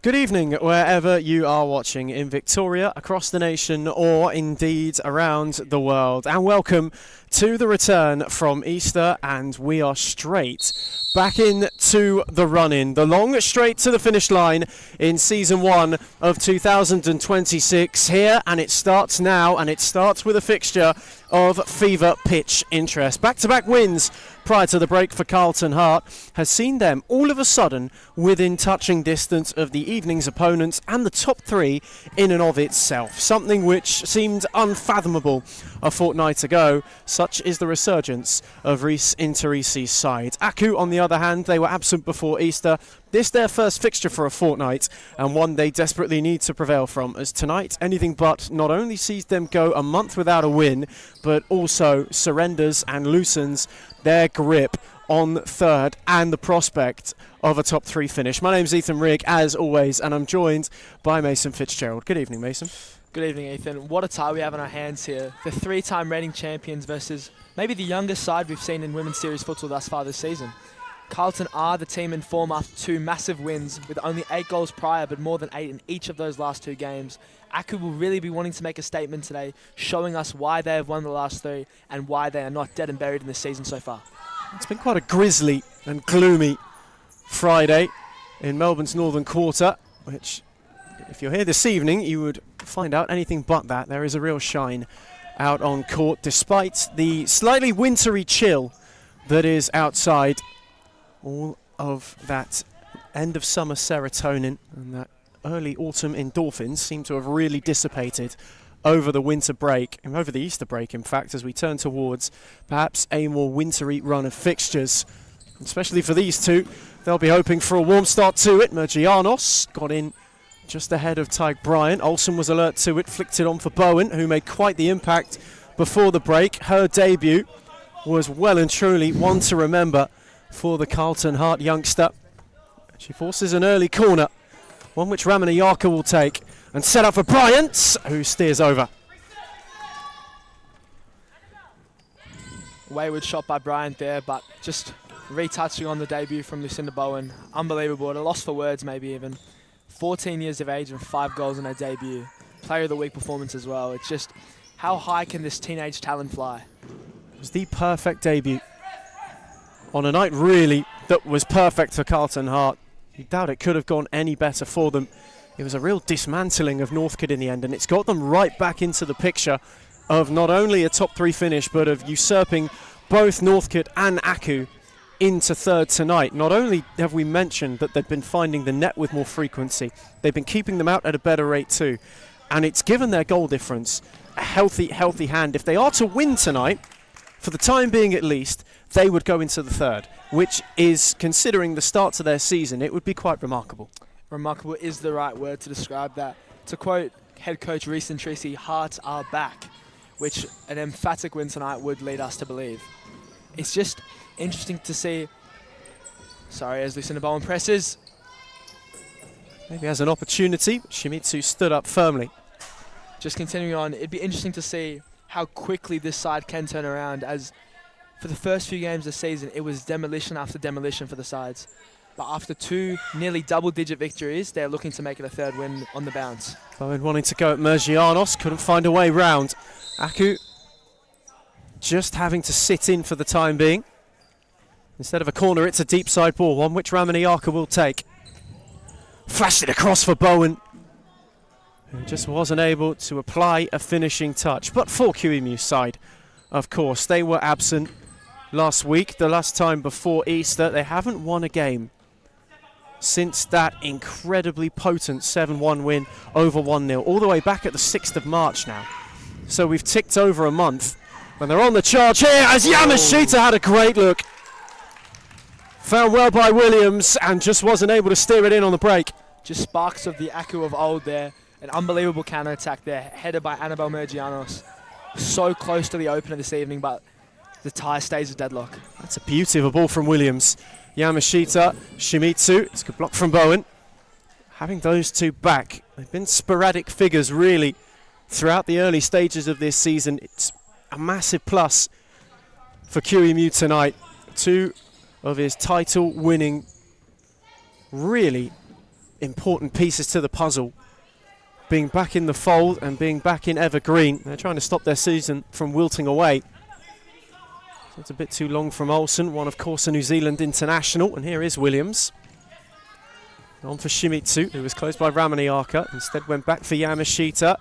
Good evening, wherever you are watching in Victoria, across the nation, or indeed around the world. And welcome to the return from Easter, and we are straight back into the run-in. The long straight to the finish line in Season 1 of 2026 here, and it starts now, and it starts with a fixture of fever pitch interest. Back-to-back wins prior to the break for Carlton Heart has seen them all of a sudden within touching distance of the evening's opponents and the top three in and of itself. Something which seemed unfathomable a fortnight ago. Such is the resurgence of Rhys Interisi's side. Aku, on the other hand, they were absent before Easter. This their first fixture for a fortnight, and one they desperately need to prevail from, as tonight anything but not only sees them go a month without a win, but also surrenders and loosens their grip on third and the prospect of a top three finish. My name's Ethan Rigg, as always, and I'm joined by Mason Fitzgerald. Good evening, Mason. Good evening, Ethan. What a tie we have in our hands here. The three-time reigning champions versus maybe the youngest side we've seen in Women's Series Futsal thus far this season. Carlton are the team in form after two massive wins with only 8 goals prior, but more than 8 in each of those last 2 games. Aku will really be wanting to make a statement today, showing us why they have won the last 3 and why they are not dead and buried in this season so far. It's been quite a grisly and gloomy Friday in Melbourne's Northern Quarter, which, if you're here this evening, you would find out anything but that. There is a real shine out on court, despite the slightly wintry chill that is outside. All of that end of summer serotonin and that early autumn endorphins seem to have really dissipated over the winter break, and over the Easter break, in fact, as we turn towards perhaps a more wintry run of fixtures. Especially for these two, they'll be hoping for a warm start to it. Mergianos got in just ahead of Tyke Bryant. Olsen was alert to it, flicked it on for Bowen, who made quite the impact before the break. Her debut was well and truly one to remember for the Carlton Heart youngster. She forces an early corner, one which Ramanayaka will take and set up for Bryant, who steers over. Wayward shot by Bryant there, but just retouching on the debut from Lucinda Bowen. Unbelievable, at a loss for words maybe even. 14 years of age and 5 goals in her debut. Player of the week performance as well. It's just, how high can this teenage talent fly? It was the perfect debut on a night really that was perfect for Carlton Heart. You doubt it could have gone any better for them. It was a real dismantling of Northcut in the end, and it's got them right back into the picture of not only a top 3 finish, but of usurping both Northcut and Aku into third tonight. Not only have we mentioned that they've been finding the net with more frequency, they've been keeping them out at a better rate too, and it's given their goal difference a healthy hand. If they are to win tonight, for the time being at least, they would go into the third, which is, considering the start to their season, it would be quite remarkable. Remarkable is the right word to describe that. To quote head coach Rhys Interisi, "Hearts are back," which an emphatic win tonight would lead us to believe. It's just interesting to see. Sorry, as Lucinda Bowen presses. Maybe has an opportunity. Shimizu stood up firmly. Just continuing on, it'd be interesting to see how quickly this side can turn around, as for the first few games of the season, it was demolition after demolition for the sides. But after 2 nearly double-digit victories, they're looking to make it a third win on the bounce. Bowen wanting to go at Mergianos, couldn't find a way round. Aku just having to sit in for the time being. Instead of a corner, it's a deep side ball, one which Ramanayaka will take. Flashed it across for Bowen, who just wasn't able to apply a finishing touch. But for QEMU's side, of course, they were absent last week, the last time before Easter. They haven't won a game since that incredibly potent 7-1 win over 1-0, all the way back at the 6th of March now. So we've ticked over a month. When they're on the charge here, as Yamashita had a great look. Found well by Williams and just wasn't able to steer it in on the break. Just sparks of the Aku of old there. An unbelievable counter-attack there, headed by Annabelle Mergianos. So close to the opener this evening, but the tie stays a deadlock. That's a beauty of a ball from Williams. Yamashita, Shimizu, it's a good block from Bowen. Having those two back, they've been sporadic figures really throughout the early stages of this season. It's a massive plus for QEMU tonight. Two of his title-winning, really important pieces to the puzzle being back in the fold and being back in Evergreen. They're trying to stop their season from wilting away. So it's a bit too long from Olsen, one of course a New Zealand international, and here is Williams. On for Shimizu, who was closed by Ramaniaka, instead went back for Yamashita,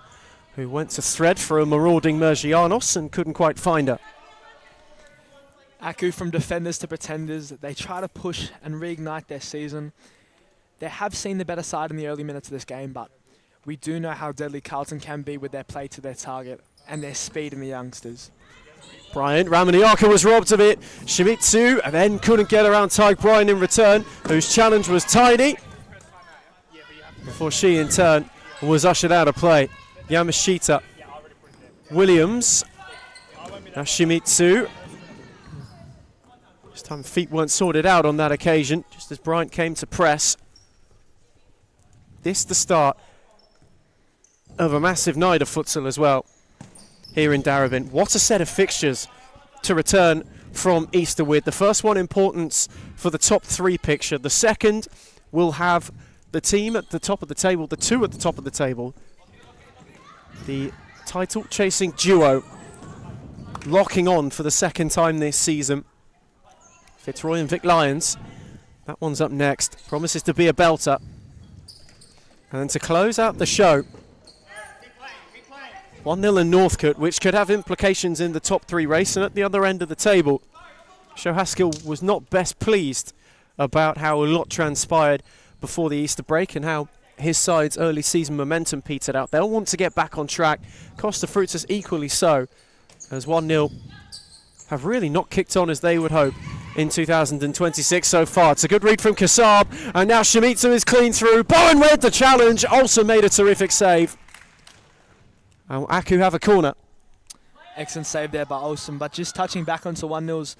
who went to thread for a marauding Mergianos and couldn't quite find her. Aku from defenders to pretenders, they try to push and reignite their season. They have seen the better side in the early minutes of this game, but we do know how deadly Carlton can be with their play to their target and their speed in the youngsters. Bryant, Ramaniaka was robbed of it. Shimizu, and then couldn't get around Tyke Bryant in return, whose challenge was tiny, before she in turn was ushered out of play. Yamashita, Williams, now Shimizu. This time feet weren't sorted out on that occasion, just as Bryant came to press. This the start of a massive night of futsal as well here in Darebin. What a set of fixtures to return from Easter with. The first one, importance for the top three picture. The second will have the team at the top of the table, the two at the top of the table. The title chasing duo locking on for the second time this season. Fitzroy and Vic Lyons. That one's up next. Promises to be a belter. And then to close out the show, 1-0 in Northcut, which could have implications in the top three race. And at the other end of the table, Joe Haskell was not best pleased about how a lot transpired before the Easter break and how his side's early season momentum petered out. They'll want to get back on track. Costa Fruits equally so, as 1-0 have really not kicked on as they would hope in 2026 so far. It's a good read from Kasab, and now Shimizu is clean through. Bowen with the challenge, also made a terrific save. And Aku have a corner. Excellent save there by Olsen, but just touching back onto 1-0's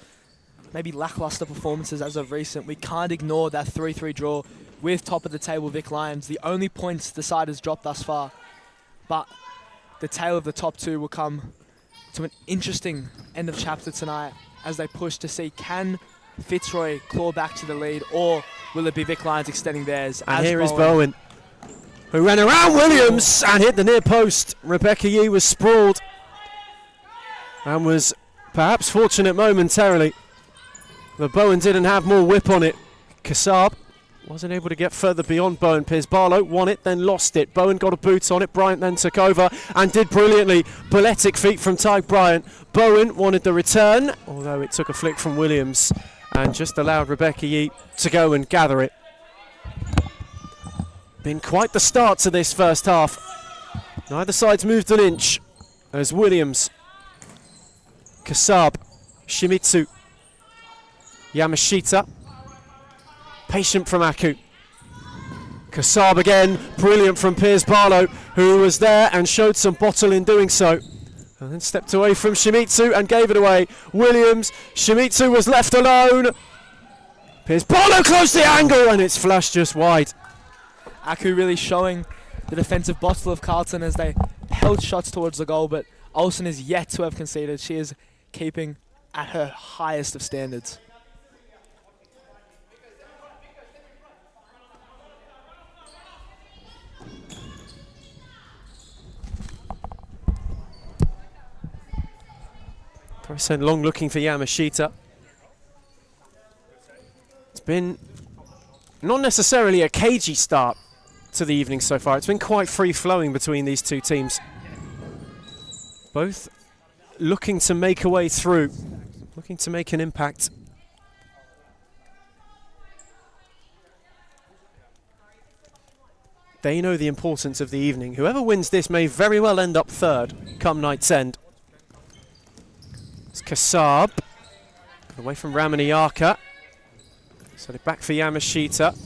maybe lackluster performances as of recent, we can't ignore that 3-3 draw with top of the table Vic Lyons. The only points the side has dropped thus far, but the tale of the top two will come to an interesting end of chapter tonight as they push to see, can Fitzroy claw back to the lead, or will it be Vic Lyons extending theirs? And here is Bowen, who ran around Williams and hit the near post. Rebecca Yee was sprawled and was perhaps fortunate momentarily, but Bowen didn't have more whip on it. Kasab wasn't able to get further beyond Bowen. Piers Barlow won it, then lost it. Bowen got a boot on it. Bryant then took over and did brilliantly. Balletic feet from Tyke Bryant. Bowen wanted the return, although it took a flick from Williams and just allowed Rebecca Yee to go and gather it. Been quite the start to this first half. Neither side's moved an inch as Williams, Kasab, Shimizu, Yamashita, patient from Aku. Kasab again, brilliant from Piers Barlow, who was there and showed some bottle in doing so. And then stepped away from Shimizu and gave it away. Williams, Shimizu was left alone. Piers Barlow closed the angle and it's flushed just wide. Aku really showing the defensive bottle of Carlton as they held shots towards the goal, but Olsen is yet to have conceded. She is keeping at her highest of standards. Sent long looking for Yamashita. It's been not necessarily a cagey start to the evening so far. It's been quite free-flowing between these two teams. Both looking to make a way through, looking to make an impact. They know the importance of the evening. Whoever wins this may very well end up third come night's end. It's Kasab. Away from Ramaniyaka. Set it back for Yamashita.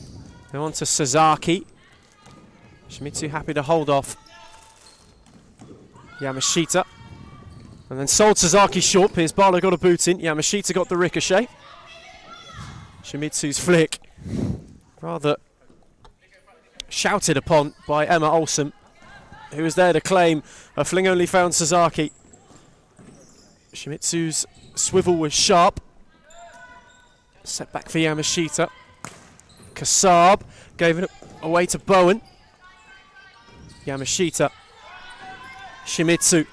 Now on to Sasaki. Shimizu happy to hold off Yamashita. And then sold Sasaki short. Piers Barlow got a boot in. Yamashita got the ricochet. Shimizu's flick. Rather shouted upon by Emma Olsen, who was there to claim a fling only found Sasaki. Shimizu's swivel was sharp. Set back for Yamashita. Kasab gave it away to Bowen. Yamashita. Shimizu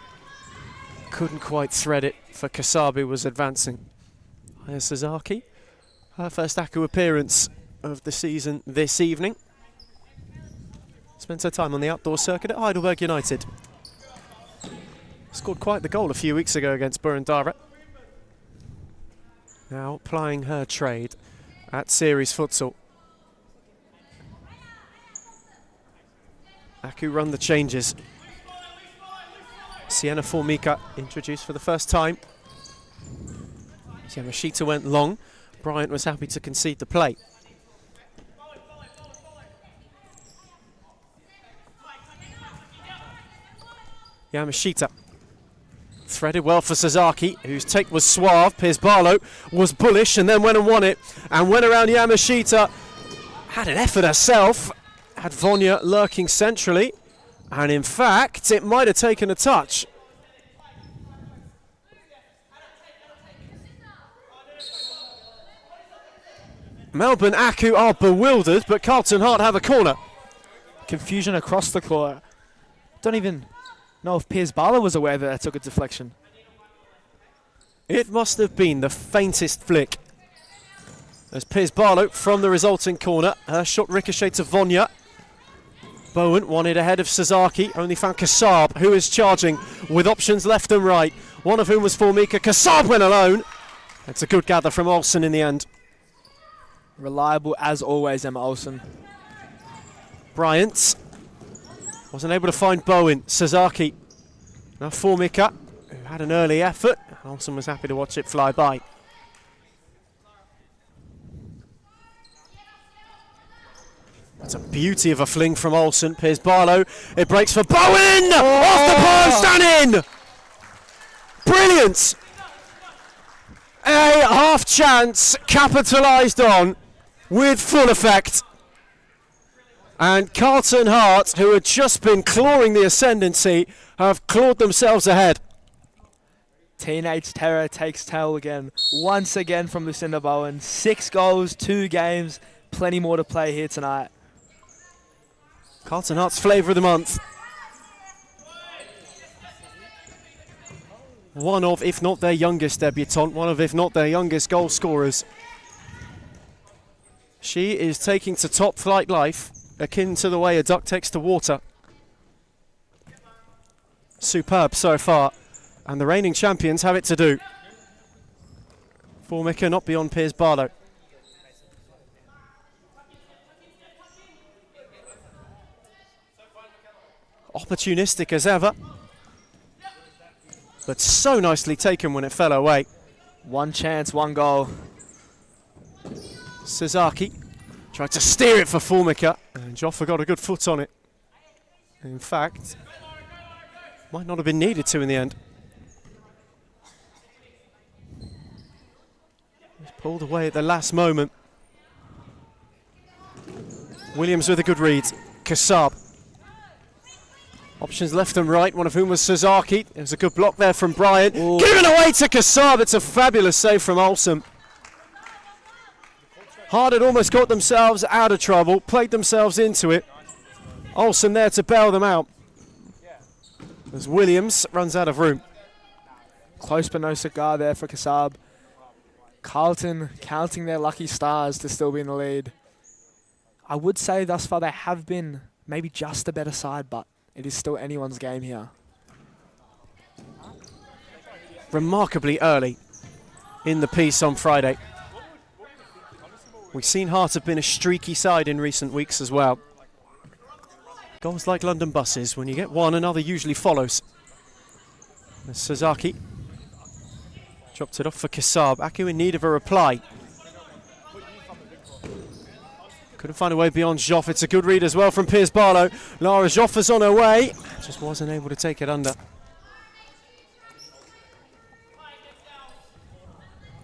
couldn't quite thread it for Kasab, who was advancing. Here's Sasaki. Her first Aku appearance of the season this evening. Spent her time on the outdoor circuit at Heidelberg United. Scored quite the goal a few weeks ago against Burundara. Now plying her trade at Series Futsal. Aku run the changes. Sienna Formica introduced for the first time. Yamashita went long. Bryant was happy to concede the play. Yamashita threaded well for Sasaki, whose take was suave. Piers Barlow was bullish and then went and won it and went around Yamashita. Had an effort herself. Had Vonya lurking centrally. And in fact, it might have taken a touch. Melbourne Aku are bewildered, but Carlton Hart have a corner. Confusion across the court. Don't even know if Piers Barlow was aware that took a deflection. It must have been the faintest flick. As Piers Barlow from the resulting corner. Her shot ricocheted to Vonya. Bowen wanted ahead of Sasaki, only found Kasab, who is charging with options left and right. One of whom was Formica. Kasab went alone. It's a good gather from Olsen in the end. Reliable as always, Emma Olsen. Bryant wasn't able to find Bowen. Sasaki. Now Formica, who had an early effort. Olsen was happy to watch it fly by. That's a beauty of a fling from Olsen. Piers Barlow. It breaks for Bowen! Off the post and in! Brilliant! A half chance capitalised on with full effect. And Carlton Hart, who had just been clawing the ascendancy, have clawed themselves ahead. Teenage terror takes tail again. Once again from Lucinda Bowen. 6 goals, 2 games. Plenty more to play here tonight. Carlton Hart's flavour of the month. One of, if not their youngest debutant, one of, if not their youngest goal scorers. She is taking to top flight life, akin to the way a duck takes to water. Superb so far, and the reigning champions have it to do. Formica not beyond Piers Barlow. Opportunistic as ever, but so nicely taken when it fell away. One chance, one goal. Sasaki tried to steer it for Formica, and Joffa got a good foot on it. In fact, might not have been needed to in the end. He's pulled away at the last moment. Williams with a good read. Kasab. Options left and right, one of whom was Sasaki. There's a good block there from Bryant. Ooh. Given away to Kasab. It's a fabulous save from Olsen. Hart had almost got themselves out of trouble, played themselves into it. Olsen there to bail them out. As Williams runs out of room. Close but no cigar there for Kasab. Carlton counting their lucky stars to still be in the lead. I would say thus far they have been maybe just a better side, but it is still anyone's game here. Remarkably early in the piece on Friday. We've seen Hart have been a streaky side in recent weeks as well. Goals like London buses. When you get one, another usually follows. There's Sasaki. Dropped it off for Kasab. Aku in need of a reply. Couldn't find a way beyond Joff. It's a good read as well from Piers Barlow. Lara Joff is on her way. Just wasn't able to take it under.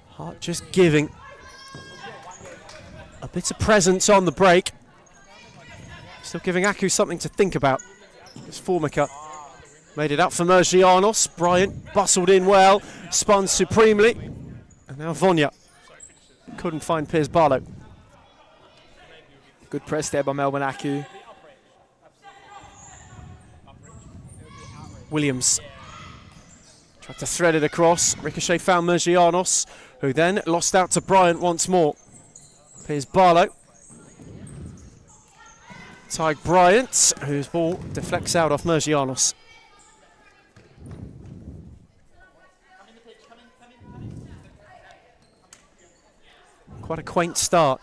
Hart just giving a bit of presence on the break. Still giving Aku something to think about. It's Formica. Made it up for Mergianos. Bryant bustled in well. Spun supremely. And now Vonya. Couldn't find Piers Barlow. Good press there by Melbourne Aku. Williams tried to thread it across. Ricochet found Mergianos, who then lost out to Bryant once more. Piers Barlow. Tyke Bryant, whose ball deflects out off Mergianos. Quite a quaint start.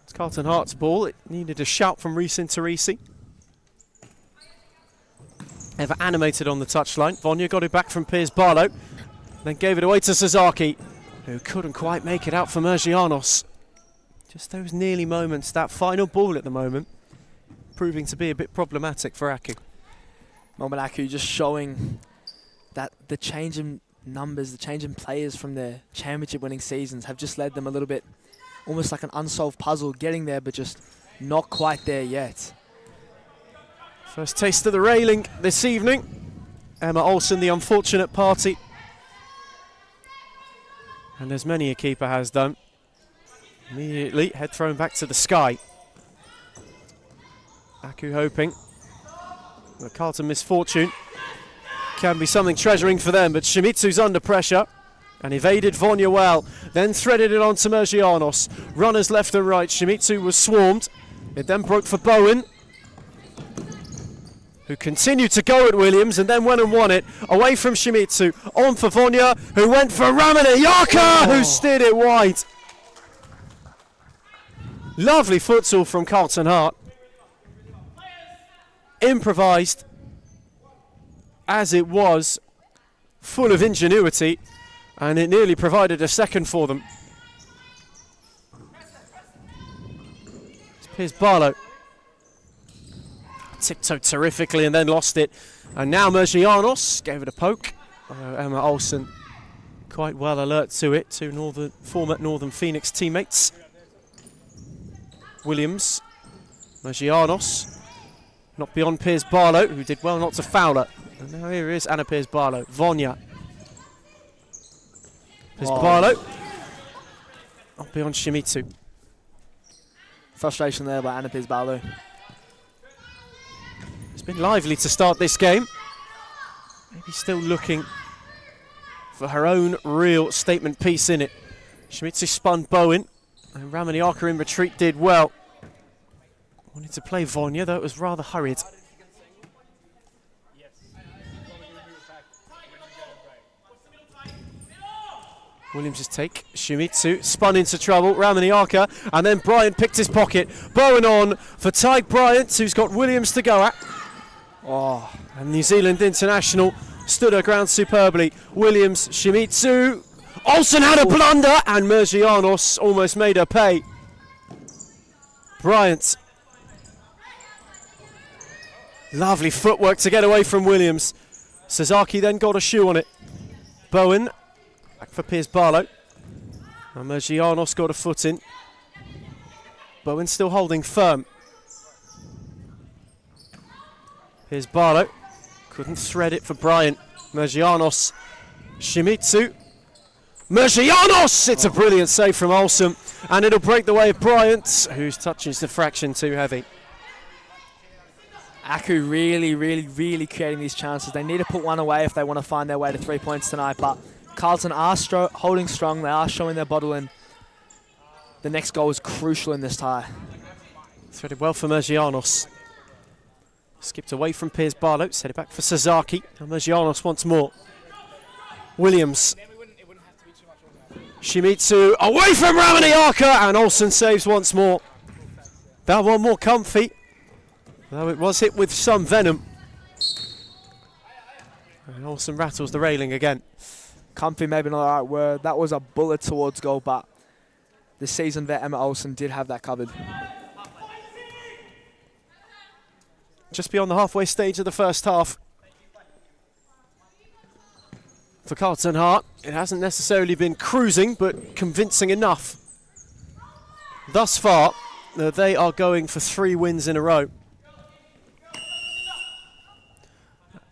It's Carlton Hart's ball. It needed a shout from Reece Interisi. Ever animated on the touchline. Vonya got it back from Piers Barlow. Then gave it away to Sasaki, who couldn't quite make it out for Mergianos. Just those nearly moments, that final ball at the moment, proving to be a bit problematic for Aku. Melbourne Aku just showing that the change in numbers, the change in players from their championship winning seasons have just led them a little bit, almost like an unsolved puzzle, getting there but just not quite there yet. First taste of the railing this evening. Emma Olsen, the unfortunate party. And as many a keeper has done. Immediately, head thrown back to the sky. Aku hoping the Carlton misfortune can be something treasuring for them, but Shimitsu's under pressure and evaded Vonya well, then threaded it on to Mergianos. Runners left and right. Shimitsu was swarmed. It then broke for Bowen, who continued to go at Williams and then went and won it. Away from Shimitsu, on for Vonya, who went for Ramana Yaka, who steered it wide. Lovely futsal from Carlton Hart. Improvised as it was, full of ingenuity, and it nearly provided a second for them. It's Piers Barlow. Tiptoed terrifically and then lost it. And now Mergianos gave it a poke. Emma Olsen quite well alert to it, two former Northern Phoenix teammates. Williams, Mergianos, not beyond Piers Barlow, who did well not to foul her. And now here is Anna Piers Barlow. Vonya. Piers Barlow, not beyond Shimitsu. Frustration there by Anna Piers Barlow. It's been lively to start this game. Maybe still looking for her own real statement piece in it. Shimitsu spun Bowen, and Ramaniaka in retreat did well. Wanted to play Vonya, though it was rather hurried. Williams' take. Shimitsu spun into trouble. Ramaniaka, and then Bryant picked his pocket. Bowen on for Tyke Bryant, who's got Williams to go at. Oh, and New Zealand international stood her ground superbly. Williams, Shimitsu. Olsen had a blunder, and Mergianos almost made her pay. Bryant. Lovely footwork to get away from Williams. Sasaki then got a shoe on it. Bowen, back for Piers Barlow. And Mergianos got a foot in. Bowen still holding firm. Piers Barlow couldn't thread it for Bryant. Mergianos, Shimitsu. Mergianos! It's a brilliant save from Olsen, and it'll break the way of Bryant, whose touch is the fraction too heavy. Aku really creating these chances. They need to put one away if they want to find their way to 3 points tonight, but Carlton are holding strong. They are showing their bottle, and the next goal is crucial in this tie. Threaded well for Mergianos. Skipped away from Piers Barlow, set it back for Sasaki. And Mergianos once more. Williams. Shimitsu away from Ramaniaka, and Olsen saves once more. That one more comfy, though it was hit with some venom. And Olsen rattles the railing again. Comfy, maybe not the right word. That was a bullet towards goal, but the seasoned vet Emma Olsen did have that covered. Just beyond the halfway stage of the first half. For Carlton Heart, it hasn't necessarily been cruising, but convincing enough. Thus far, they are going for 3 wins in a row.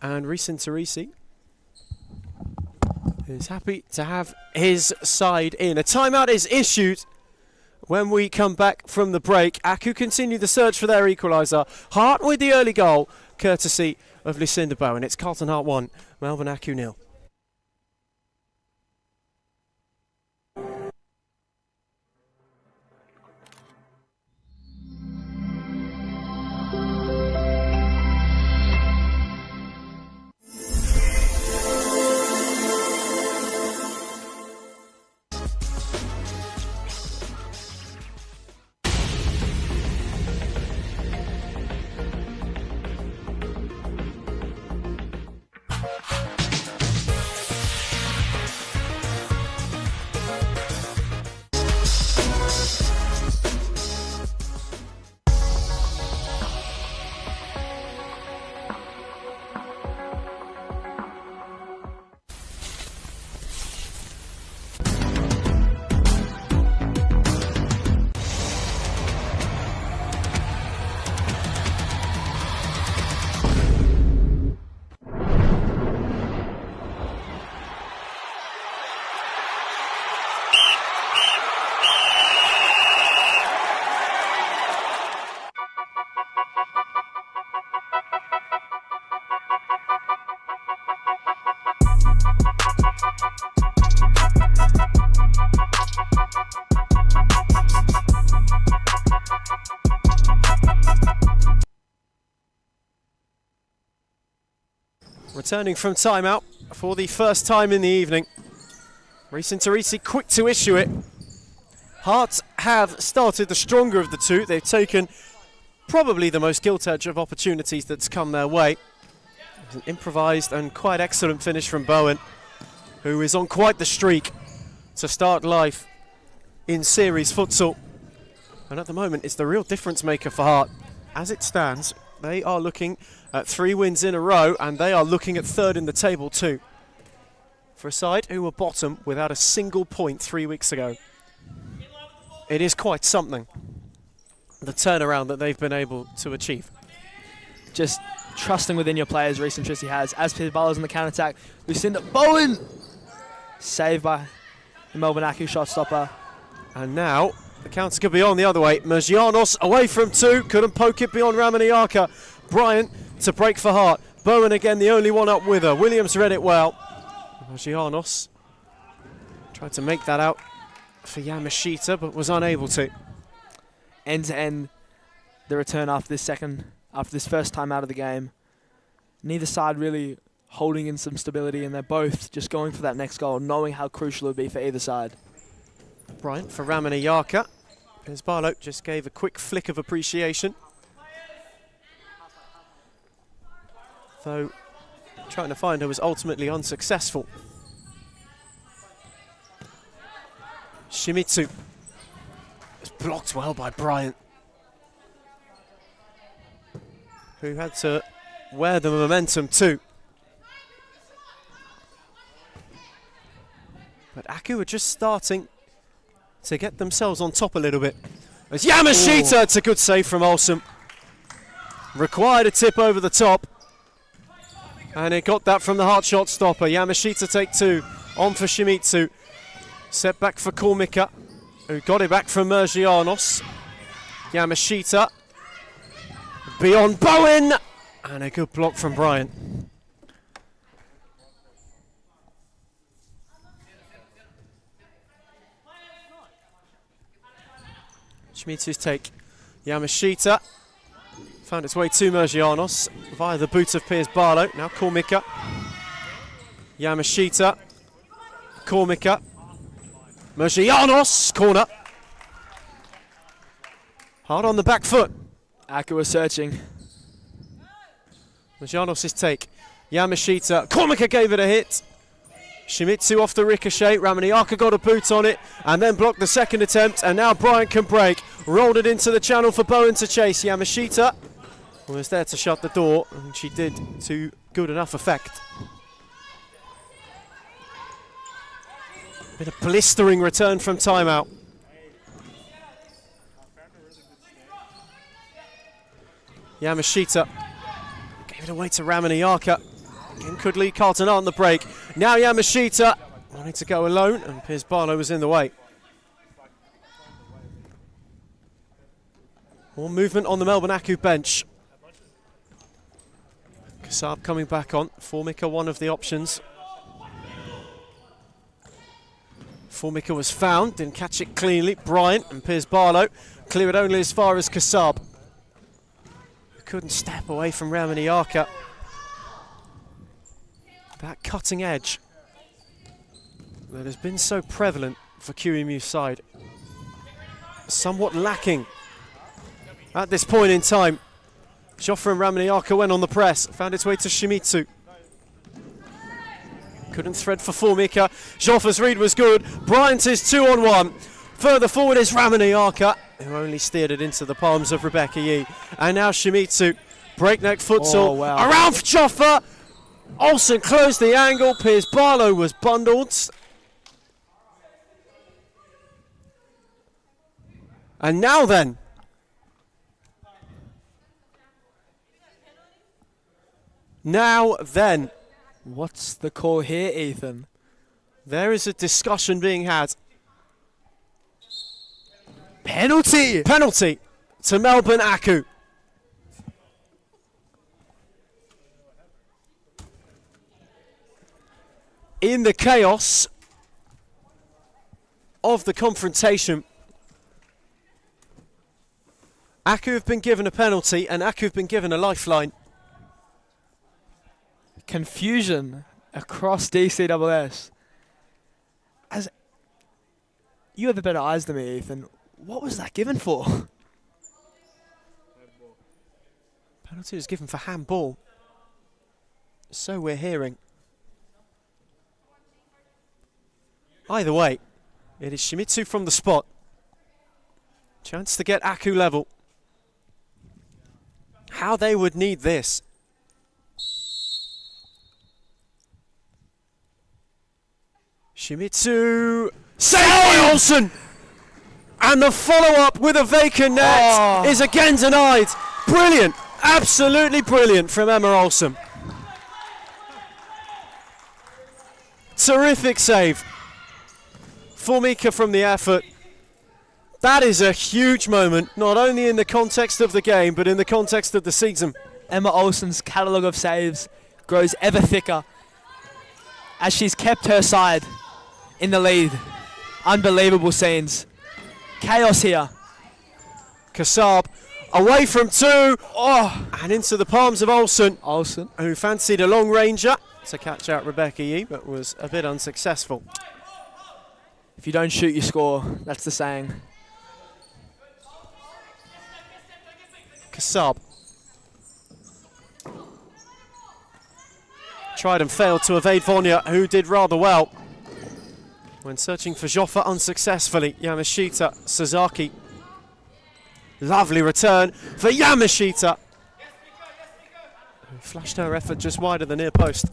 And Reeson Teresi is happy to have his side in. A timeout is issued. When we come back from the break, Aku continue the search for their equaliser. Hart with the early goal, courtesy of Lucinda Bowen. It's Carlton Heart 1, Melbourne Aku 0. Returning from timeout for the first time in the evening. Reeson Teresi quick to issue it. Hearts have started the stronger of the two. They've taken probably the most gilt-edge of opportunities that's come their way. It was an improvised and quite excellent finish from Bowen, who is on quite the streak to start life in Series Futsal. And at the moment, it's the real difference maker for Hart. As it stands, they are looking at 3 wins in a row, and they are looking at 3rd in the table too. For a side who were bottom without a single point 3 weeks ago. It is quite something, the turnaround that they've been able to achieve. Just trusting within your players, Reeson Teresi has. As Pizzballers on the counter-attack, Lucinda Bowen! Saved by the Melbourne Aku shot stopper. And now, the counter could be on the other way. Mergianos away from 2, couldn't poke it beyond Ramaniaka. Bryant to break for Hart. Bowen again, the only one up with her. Williams read it well. Mergianos tried to make that out for Yamashita, but was unable to. End to end, the return after this first time out of the game. Neither side really holding in some stability, and they're both just going for that next goal, knowing how crucial it would be for either side. Bryant for Ramaniyaka. As Barlow just gave a quick flick of appreciation. Though trying to find her was ultimately unsuccessful. Shimizu was blocked well by Bryant, who had to wear the momentum too. But Aku are just starting to get themselves on top a little bit. As Yamashita, it's a good save from Olsen. Required a tip over the top. And it got that from the hard shot stopper. Yamashita take 2 on for Shimizu. Set back for Kormika, who got it back from Mergianos. Yamashita beyond Bowen, and a good block from Bryant. Shimizu's take. Yamashita found its way to Mergianos via the boot of Piers Barlow. Now Kormika. Yamashita. Kormika. Mergianos. Corner. Hard on the back foot. Aku was searching. Majanos' take. Yamashita. Kormika gave it a hit. Shimizu off the ricochet. Ramaniaka got a boot on it and then blocked the second attempt. And now Bryant can break. Rolled it into the channel for Bowen to chase. Yamashita was there to shut the door, and she did to good enough effect. Been a blistering return from timeout. Yamashita gave it away to Ramaniaka. Again could lead Carlton on the break. Now Yamashita wanting to go alone, and Piers Barlow was in the way. More movement on the Melbourne Aku bench. Kasab coming back on. Formica one of the options. Formica was found, didn't catch it cleanly. Bryant and Piers Barlow clear it only as far as Kasab. Couldn't step away from Ramaniaka. That cutting edge that has been so prevalent for QEMU's side, somewhat lacking at this point in time. Joffre and Ramaniaka went on the press, found its way to Shimizu. Couldn't thread for Formica. Joffre's read was good. Bryant is 2-on-1. Further forward is Ramaniaka, who only steered it into the palms of Rebecca Yee. And now Shimizu, breakneck futsal, around for Joffre. Olsen closed the angle. Piers Barlow was bundled. And now then. Now then. What's the call here, Ethan? There is a discussion being had. Penalty! Penalty to Melbourne Aku. In the chaos of the confrontation, Aku have been given a penalty and Aku have been given a lifeline. Confusion across DCSS. As you have better eyes than me, Ethan. What was that given for? Penalty was given for handball. So we're hearing. Either way, it is Shimizu from the spot. Chance to get Aku level. How they would need this. Shimizu, saved by Olsen! And the follow-up with a vacant net is again denied. Brilliant, absolutely brilliant from Emma Olsen. Terrific save. Formica from the effort. That is a huge moment, not only in the context of the game, but in the context of the season. Emma Olsen's catalogue of saves grows ever thicker as she's kept her side in the lead. Unbelievable scenes. Chaos here. Kasab away from two, and into the palms of Olsen, who fancied a long ranger to catch out Rebecca Yee, but was a bit unsuccessful. If you don't shoot, you score. That's the saying. Kasab tried and failed to evade Vonya, who did rather well when searching for Joffre unsuccessfully. Yamashita, Sasaki. Lovely return for Yamashita, who flashed her effort just wide of the near post.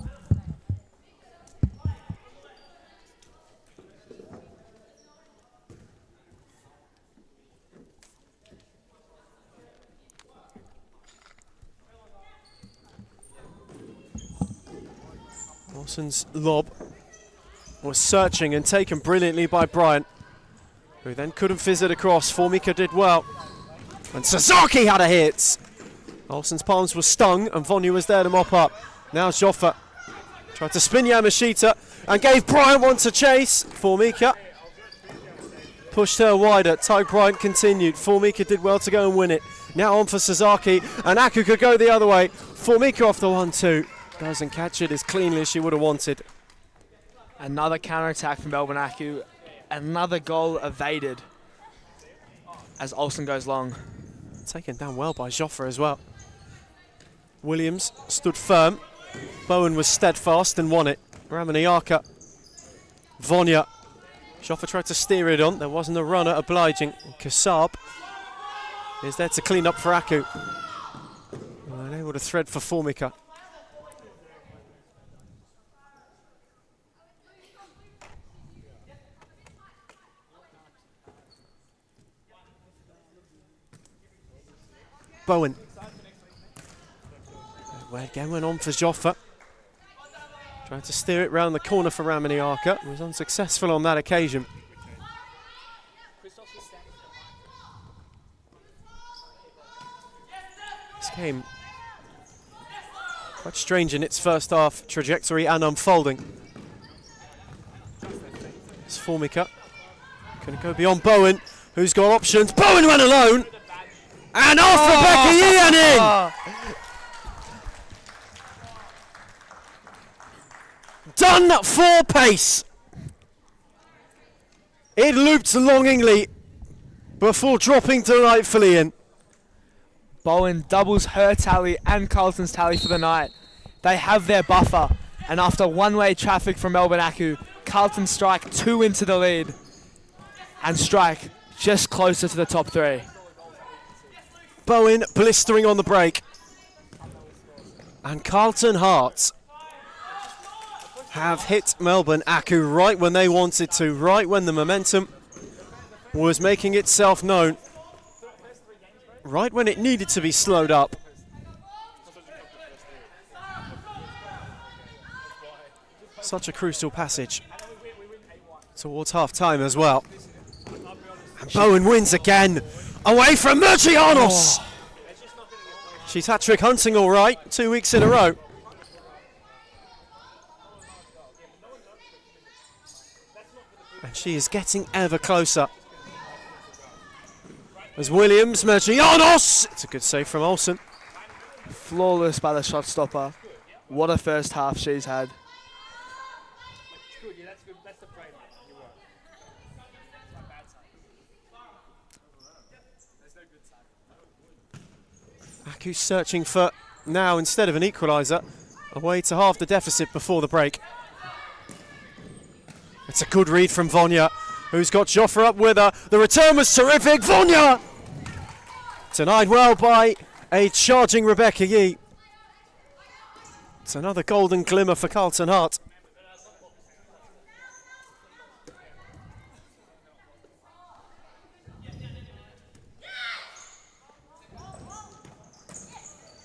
Olsen's lob was searching and taken brilliantly by Bryant, who then couldn't fizz it across. Formica did well, and Sasaki had a hit. Olsen's palms were stung and Vonya was there to mop up. Now Joffre tried to spin Yamashita and gave Bryant one to chase. Formica pushed her wider. Ty Bryant continued. Formica did well to go and win it. Now on for Sasaki, and Aku could go the other way. Formica off the 1-2. Doesn't catch it as cleanly as she would have wanted. Another counter-attack from Melbourne Aku. Another goal evaded as Olsen goes long. taken down well by Joffre as well. Williams stood firm. Bowen was steadfast and won it. Ramaniaka. Vonya. Joffre tried to steer it on. There wasn't a runner obliging. Kassab is there to clean up for Aku. Unable to thread for Formica. Bowen. Well, again went on for Joffre. Trying to steer it round the corner for Ramaniaka. Was unsuccessful on that occasion. This game quite strange in its first half trajectory and unfolding. It's Formica. Going to go beyond Bowen, who's got options. Bowen went alone! And off Rebecca Ian in! Done for pace. It looped longingly before dropping delightfully in. Bowen doubles her tally and Carlton's tally for the night. They have their buffer, and after one-way traffic from Melbourne Aku, Carlton strike 2 into the lead and strike just closer to the top 3. Bowen blistering on the break. And Carlton Hearts have hit Melbourne Aku right when they wanted to, right when the momentum was making itself known, right when it needed to be slowed up. Such a crucial passage towards half-time as well. And Bowen wins again, away from Murgianos. Oh. She's hat-trick hunting all right, 2 weeks in a row. And she is getting ever closer. As Williams, Murgianos! It's a good save from Olsen. Flawless by the shot stopper. What a first half she's had. Aku's searching for, now instead of an equaliser, a way to halve the deficit before the break. It's a good read from Vonya, who's got Joffre up with her. The return was terrific. Vonya! Denied well by a charging Rebecca Yee. It's another golden glimmer for Carlton Heart.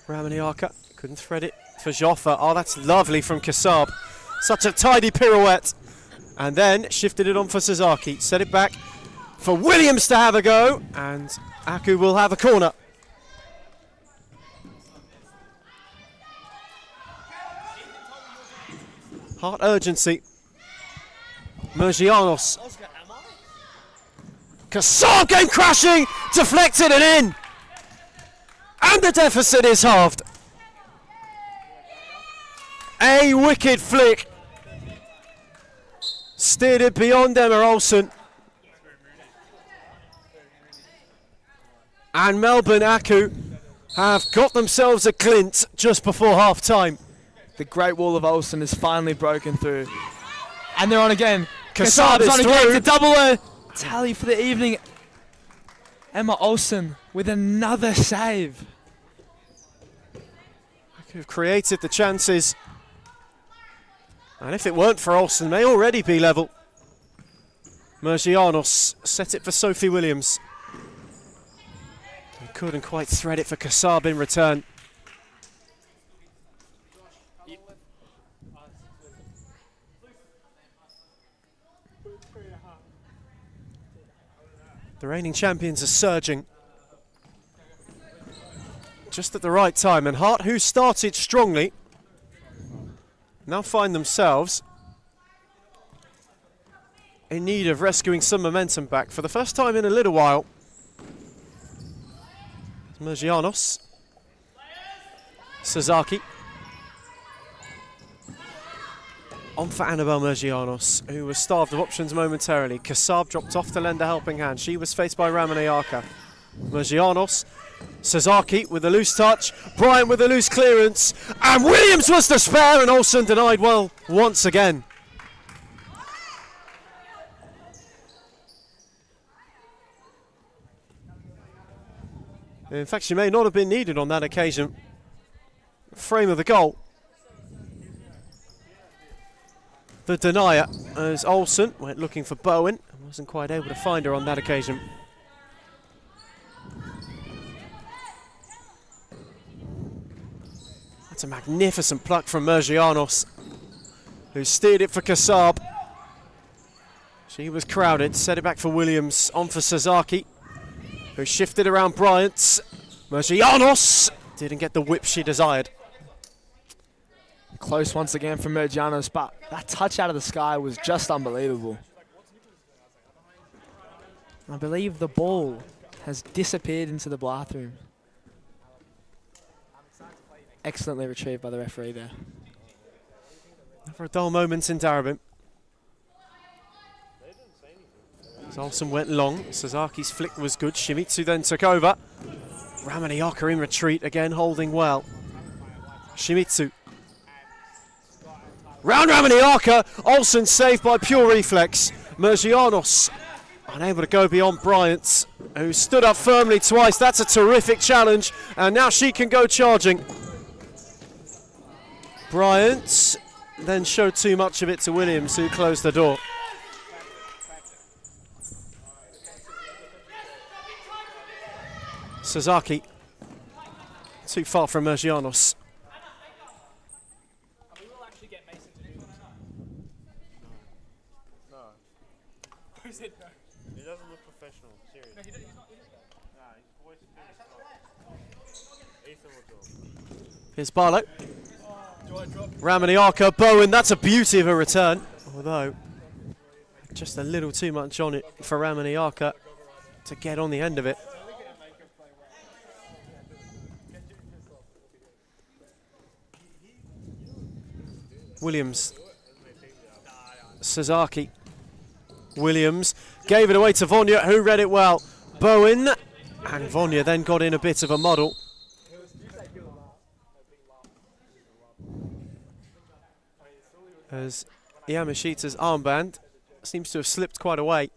Ramaniaka couldn't thread it for Joffre. Oh, that's lovely from Kassab. Such a tidy pirouette. And then shifted it on for Sasaki. Set it back for Williams to have a go. And Aku will have a corner. Heart urgency. Murgianos. Kassab came crashing. Deflected and in. And the deficit is halved. A wicked flick. Steered it beyond Emma Olsen. And Melbourne Aku have got themselves a glint just before half-time. The Great Wall of Olsen is finally broken through. And they're on again. Kassab on is again through. to double a tally for the evening. Emma Olsen with another save. Aku have created the chances. And if it weren't for Olsen, may already be level. Murgianos set it for Sophie Williams. He couldn't quite thread it for Kassab in return. The reigning champions are surging. Just at the right time, and Hart, who started strongly, now find themselves in need of rescuing some momentum back for the first time in a little while. Murgianos. Sasaki. On for Annabelle Murgianos, who was starved of options momentarily. Kassab dropped off to lend a helping hand. She was faced by Ramaniaka. Murgianos Sasaki with a loose touch, Bryant with a loose clearance, and Williams was the spare, and Olsen denied well once again. In fact, she may not have been needed on that occasion. Frame of the goal. The denier as Olsen went looking for Bowen and wasn't quite able to find her on that occasion. That's a magnificent pluck from Mergianos, who steered it for Kassab. She was crowded, set it back for Williams, on for Sasaki, who shifted around Bryant. Mergianos didn't get the whip she desired. Close once again from Mergianos, but that touch out of the sky was just unbelievable. I believe the ball has disappeared into the bathroom. Excellently retrieved by the referee there. For a dull moment in Darabin. As Olsen went long, Sasaki's flick was good. Shimizu then took over. Ramaniaka in retreat again, holding well. Shimizu. Round Ramaniaka, Olsen saved by pure reflex. Mergianos unable to go beyond Bryant, who stood up firmly twice. That's a terrific challenge, and now she can go charging. Bryant then showed too much of it to Williams, who closed the door. Sasaki, too far from Mergianos. He doesn't look professional, serious. No, he doesn't. Nah, his voice is Ethan will talk. Here's Barlow. Ramaniaka, Bowen, that's a beauty of a return. Although, just a little too much on it for Ramaniaka to get on the end of it. Williams. Sasaki. Williams gave it away to Vonya, who read it well. Bowen, and Vonya then got in a bit of a muddle. As Yamashita's armband seems to have slipped quite away.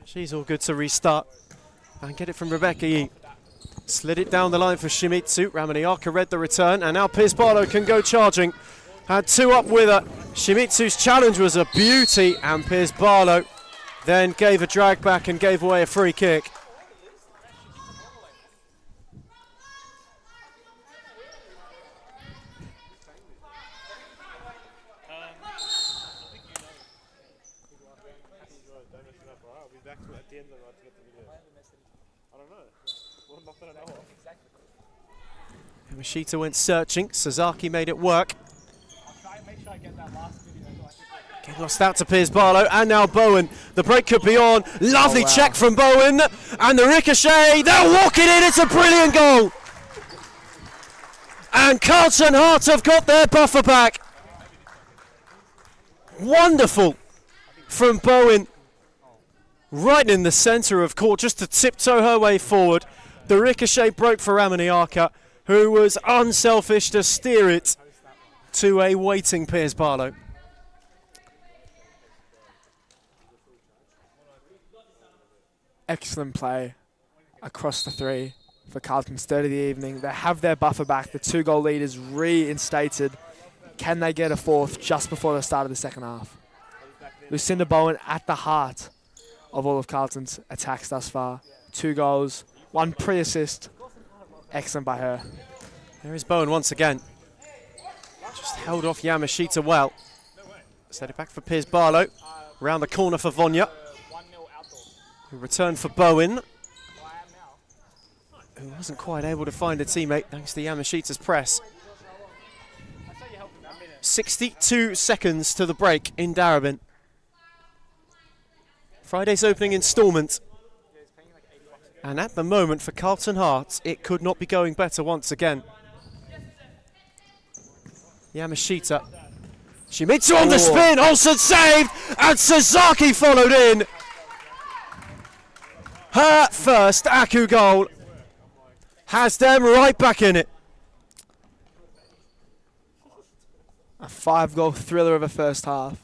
She's all good to restart and get it from Rebecca Yee. Slid it down the line for Shimizu. Ramaniaka read the return, and now Piers Barlow can go charging. Had two up with her. Shimizu's challenge was a beauty, and Piers Barlow then gave a drag back and gave away a free kick. Yamashita went searching. Sasaki made it work. Get lost out to Piers Barlow, and now Bowen. The break could be on. Lovely check from Bowen, and the ricochet. They'll walk it in. It's a brilliant goal. And Carlton Heart have got their buffer back. Wonderful from Bowen. Right in the centre of court, just to tiptoe her way forward. The ricochet broke for Ramaniaka, who was unselfish to steer it to a waiting Piers Barlow. Excellent play across the three for Carlton's third of the evening. They have their buffer back. The 2-goal lead is reinstated. Can they get a fourth just before the start of the second half? Lucinda Bowen at the heart of all of Carlton's attacks thus far. 2 goals, 1 pre-assist. Excellent by her. There is Bowen once again. Just held off Yamashita well. Set it back for Piers Barlow. Round the corner for Vonya. Who returned for Bowen, who wasn't quite able to find a teammate thanks to Yamashita's press. 62 seconds to the break in Darabin. Friday's opening instalment. And at the moment for Carlton Heart, it could not be going better once again. Yamashita Shimizu on the spin, Olsen saved, and Sasaki followed in. Her first Aku goal has them right back in it. A 5-goal thriller of a first half.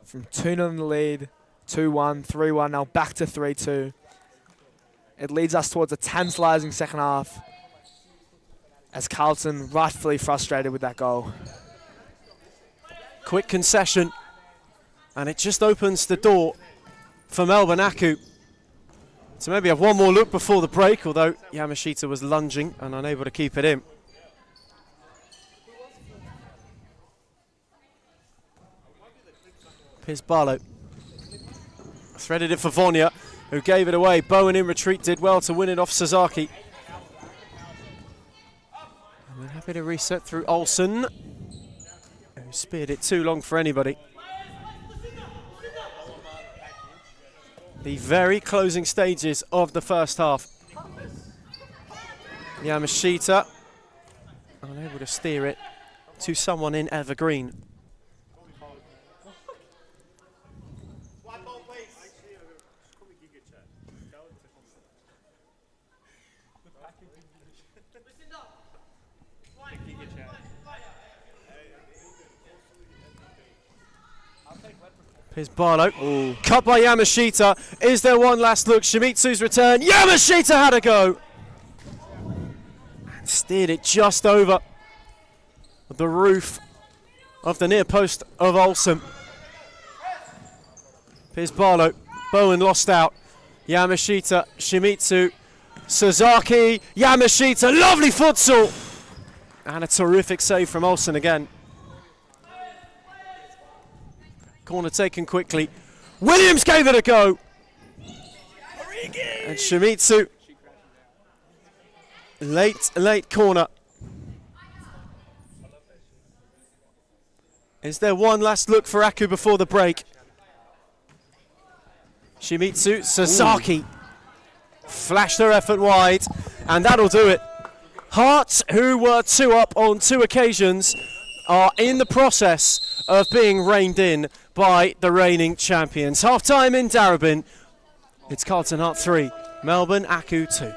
From 2-0 in the lead, 2-1, 3-1, now back to 3-2. It leads us towards a tantalising second half as Carlton rightfully frustrated with that goal. Quick concession, and it just opens the door for Melbourne Aku. So maybe have one more look before the break, although Yamashita was lunging and unable to keep it in. Piers Barlow threaded it for Vonia, who gave it away. Bowen in retreat did well to win it off Sasaki. And then happy to reset through Olsen, who speared it too long for anybody. The very closing stages of the first half. Yamashita unable to steer it to someone in Evergreen. Here's Barlow. Ooh. Cut by Yamashita. Is there one last look? Shimizu's return. Yamashita had a go. And steered it just over the roof of the near post of Olsen. Here's Barlow. Bowen lost out. Yamashita, Shimizu, Sasaki, Yamashita. Lovely futsal. And a terrific save from Olsen again. Corner taken quickly. Williams gave it a go. And Shimizu. Late corner. Is there one last look for Aku before the break? Shimizu, Sasaki. Flashed her effort wide, and that'll do it. Hearts, who were 2 up on 2 occasions, are in the process of being reined in by the reigning champions. Half-time in Darabin. It's Carlton Heart 3, Melbourne Aku 2.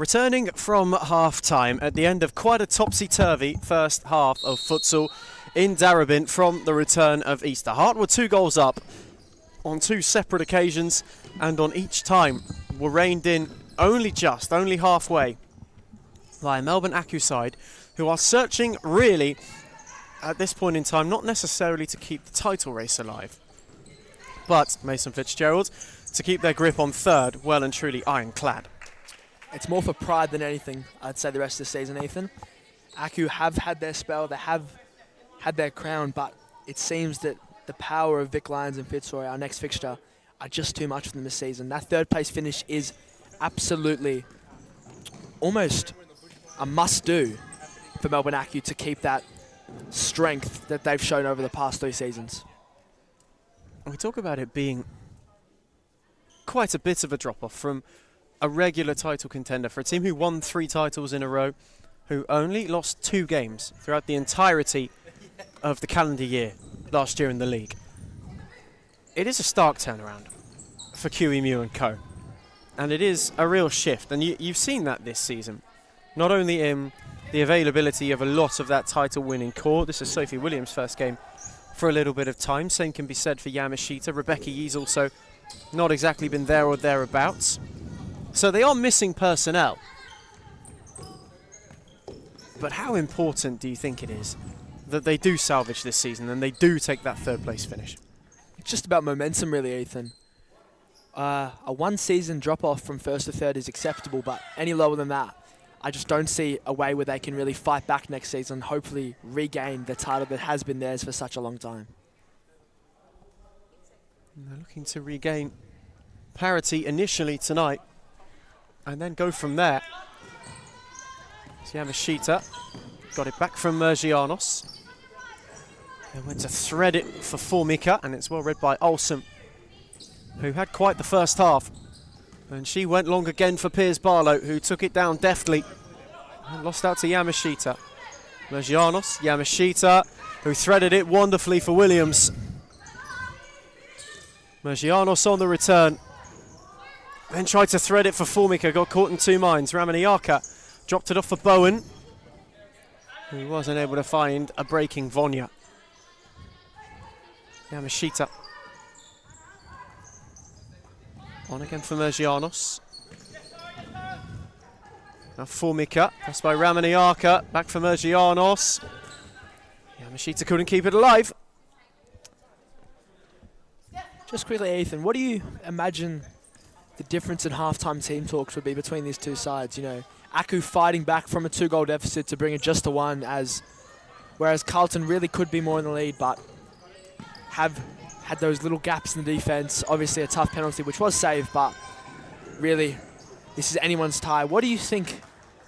Returning from half-time at the end of quite a topsy-turvy first half of futsal in Darabin from the return of Easter. Hart were 2 goals up on 2 separate occasions, and on each time were reined in only halfway by a Melbourne Accu side who are searching really at this point in time not necessarily to keep the title race alive, but Mason Fitzgerald to keep their grip on third well and truly ironclad. It's more for pride than anything, I'd say, the rest of the season, Ethan. Accu have had their spell, they have had their crown, but it seems that the power of Vic Lions and Fitzroy, our next fixture, are just too much for them this season. That third place finish is absolutely almost a must-do for Melbourne Accu to keep that strength that they've shown over the past 3 seasons. We talk about it being quite a bit of a drop-off from a regular title contender for a team who won 3 titles in a row, who only lost 2 games throughout the entirety of the calendar year last year in the league. It is a stark turnaround for QEMU and co. And it is a real shift, and you've seen that this season. Not only in the availability of a lot of that title-winning core. This is Sophie Williams' first game for a little bit of time. Same can be said for Yamashita. Rebecca Yee's also not exactly been there or thereabouts. So they are missing personnel. But how important do you think it is that they do salvage this season and they do take that third place finish? It's just about momentum, really, Ethan. A 1-season drop-off from first to third is acceptable, but any lower than that, I just don't see a way where they can really fight back next season, hopefully regain the title that has been theirs for such a long time. And they're looking to regain parity initially tonight and then go from there. Yamashita got it back from Mergianos. They went to thread it for Formica, and it's well read by Olsen, who had quite the first half. And she went long again for Piers Barlow, who took it down deftly and lost out to Yamashita. Mergianos, Yamashita, who threaded it wonderfully for Williams. Mergianos on the return. Then tried to thread it for Formica, got caught in 2 minds. Ramaniaka dropped it off for Bowen, who wasn't able to find a breaking Vonya. Yamashita. On again for Mergianos. Now Formica, passed by Ramaniaka, back for Mergianos. Yamashita couldn't keep it alive. Just quickly, Ethan, what do you imagine the difference in half-time team talks would be between these 2 sides? You know, Accu fighting back from a 2-goal deficit to bring it just to 1, whereas Carlton really could be more in the lead, but have had those little gaps in the defence. Obviously a tough penalty, which was saved, but really, this is anyone's tie. What do you think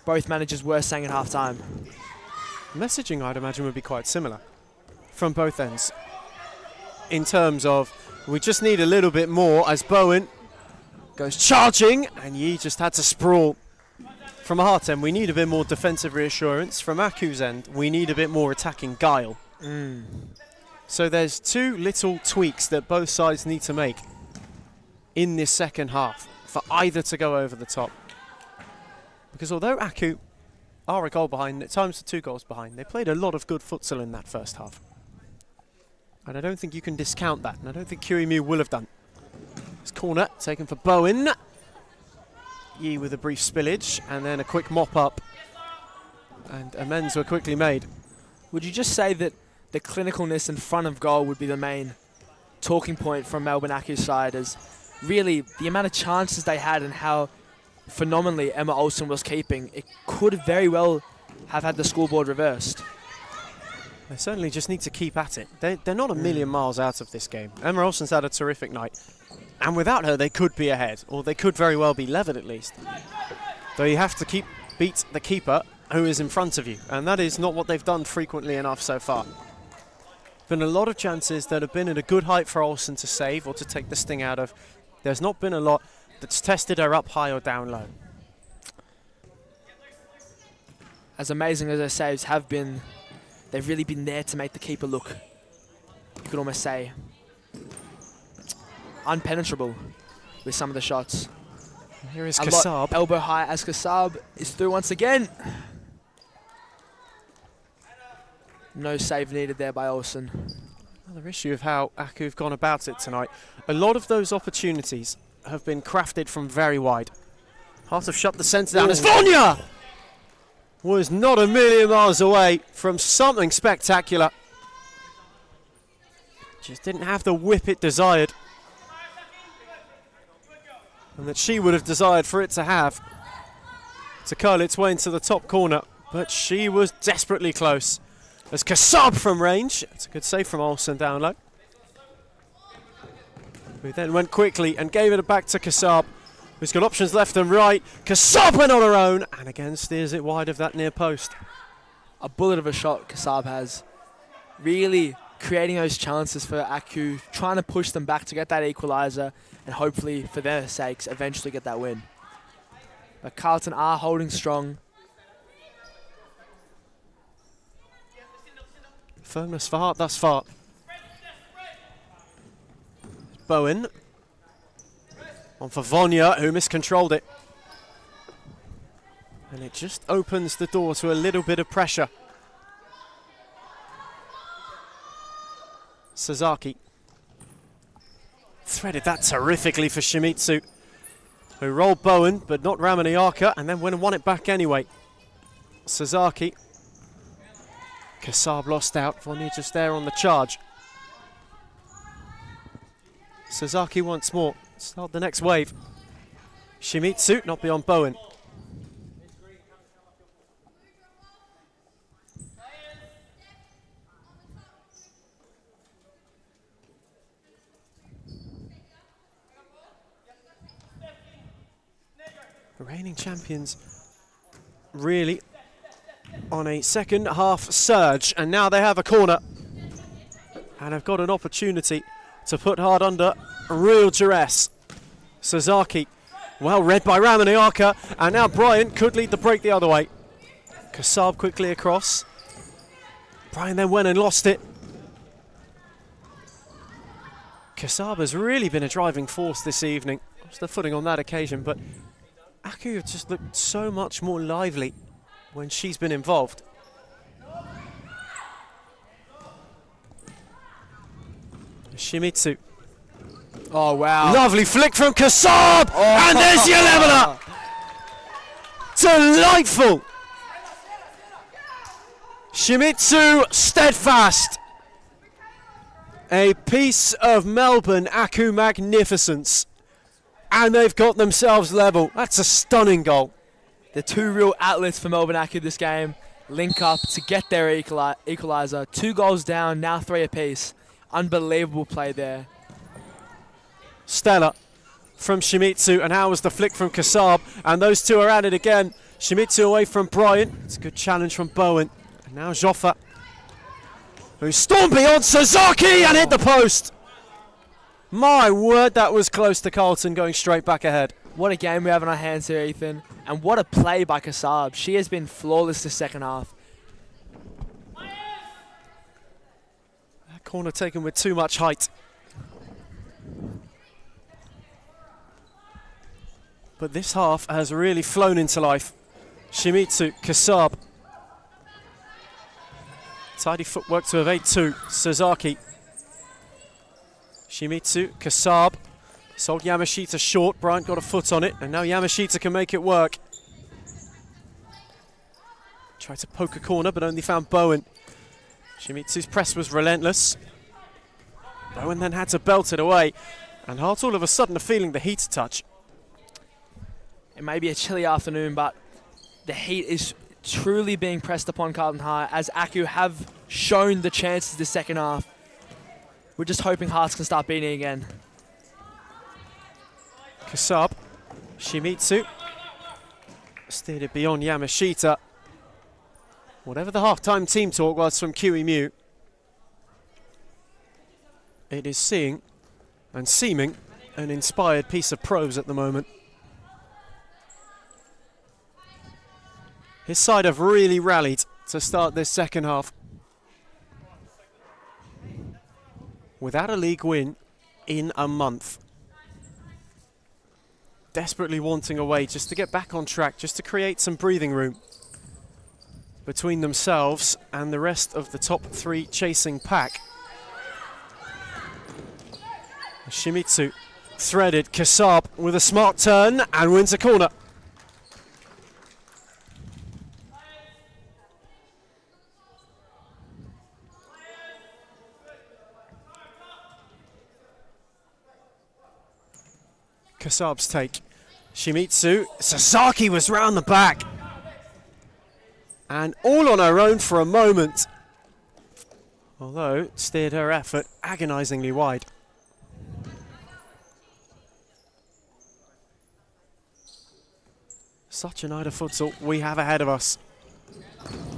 both managers were saying at half-time? Messaging, I'd imagine, would be quite similar from both ends. In terms of, we just need a little bit more as Bowen goes charging, and Yee just had to sprawl. From a Hart end, we need a bit more defensive reassurance. From Accu's end, we need a bit more attacking guile. So there's 2 little tweaks that both sides need to make in this second half for either to go over the top. Because although Accu are a goal behind, at times 2 goals behind, they played a lot of good futsal in that first half. And I don't think you can discount that, and I don't think QEMU will have done. This corner taken for Bowen. Yee with a brief spillage, and then a quick mop-up. And amends were quickly made. Would you just say that the clinicalness in front of goal would be the main talking point from Melbourne Accu's side, as really the amount of chances they had and how phenomenally Emma Olsen was keeping, it could very well have had the scoreboard reversed. They certainly just need to keep at it. They're not a million miles out of this game. Emma Olsen's had a terrific night, and without her they could be ahead, or they could very well be levered at least. Though you have to beat the keeper who is in front of you, and that is not what they've done frequently enough so far. Been a lot of chances that have been at a good height for Olsen to save or to take the sting out of. There's not been a lot that's tested her up high or down low. As amazing as their saves have been, they've really been there to make the keeper look, you could almost say, unpenetrable with some of the shots. Here is A lot Kasab. elbow high as Kasab is through once again. No save needed there by Olsen. Another issue of how Aku have gone about it tonight. A lot of those opportunities have been crafted from very wide. Heart have shut the centre down as Vonya was not a million miles away from something spectacular. Just didn't have the whip it desired. And that she would have desired for it to have. To curl its way into the top corner. But she was desperately close. As Kasab from range. It's a good save from Olsen down low. Who then went quickly and gave it back to Kasab, who's got options left and right. Kasab went on her own and again steers it wide of that near post. A bullet of a shot Kasab has. Really creating those chances for Aku, trying to push them back to get that equaliser and hopefully, for their sakes, eventually get that win. But Carlton are holding strong. Firmness for Hart thus far. Bowen. On for Vonya, who miscontrolled it. And it just opens the door to a little bit of pressure. Sasaki. Threaded that terrifically for Shimizu, who rolled Bowen, but not Ramaniaka, and then went and won it back anyway. Sasaki. Kasab lost out, Vonya just there on the charge. Sasaki once more, start the next wave. Shimizu, not beyond Bowen. The reigning champions really on a second half surge, and now they have a corner and have got an opportunity to put Hard under real duress. Sasaki, well read by Ramaniaka, and now Bryant could lead the break the other way. Kasab quickly across. Bryant then went and lost it. Kasab has really been a driving force this evening. Lost the footing on that occasion, but Aku just looked so much more lively when she's been involved. Shimizu. Oh, wow. Lovely flick from Kasab! Oh. And there's your leveller! Delightful! Shimizu steadfast. A piece of Melbourne Aku magnificence. And they've got themselves level. That's a stunning goal. The two real outlets for Melbourne Aku this game link up to get their equaliser. 2 goals down, now 3 apiece. Unbelievable play there. Stella from Shimizu, and how was the flick from Kasab? And those two are at it again. Shimizu away from Bryant. It's a good challenge from Bowen. And now Joffa, who stormed beyond Sasaki and hit the post. My word, that was close to Carlton going straight back ahead. What a game we have on our hands here, Ethan. And what a play by Kasab. She has been flawless this second half. That corner taken with too much height. But this half has really flown into life. Shimizu, Kasab. Tidy footwork to evade 2. Sasaki. Shimizu, Kasab. Sold Yamashita short. Bryant got a foot on it, and now Yamashita can make it work. Tried to poke a corner, but only found Bowen. Shimizu's press was relentless. Bowen then had to belt it away, and Hart all of a sudden are feeling the heat touch. It may be a chilly afternoon, but the heat is truly being pressed upon Carlton High, as Aku have shown the chances this second half. We're just hoping Hearts can start beating again. Kasab, Shimizu, steered it beyond Yamashita. Whatever the half-time team talk was from QE Mew, it is seeing and seeming an inspired piece of prose at the moment. His side have really rallied to start this second half. Without a league win in a month. desperately wanting a way just to get back on track, just to create some breathing room between themselves and the rest of the top 3 chasing pack. Shimizu threaded, Kasab with a smart turn and wins a corner. Kasab's take. Shimizu, Sasaki was round the back. And all on her own for a moment. Although, steered her effort agonisingly wide. Such a night of futsal we have ahead of us.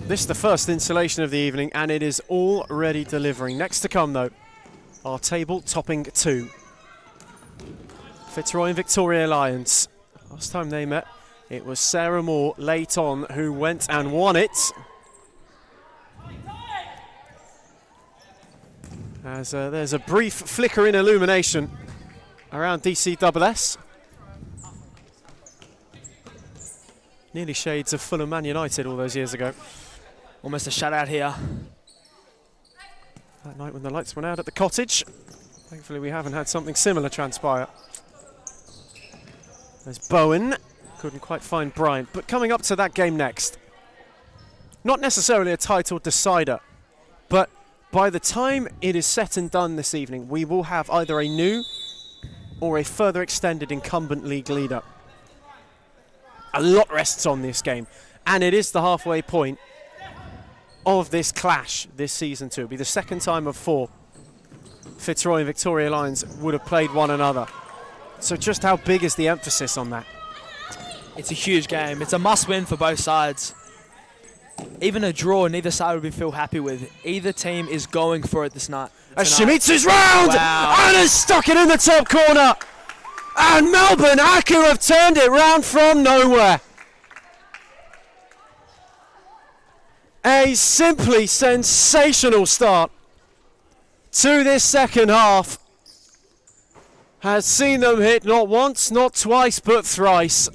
This is the first installation of the evening and it is already delivering. Next to come though, our table topping 2. Fitzroy and Victoria Lions. Last time they met, it was Sarah Moore late on who went and won it. As there's a brief flicker in illumination around DCSS. Nearly shades of Fulham Man United all those years ago. Almost a shutout here. That night when the lights went out at the cottage. Thankfully we haven't had something similar transpire. There's Bowen, couldn't quite find Bryant, but coming up to that game next. Not necessarily a title decider, but by the time it is set and done this evening, we will have either a new or a further extended incumbent league leader. A lot rests on this game, and it is the halfway point of this clash this season too. It'll be the second time of 4 Fitzroy and Victoria Lions would have played one another. So just how big is the emphasis on that? It's a huge game. It's a must-win for both sides. Even a draw, neither side would feel happy with. Either team is going for it this night. As Shimizu's round! Wow. And has stuck it in the top corner! And Melbourne Aku have turned it round from nowhere. A simply sensational start to this second half. Has seen them hit not once, not twice, but thrice.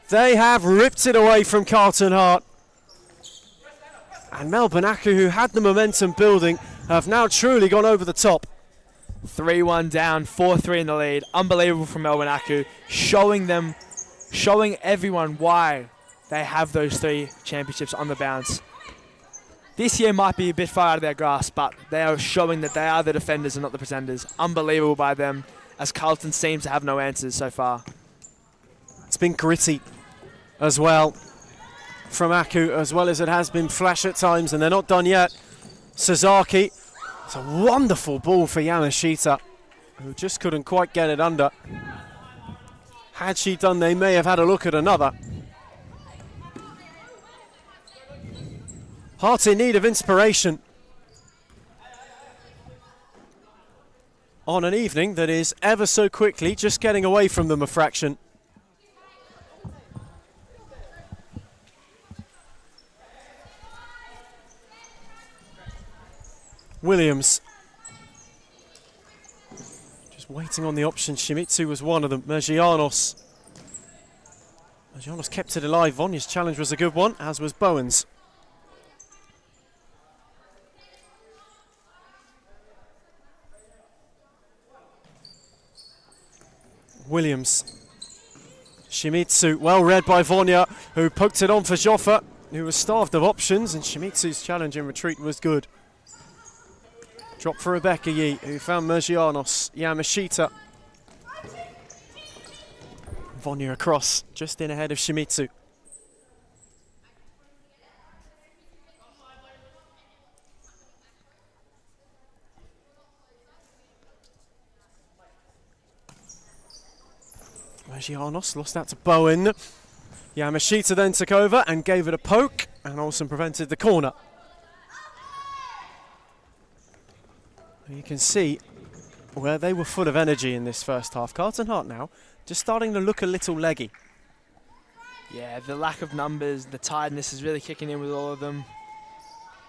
They have ripped it away from Carlton Heart. And Melbourne Aku, who had the momentum building, have now truly gone over the top. 3-1 down, 4-3 in the lead. Unbelievable from Melbourne Aku, showing everyone why they have those 3 championships on the bounce. This year might be a bit far out of their grasp, but they are showing that they are the defenders and not the pretenders. Unbelievable by them, as Carlton seems to have no answers so far. It's been gritty as well from Aku, as well as it has been flash at times, and they're not done yet. Sasaki, it's a wonderful ball for Yamashita, who just couldn't quite get it under. Had she done, they may have had a look at another. Heart in need of inspiration on an evening that is ever so quickly just getting away from them a fraction. Williams just waiting on the option. Shimizu was one of them. Mergianos kept it alive. Vonya's challenge was a good one, as was Bowen's. Williams. Shimizu, well read by Vonya, who poked it on for Joffa, who was starved of options, and Shimizu's challenge in retreat was good. Drop for Rebecca Yi, who found Mergianos. Yamashita. Vonya across, just in ahead of Shimizu. Mergianos lost out to Bowen. Yamashita then took over and gave it a poke, and Olsen prevented the corner. You can see where they were full of energy in this first half. Carlton Heart now just starting to look a little leggy. Yeah, the lack of numbers, the tiredness is really kicking in with all of them.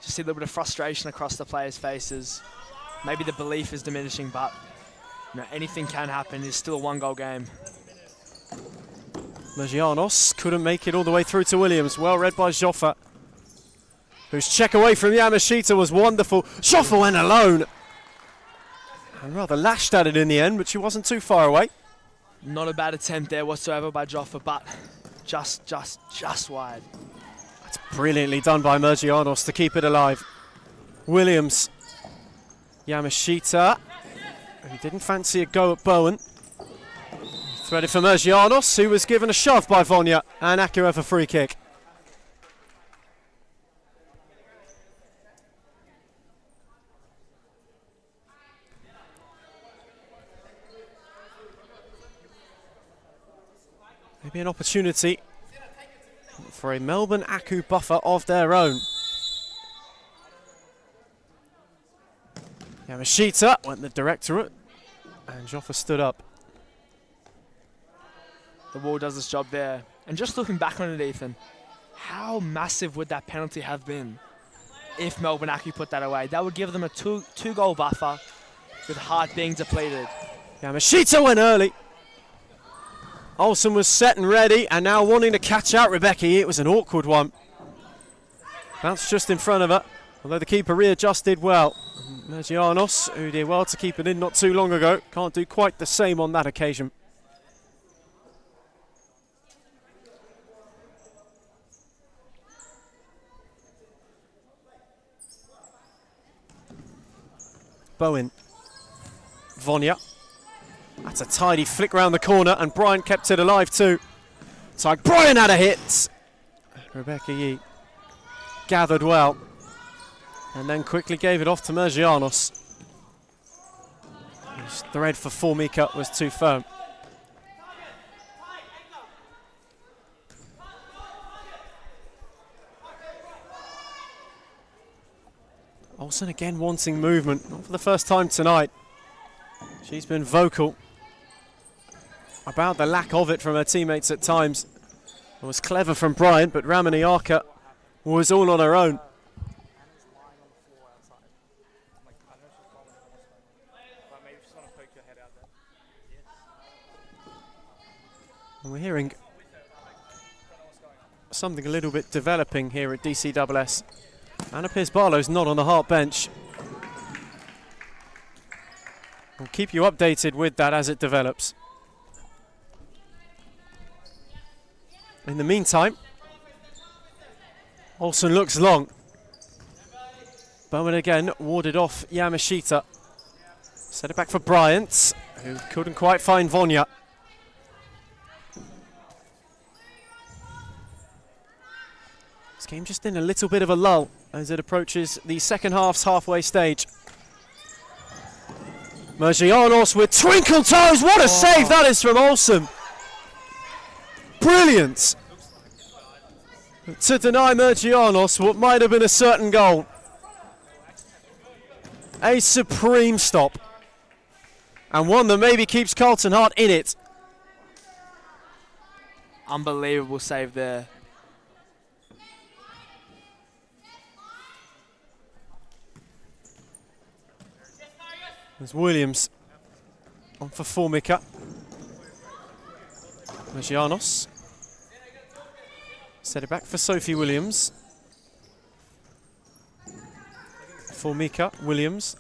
Just see a little bit of frustration across the players' faces. Maybe the belief is diminishing, but You know, anything can happen. It's still a one-goal game. Mergianos couldn't make it all the way through to Williams. Well read by Joffa, whose check away from Yamashita was wonderful. Joffa went alone and rather lashed at it in the end, but she wasn't too far away. Not a bad attempt there whatsoever by Joffa, but just wide. That's brilliantly done by Mergianos to keep it alive. Williams. Yamashita, who didn't fancy a go at Bowen. Threaded for Mergianos, who was given a shove by Vonya, and Akira for free kick. Maybe an opportunity for a Melbourne Aku buffer of their own. Yamashita went the directorate, and Joffa stood up. The wall does its job there. And just looking back on it, Ethan, how massive would that penalty have been if Melbourne Aku put that away? That would give them a two-goal buffer with heart being depleted. Yamashita went early. Olsen was set and ready, and now wanting to catch out Rebecca. It was an awkward one. Bounced just in front of her, although the keeper readjusted well. Mergianos, who did well to keep it in not too long ago, can't do quite the same on that occasion. Bowen. Vonya. That's a tidy flick round the corner, and Bryant kept it alive too. It's like Bryant had a hit. Rebecca Yee gathered well, and then quickly gave it off to Mergianos. His thread for Formica was too firm. Olsen again wanting movement, not for the first time tonight. She's been vocal about the lack of it from her teammates at times. It was clever from Bryant, but Ramaniaka was all on her own. And we're hearing something a little bit developing here at DCSS. Anna Pierce-Barlow's not on the Hart bench. We'll keep you updated with that as it develops. In the meantime, Olsen looks long. Bowen again warded off Yamashita. Set it back for Bryant, who couldn't quite find Vonya. This game just in a little bit of a lull as it approaches the second half's halfway stage. Mergianos with twinkle toes. What a save that is from Olsen. Brilliant. To deny Mergianos what might have been a certain goal. A supreme stop. And one that maybe keeps Carlton Hart in it. Unbelievable save there. There's Williams on for Formica. Mergianos. Set it back for Sophie Williams. Formica, Williams.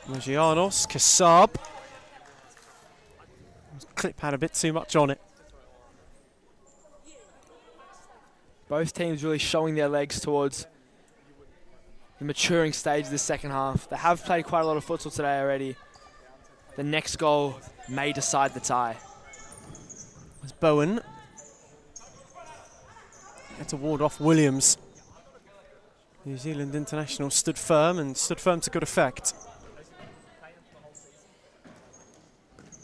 Mergianos, Kassab. Clip had a bit too much on it. Both teams really showing their legs towards the maturing stage of the second half. They have played quite a lot of futsal today already. The next goal may decide the tie. As Bowen had to ward off Williams. New Zealand international stood firm and stood firm to good effect.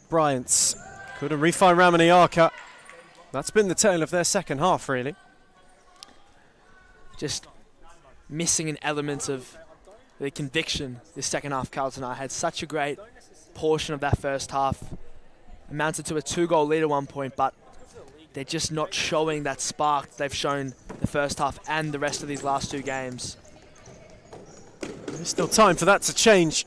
Bryant couldn't refine Ramaniaka. That's been the tale of their second half, really. Just missing an element of the conviction this second half. Carlton I had such a great portion of that first half. Amounted to a 2-goal lead at one point, but they're just not showing that spark they've shown the first half and the rest of these last two games. There's still time for that to change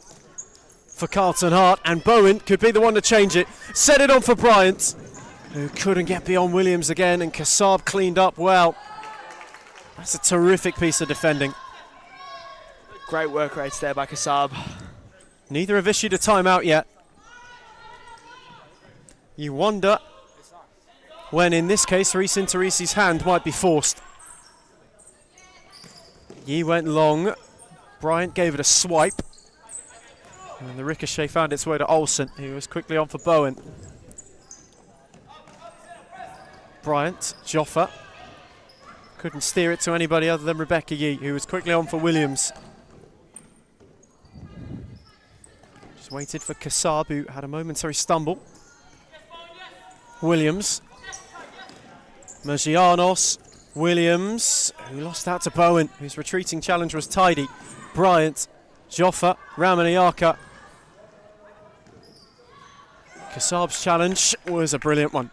for Carlton Hart, and Bowen could be the one to change it. Set it on for Bryant, who couldn't get beyond Williams again, and Kassab cleaned up well. That's a terrific piece of defending. Great work rates there by Kassab. Neither have issued a timeout yet. You wonder when, in this case, Reese Interisi's hand might be forced. Yi went long. Bryant gave it a swipe. And the ricochet found its way to Olsen, who was quickly on for Bowen. Bryant, Joffa. Couldn't steer it to anybody other than Rebecca Yi, who was quickly on for Williams. Just waited for Kassab, who had a momentary stumble. Williams. Magianos. Williams, who lost out to Bowen, whose retreating challenge was tidy. Bryant, Joffa, Ramaniaka. Kassab's challenge was a brilliant one.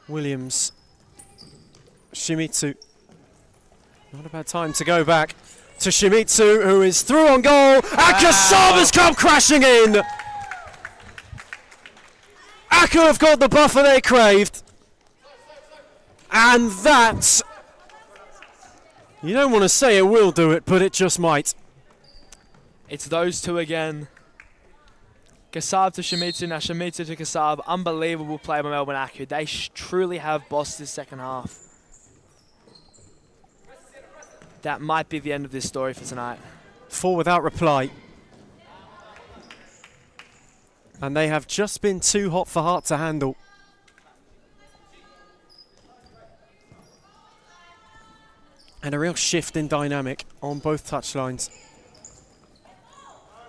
Williams, Shimizu. Not a bad time to go back to Shimizu, who is through on goal, and Kassab has come crashing in. Aku have got the buffer they craved. And that, you don't want to say it will do it, but it just might. It's those two again. Kassab to Shimizu, now Shimizu to Kassab. Unbelievable play by Melbourne Aku. They truly have bossed this second half. That might be the end of this story for tonight. 4 without reply. And they have just been too hot for Hart to handle. And a real shift in dynamic on both touchlines.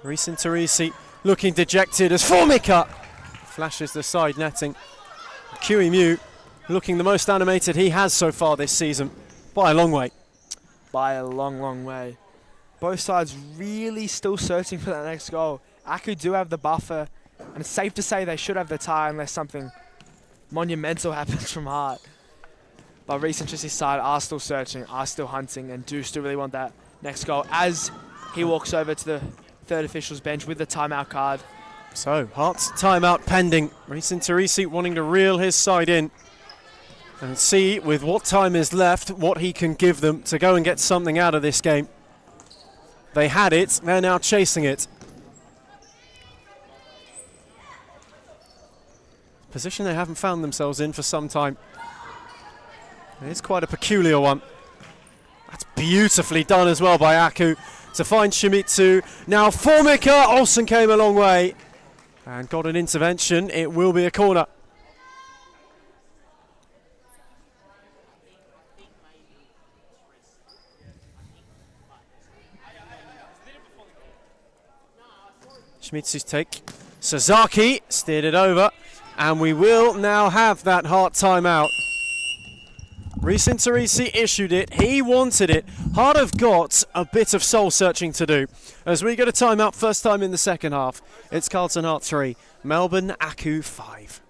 Reese Interisi looking dejected as Formica flashes the side netting. QE Mew looking the most animated he has so far this season, by a long way. By a long, long way. Both sides really still searching for that next goal. Aku do have the buffer, and it's safe to say they should have the tie unless something monumental happens from Hart. But Reese Interisi's side are still searching, are still hunting, and do still really want that next goal as he walks over to the third official's bench with the timeout card. So, Hart's timeout pending. Reese Interisi wanting to reel his side in and see, with what time is left, what he can give them to go and get something out of this game. They had it, they're now chasing it. Position they haven't found themselves in for some time. It's quite a peculiar one. That's beautifully done as well by Aku to find Shimizu. Now Formica, Olsen came a long way and got an intervention. It will be a corner. Shimizu's take. Sasaki steered it over, and we will now have that Hart timeout. Reese Interisi issued it. He wanted it. Hart have got a bit of soul searching to do as we get a timeout first time in the second half. It's Carlton Hart 3, Melbourne Aku 5.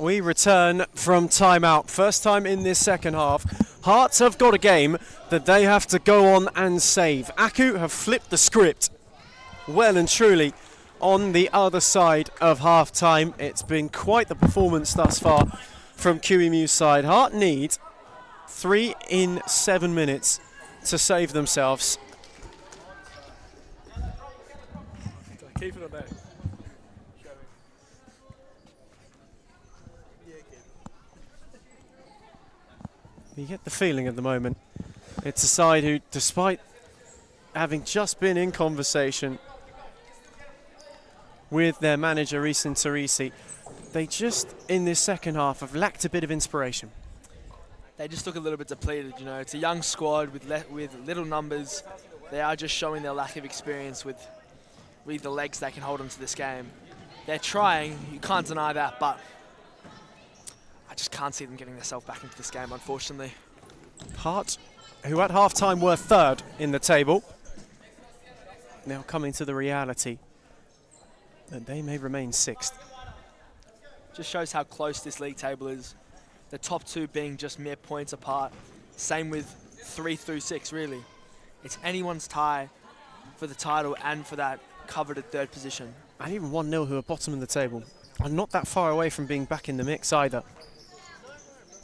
we return from timeout. First time in this second half. Hearts have got a game that they have to go on and save. Aku have flipped the script well and truly on the other side of half time. It's been quite the performance thus far from QEMU's side. Heart need 3 in 7 minutes to save themselves. Keep it on there. You get the feeling at the moment it's a side who, despite having just been in conversation with their manager Eason Teresi, they just in this second half have lacked a bit of inspiration. They just look a little bit depleted, you know. It's a young squad with little numbers. They are just showing their lack of experience with the legs they can hold onto this game. They're trying, you can't deny that, but I just can't see them getting themselves back into this game, unfortunately. Heart, who at half-time were third in the table, now coming to the reality that they may remain sixth. Just shows how close this league table is. The top two being just mere points apart. Same with 3 through 6, really. It's anyone's tie for the title and for that coveted third position. And even 1-0 who are bottom of the table are not that far away from being back in the mix either.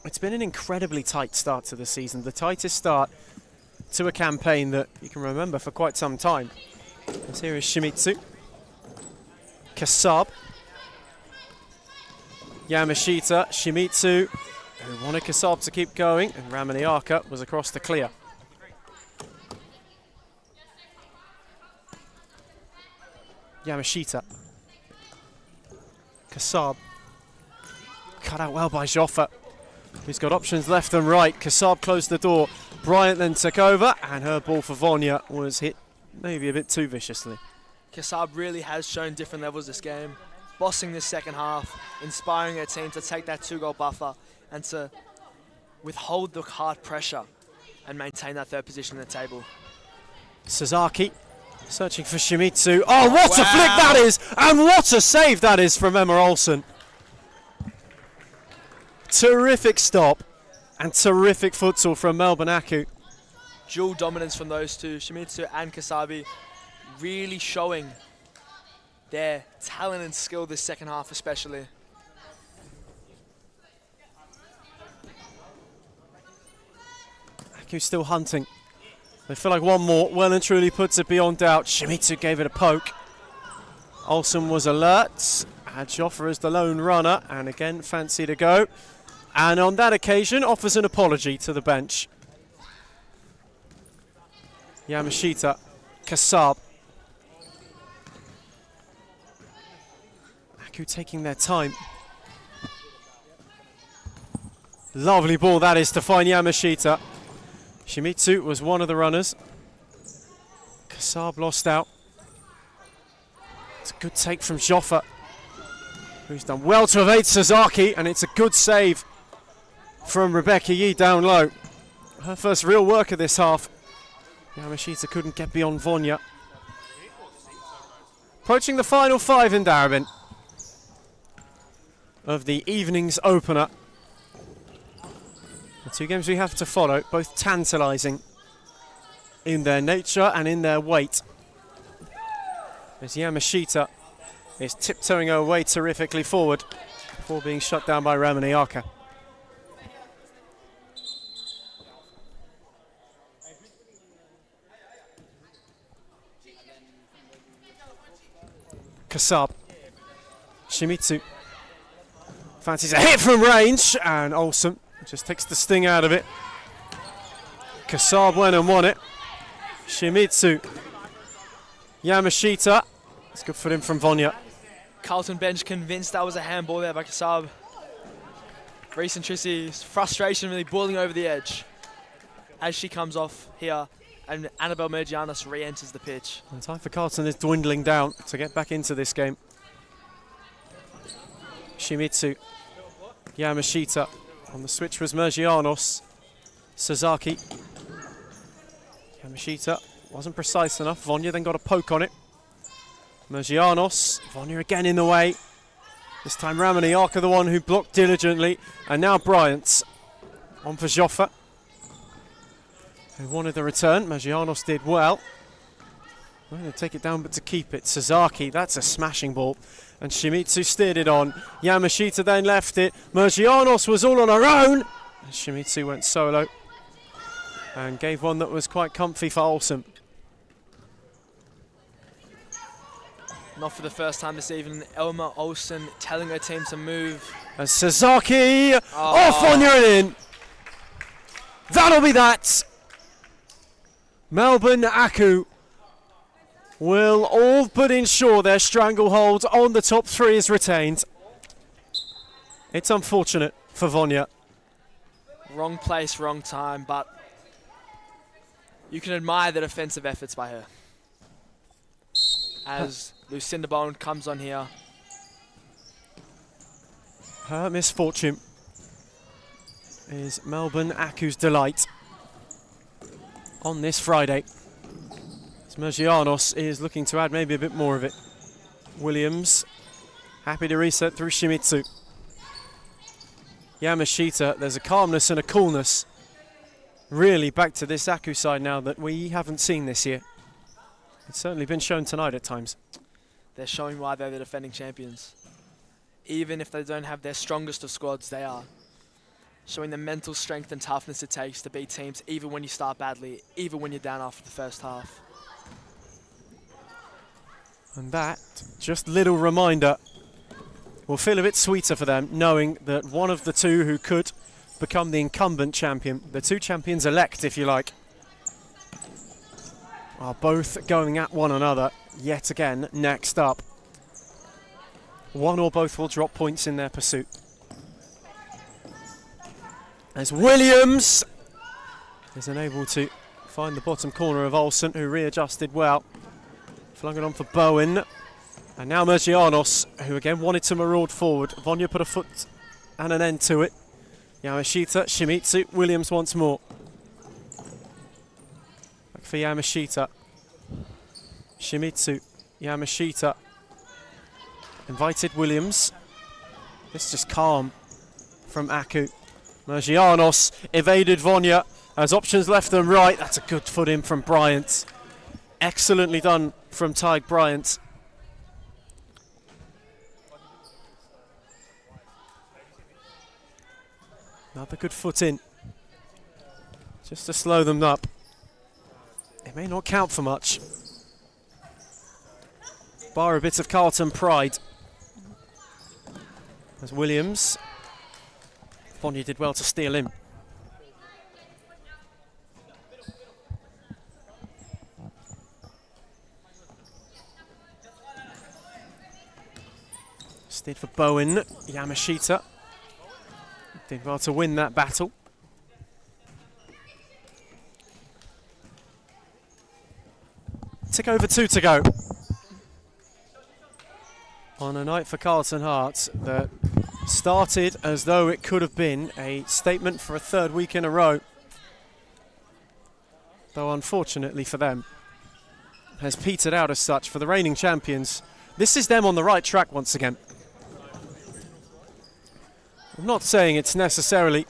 It's been an incredibly tight start to the season, the tightest start to a campaign that you can remember for quite some time. As here is Shimizu, Kasab, Yamashita, Shimizu, who wanted Kasab to keep going, and Ramaniaka was across the clear. Yamashita, Kasab, cut out well by Joffa, who's got options left and right. Kasab closed the door. Bryant then took over, and her ball for Vonya was hit maybe a bit too viciously. Kasab really has shown different levels this game, bossing this second half, inspiring her team to take that 2-goal buffer and to withhold the hard pressure and maintain that third position in the table. Sasaki searching for Shimizu. Oh, what a flick that is! And what a save that is from Emma Olsen. Terrific stop and terrific futsal from Melbourne Aku. Dual dominance from those two, Shimizu and Kasabi, really showing their talent and skill this second half especially. Aku's still hunting. They feel like one more well and truly puts it beyond doubt. Shimizu gave it a poke. Olsen was alert. Had Joffa as the lone runner and again fancy to go. And on that occasion offers an apology to the bench. Yamashita, Kasab. Aku taking their time. Lovely ball that is to find Yamashita. Shimizu was one of the runners. Kasab lost out. It's a good take from Joffa, who's done well to evade Sasaki, and it's a good save from Rebecca Yee down low. Her first real work of this half. Yamashita couldn't get beyond Vonya. Approaching the final 5 in Darabin of the evening's opener. The 2 games we have to follow, both tantalising in their nature and in their weight. As Yamashita is tiptoeing her way terrifically forward before being shut down by Ramaniaka. Kasab, Shimizu fancies a hit from range, and Olsen just takes the sting out of it. Kasab went and won it. Shimizu, Yamashita, it's good for him from Vonya. Carlton bench convinced that was a handball there by Kasab. Reese Trissie's frustration really boiling over the edge as she comes off here, and Annabelle Mergianos re-enters the pitch. And time for Carlton is dwindling down to get back into this game. Shimizu, Yamashita, on the switch was Mergianos. Sasaki, Yamashita wasn't precise enough. Vonya then got a poke on it. Mergianos, Vonya again in the way. This time Ramaniaka the one who blocked diligently, and now Bryant on for Joffa, who wanted the return. Magianos did well. Not going to take it down, but to keep it. Sasaki, that's a smashing ball. And Shimizu steered it on. Yamashita then left it. Magianos was all on her own. And Shimizu went solo and gave one that was quite comfy for Olsen. Not for the first time this evening, Elma Olsen telling her team to move. And Sasaki off on your in. That'll be that. Melbourne Aku will all but ensure their stranglehold on the top three is retained. It's unfortunate for Vonya. Wrong place, wrong time, but you can admire the defensive efforts by her. As Lucinda Bowen comes on here. Her misfortune is Melbourne Aku's delight on this Friday. Mergianos is looking to add maybe a bit more of it. Williams happy to reset through Shimizu. Yamashita, there's a calmness and a coolness really back to this Aku side now that we haven't seen this year. It's certainly been shown tonight at times. They're showing why they're the defending champions. Even if they don't have their strongest of squads, they are. Showing the mental strength and toughness it takes to beat teams even when you start badly, even when you're down after the first half. And that, just little reminder, will feel a bit sweeter for them, knowing that one of the two who could become the incumbent champion, the two champions elect, if you like, are both going at one another yet again next up. One or both will drop points in their pursuit. As Williams is unable to find the bottom corner of Olsen, who readjusted well. Flung it on for Bowen. And now Mergianos, who again wanted to maraud forward. Vonya put a foot and an end to it. Yamashita, Shimizu, Williams once more. Back for Yamashita. Shimizu, Yamashita. Invited Williams. This just calm from Aku. Mergianos evaded Vonya. Has options left and right. That's a good foot in from Bryant. Excellently done from Tyg Bryant. Another good foot in. Just to slow them up. It may not count for much. Bar a bit of Carlton pride. As Williams. Vonya did well to steal him. Did for Bowen. Yamashita did well to win that battle. Tick over 2 to go. On a night for Carlton Hearts that started as though it could have been a statement for a third week in a row. Though unfortunately for them, has petered out as such for the reigning champions. This is them on the right track once again. I'm not saying it's necessarily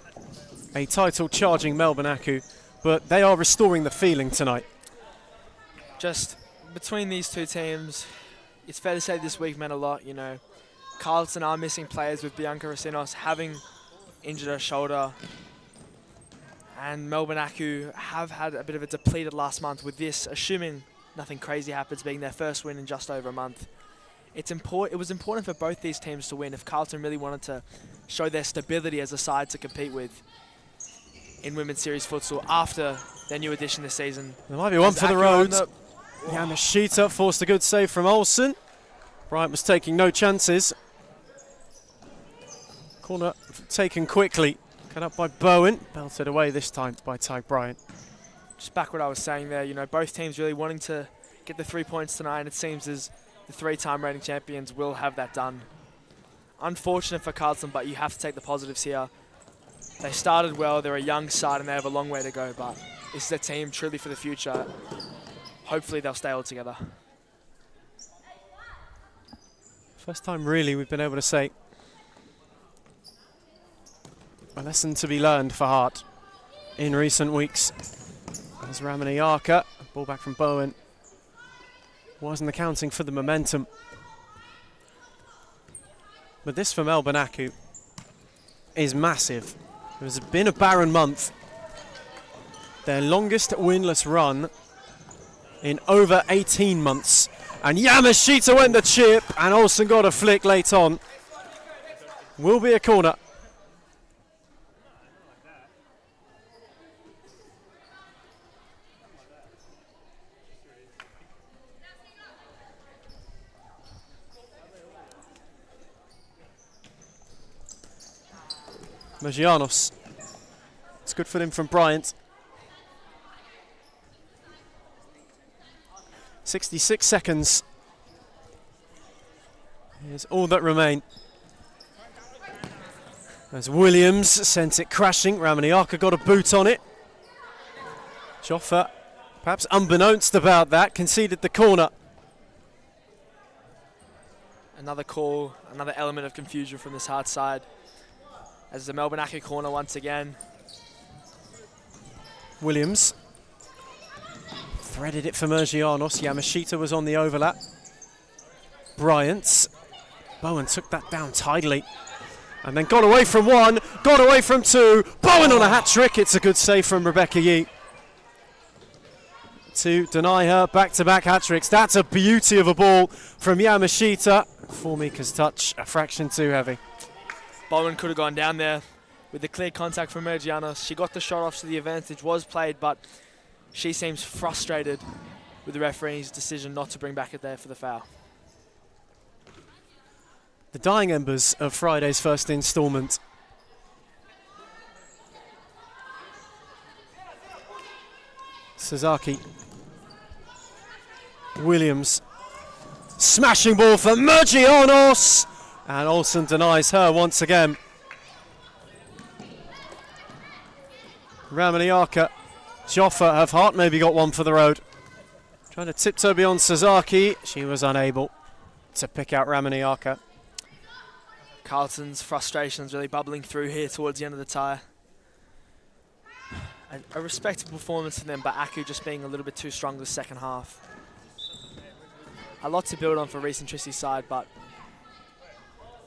a title-charging Melbourne Aku, but they are restoring the feeling tonight. Just between these two teams, it's fair to say this week meant a lot, you know. Carlton are missing players with Bianca Rosinos having injured her shoulder. And Melbourne Aku have had a bit of a depleted last month with this, assuming nothing crazy happens, being their first win in just over a month. It was important for both these teams to win if Carlton really wanted to show their stability as a side to compete with in Women's Series Futsal after their new addition this season. There might be one for the road. Yamashita forced a good save from Olsen. Bryant was taking no chances. Corner taken quickly. Cut up by Bowen. Belted away this time by Tyg Bryant. Just back what I was saying there, you know, both teams really wanting to get the 3 points tonight, and it seems as the 3-time reigning champions will have that done. Unfortunate for Carlton, but you have to take the positives here. They started well, they're a young side and they have a long way to go, but this is a team truly for the future. Hopefully they'll stay all together. First time really we've been able to say A lesson to be learned for Hart in recent weeks. As Ramanayaka, ball back from Bowen, wasn't accounting for the momentum. But this for Melbourne Aku is massive. It has been a barren month. Their longest winless run in over 18 months. And Yamashita went the chip, and Olsen got a flick late on. Will be a corner. Magianos. It's good for him from Bryant. 66 seconds is all that remain. As Williams sent it crashing, Ramanayaka got a boot on it. Joffa, perhaps unbeknownst about that, conceded the corner. Another call, another element of confusion from this hard side. As the Melbourne Aku corner once again. Williams threaded it for Mergianos. Yamashita was on the overlap. Bryant. Bowen took that down tidily. And then got away from one, got away from two. Bowen on a hat-trick. It's a good save from Rebecca Yee to deny her back-to-back hat-tricks. That's a beauty of a ball from Yamashita. Formika's touch, a fraction too heavy. Bowen could have gone down there with the clear contact from Mergianos. She got the shot off, so the advantage was played, but she seems frustrated with the referee's decision not to bring back it there for the foul. The dying embers of Friday's first instalment. Sasaki. Williams. Smashing ball for Mergianos! And Olsen denies her once again. Ramanayaka. Joffa of Hart maybe got one for the road. Trying to tiptoe beyond Sasaki. She was unable to pick out Ramanayaka. Carlton's frustrations really bubbling through here towards the end of the tie. A respectable performance from them, but Aku just being a little bit too strong the second half. A lot to build on for Reese and Trissy's side, but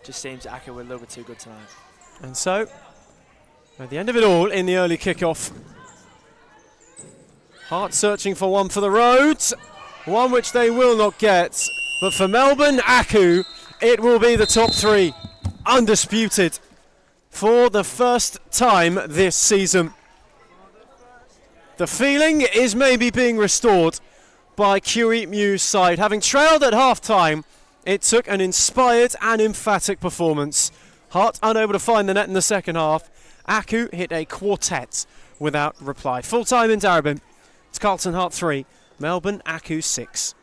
just seems Aku were a little bit too good tonight. And so, at the end of it all, in the early kickoff, Hart searching for one for the road, one which they will not get. But for Melbourne Aku, it will be the top three, undisputed, for the first time this season. The feeling is maybe being restored by Kiwi Mew's side. Having trailed at half-time, it took an inspired and emphatic performance. Hart unable to find the net in the second half. Aku hit a quartet without reply. Full-time in Darabin. It's Carlton Hart 3, Melbourne Aku 6.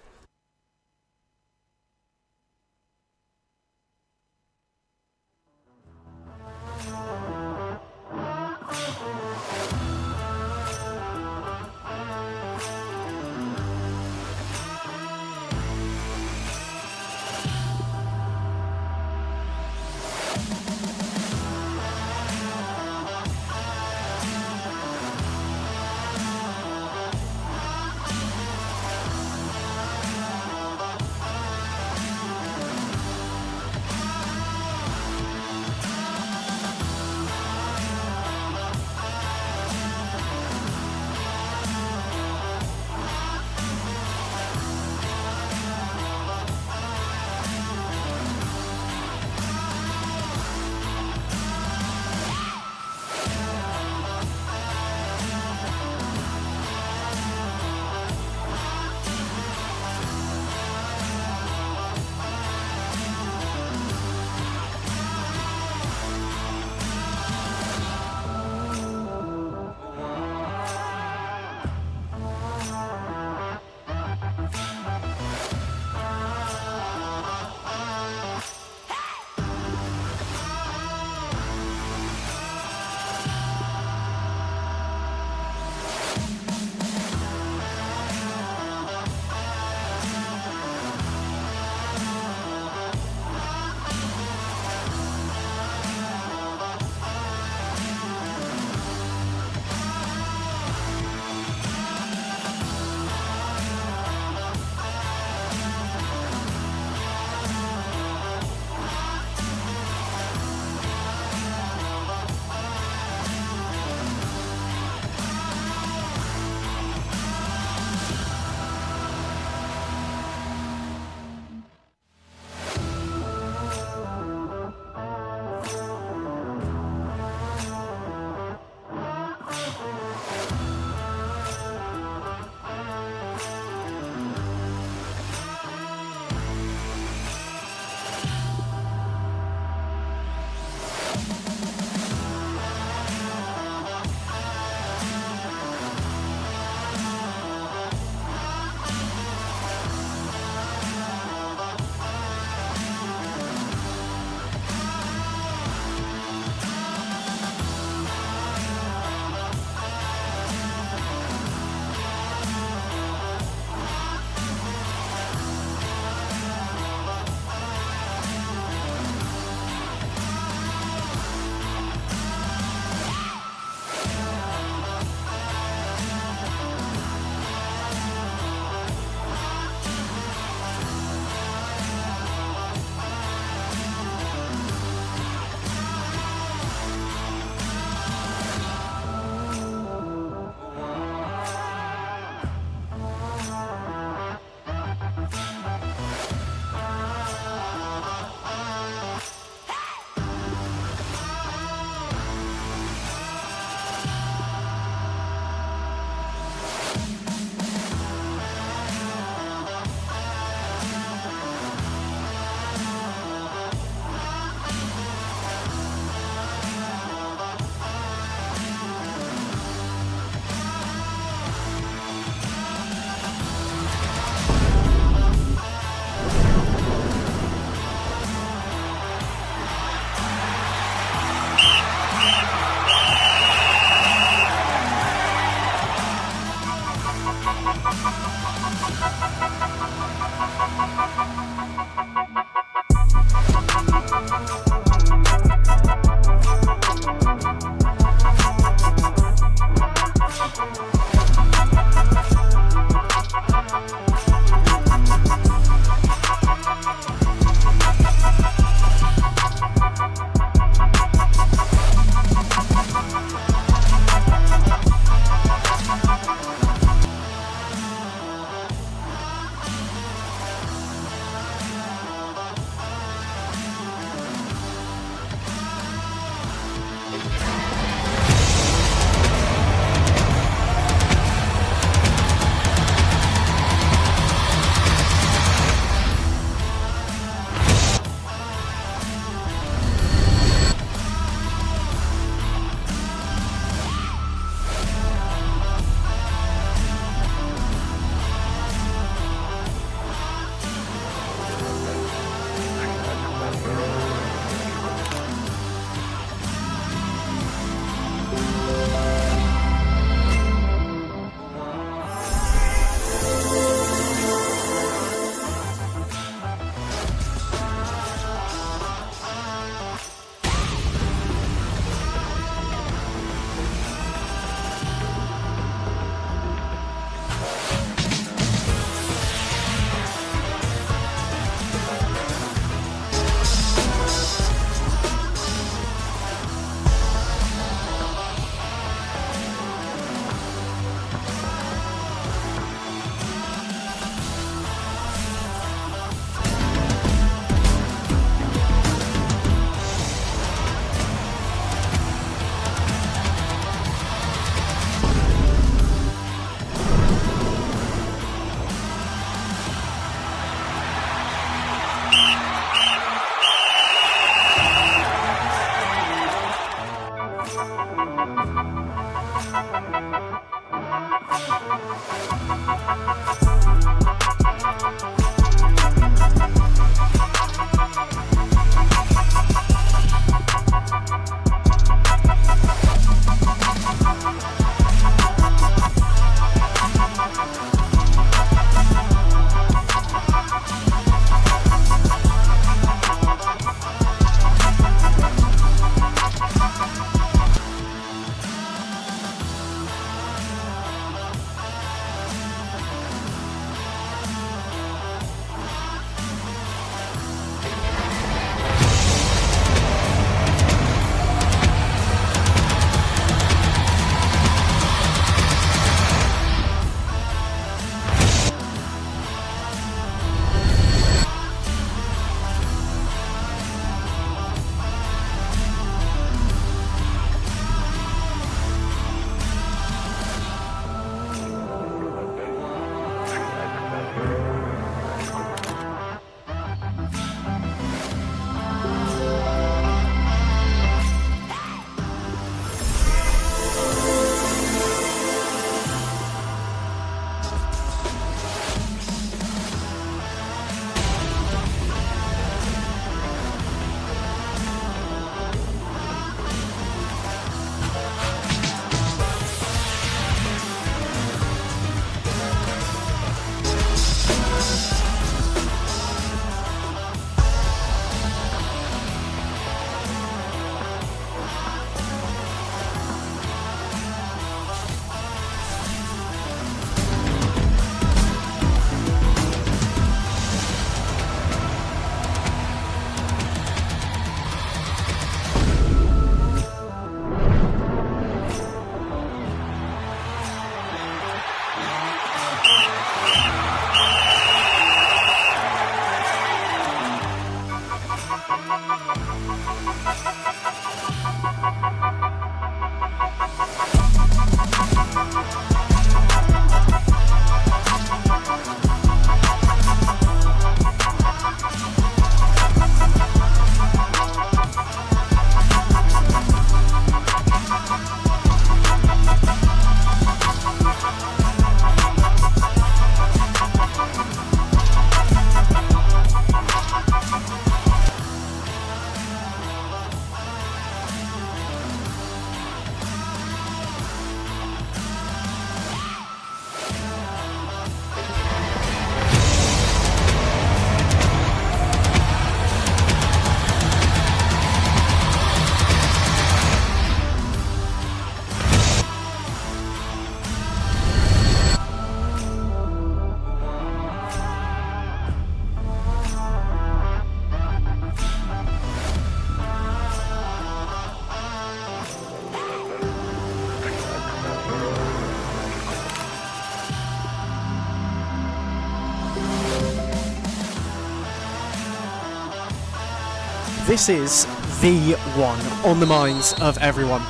This is the one on the minds of everyone.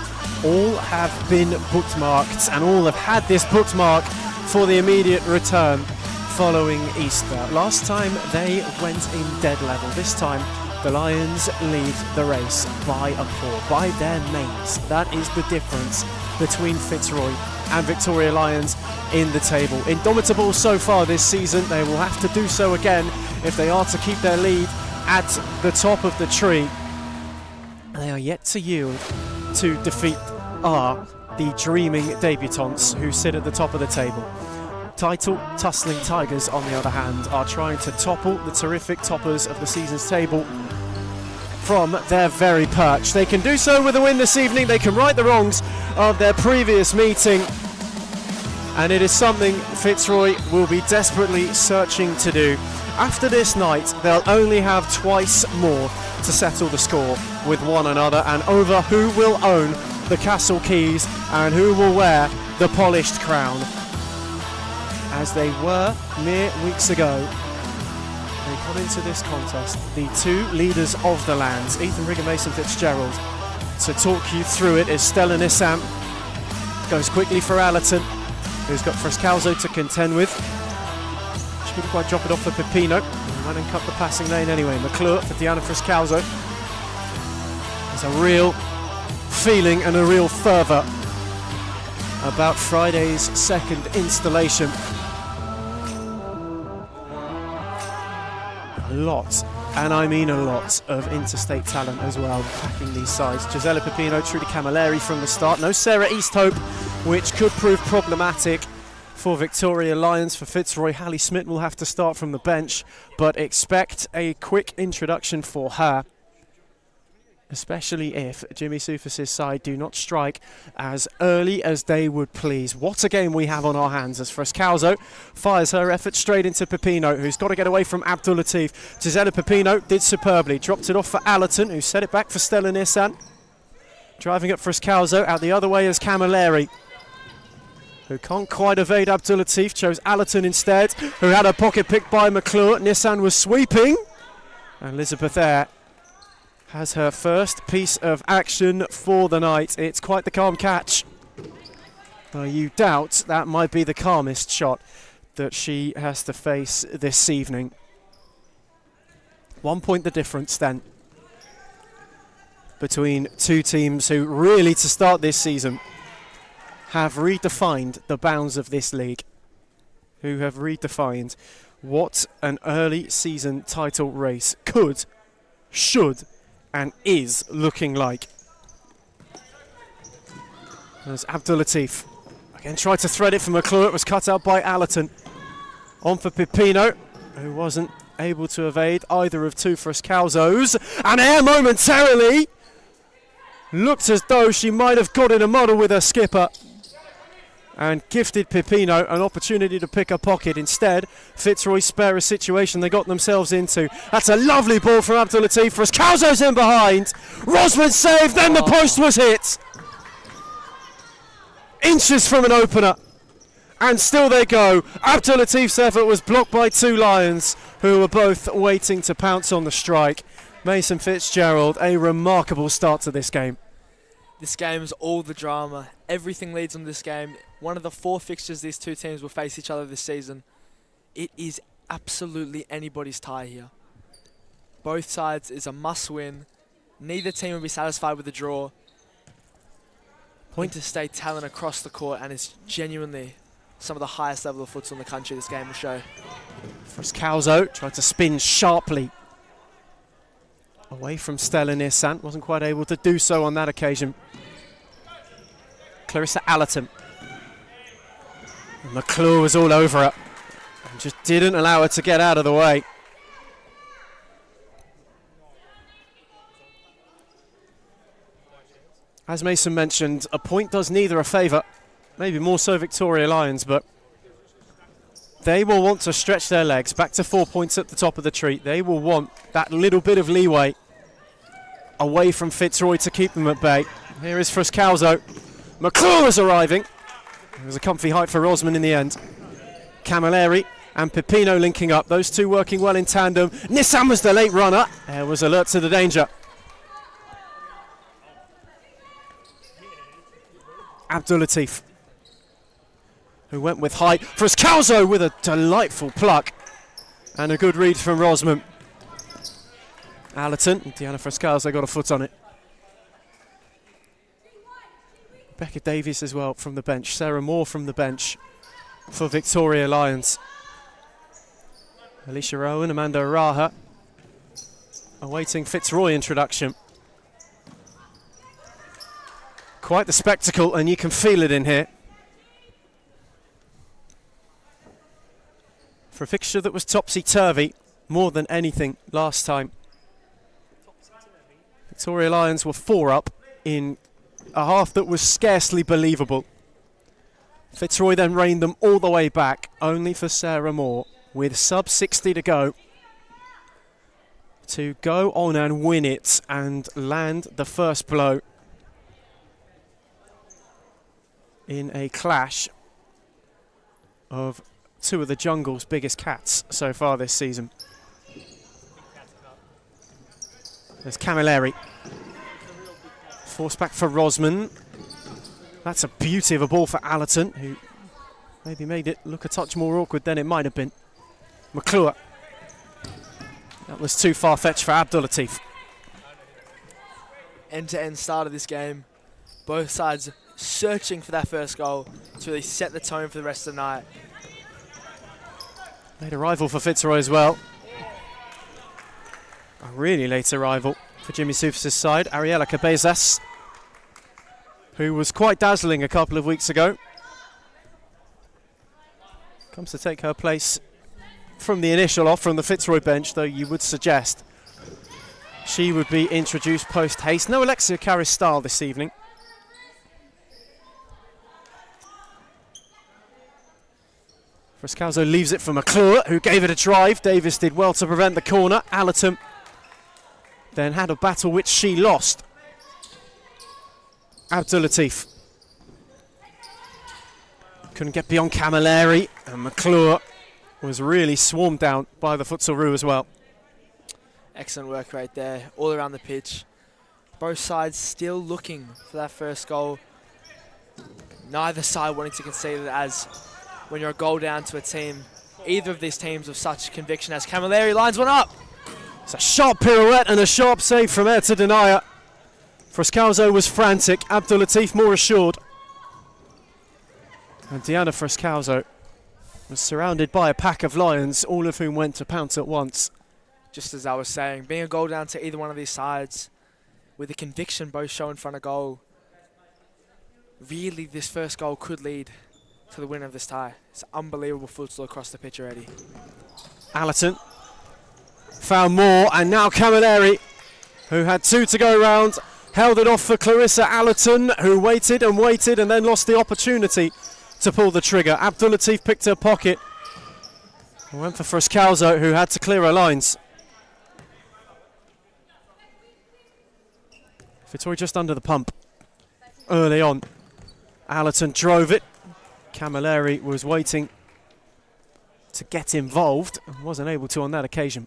All have been bookmarked and all have had this bookmark for the immediate return following Easter. Last time they went in dead level. This time the Lions lead the race by a paw, by their mains. That is the difference between Fitzroy and Victoria Lions in the table. Indomitable so far this season. They will have to do so again if they are to keep their lead at the top of the tree. They are yet to yield to defeat the dreaming debutantes who sit at the top of the table. Title tussling Tigers, on the other hand, are trying to topple the terrific toppers of the season's table from their very perch. They can do so with a win this evening. They can right the wrongs of their previous meeting, and it is something Fitzroy will be desperately searching to do. After this night, they'll only have twice more to settle the score with one another and over who will own the castle keys and who will wear the polished crown. As they were mere weeks ago, they come into this contest, the two leaders of the lands, Ethan Rigg and Mason Fitzgerald. To talk you through it is Stella Nissam. Goes quickly for Allerton, who's got Frescalzo to contend with. She couldn't quite drop it off for Pepino. He went and cut the passing lane anyway. McClure for Diana Frescalzo. There's a real feeling and a real fervour about Friday's second installation. A lot, and I mean a lot, of interstate talent as well backing these sides. Gisela Pepino, Trudy Camilleri from the start. No Sarah Easthope, which could prove problematic for Victoria Lions. For Fitzroy, Hallie Smith will have to start from the bench, but expect a quick introduction for her, especially if Jimmy Soufis' side do not strike as early as they would please. What a game we have on our hands as Frescalzo fires her effort straight into Pepino, who's got to get away from Abdul Latif. Gisela Pepino did superbly, dropped it off for Allerton, who set it back for Stella Nissan. Driving up Frescalzo, out the other way is Camilleri, who can't quite evade Abdul Latif, chose Allerton instead, who had her pocket picked by McClure. Nissan was sweeping, and Elizabeth Eyre has her first piece of action for the night. It's quite the calm catch. You doubt that might be the calmest shot that she has to face this evening. 1 point the difference then between two teams who really, to start this season, have redefined the bounds of this league, who have redefined what an early season title race could, should, and is looking like. There's Abdul Latif. Again, tried to thread it for McClure. It was cut out by Allerton. On for Pepino, who wasn't able to evade either of two Frescalzos. And Eyre momentarily looked as though she might have got in a muddle with her skipper and gifted Pepino an opportunity to pick a pocket. Instead, Fitzroy spare a situation they got themselves into. That's a lovely ball from Abdul Latif. Frescalzo's in behind. Rosman saved, then the post was hit. Inches from an opener. And still they go. Abdul Latif's effort was blocked by two Lions, who were both waiting to pounce on the strike. Mason Fitzgerald, a remarkable start to this game. This game's all the drama. Everything leads on this game. One of the 4 fixtures these two teams will face each other this season. It is absolutely anybody's tie here. Both sides is a must-win. Neither team will be satisfied with the draw. Interstate talent across the court, and it's genuinely some of the highest level of futsal in the country this game will show. Frescalzo tried to spin sharply away from Stella Nissan. Wasn't quite able to do so on that occasion. Clarissa Allerton. And McClure was all over her and just didn't allow her to get out of the way. As Mason mentioned, a point does neither a favour, maybe more so Victoria Lions, but they will want to stretch their legs back to 4 points at the top of the tree. They will want that little bit of leeway away from Fitzroy to keep them at bay. Here is Frescalzo. McClure is arriving. It was a comfy height for Rosman in the end. Camilleri and Pepino linking up. Those two working well in tandem. Nissan was the late runner. There was alert to the danger. Abdulatif, who went with height. Frascalzo with a delightful pluck. And a good read from Rosman. Allerton, Deanna Frascalzo got a foot on it. Becca Davies as well from the bench. Sarah Moore from the bench for Victoria Lions. Alicia Rowan, Amanda Araha awaiting Fitzroy introduction. Quite the spectacle, and you can feel it in here. For a fixture that was topsy-turvy more than anything last time. Victoria Lions were 4 up in a half that was scarcely believable. Fitzroy then reined them all the way back, only for Sarah Moore, with sub 60 to go, to go on and win it and land the first blow in a clash of two of the jungle's biggest cats so far this season. There's Camilleri. Force back for Rosman. That's a beauty of a ball for Allerton, who maybe made it look a touch more awkward than it might have been. McClure. That was too far-fetched for Abdulatif. End-to-end start of this game. Both sides searching for that first goal to really set the tone for the rest of the night. Late arrival for Fitzroy as well. A really late arrival for Jimmy Soufis' side. Ariela Cabezas, who was quite dazzling a couple of weeks ago, comes to take her place from the initial off from the Fitzroy bench, though you would suggest she would be introduced post-haste. No Alexia Caristal this evening. Frascalzo leaves it for McClure, who gave it a drive. Davis did well to prevent the corner. Allerton then had a battle which she lost. Abdulatif couldn't get beyond Camilleri, and McClure was really swarmed down by the Futsalroo as well. Excellent work right there, all around the pitch. Both sides still looking for that first goal. Neither side wanting to concede it, as when you're a goal down to a team, either of these teams of such conviction as Camilleri lines one up. It's a sharp pirouette and a sharp save from Erta Denaya. Frascalzo was frantic, Abdulatif more assured. And Deanna Frascalzo was surrounded by a pack of lions, all of whom went to pounce at once. Just as I was saying, being a goal down to either one of these sides, with the conviction both show in front of goal, really this first goal could lead to the winner of this tie. It's unbelievable futsal across the pitch already. Allerton found more, and now Camilleri, who had 2 to go round, held it off for Clarissa Allerton, who waited and waited and then lost the opportunity to pull the trigger. Abdulatif picked her pocket and went for Frascalzo, who had to clear her lines. Fitzroy just under the pump early on. Allerton drove it. Camilleri was waiting to get involved and wasn't able to on that occasion.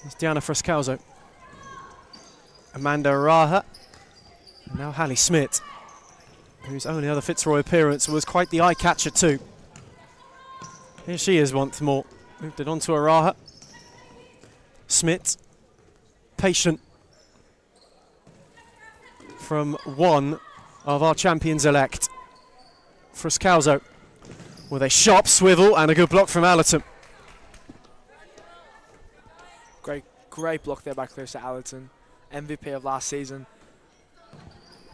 It's Deanna Frascalzo. Amanda Araha. And now Hallie Smith, whose only other Fitzroy appearance was quite the eye-catcher too. Here she is once more. Moved it on to Araha. Smith, patient, from one of our champions-elect. Frascalzo with a sharp swivel and a good block from Allerton. Great block there by Clarissa Allerton, MVP of last season.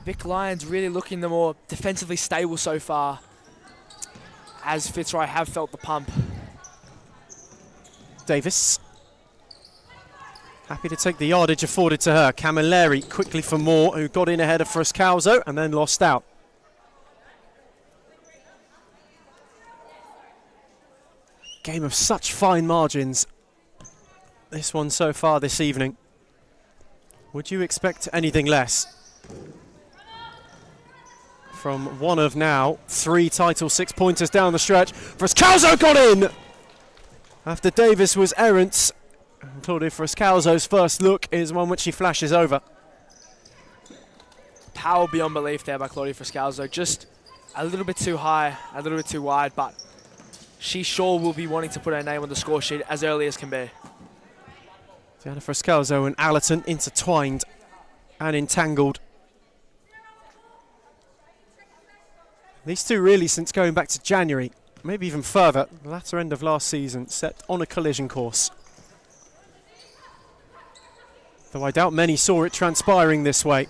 Vic Lions really looking the more defensively stable so far, as Fitzroy have felt the pump. Davis, happy to take the yardage afforded to her. Camilleri quickly for Moore, who got in ahead of Frascalzo and then lost out. Game of such fine margins, this one so far this evening. Would you expect anything less from one of now 3 title 6-pointers down the stretch? Frascalzo got in after Davis was errant. Claudia Frascalzo's first look is one which he flashes over. Power beyond belief there by Claudia Friscalzo. Just a little bit too high, a little bit too wide, but she sure will be wanting to put her name on the score sheet as early as can be. Diana Friscalzo and Allerton intertwined and entangled. These two really, since going back to January, maybe even further, the latter end of last season, set on a collision course. Though I doubt many saw it transpiring this way.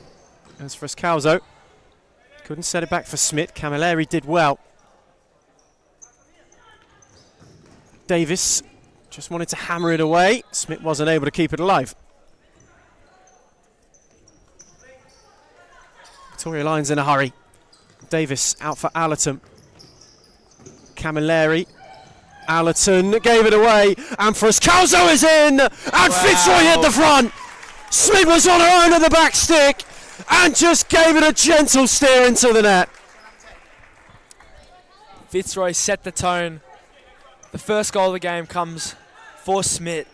As Friscalzo couldn't set it back for Smith. Camilleri did well. Davis just wanted to hammer it away. Smith wasn't able to keep it alive. Victoria Lions in a hurry. Davis out for Allerton. Camilleri. Allerton gave it away. And Friscalzo is in! And Fitzroy hit the front! Smith was on her own at the back stick and just gave it a gentle steer into the net. Fitzroy set the tone. The first goal of the game comes for Smith.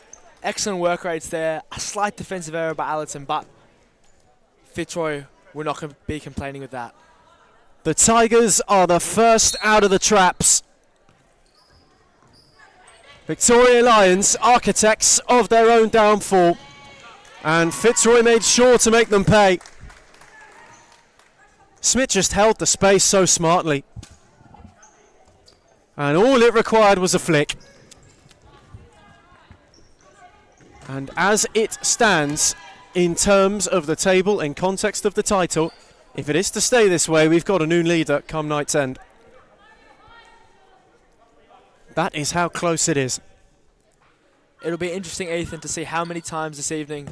Excellent work rates there. A slight defensive error by Allerton, but Fitzroy will not be complaining with that. The Tigers are the first out of the traps. Victoria Lions, architects of their own downfall. And Fitzroy made sure to make them pay. Smith just held the space so smartly. And all it required was a flick. And as it stands, in terms of the table, in context of the title, if it is to stay this way, we've got a new leader come night's end. That is how close it is. It'll be interesting, Ethan, to see how many times this evening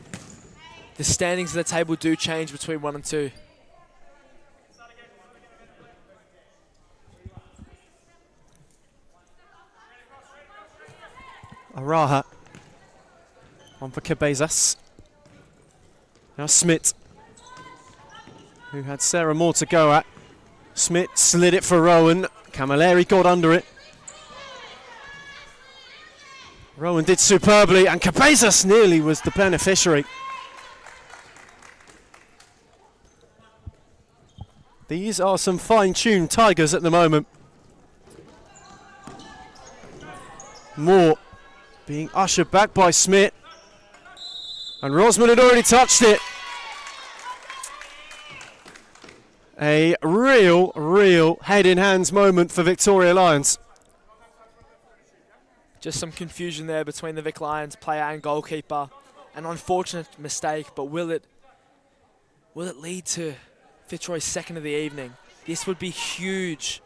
the standings of the table do change between 1 and 2. Araha. On for Cabezas. Now Smith, who had Sarah Moore to go at. Smith slid it for Rowan. Camilleri got under it. Rowan did superbly, and Cabezas nearly was the beneficiary. These are some fine-tuned Tigers at the moment. Moore being ushered back by Smith. And Rosman had already touched it. A real head-in-hands moment for Victoria Lions. Just some confusion there between the Vic Lions player and goalkeeper. An unfortunate mistake, but will it lead to Fitzroy's second of the evening? This would be huge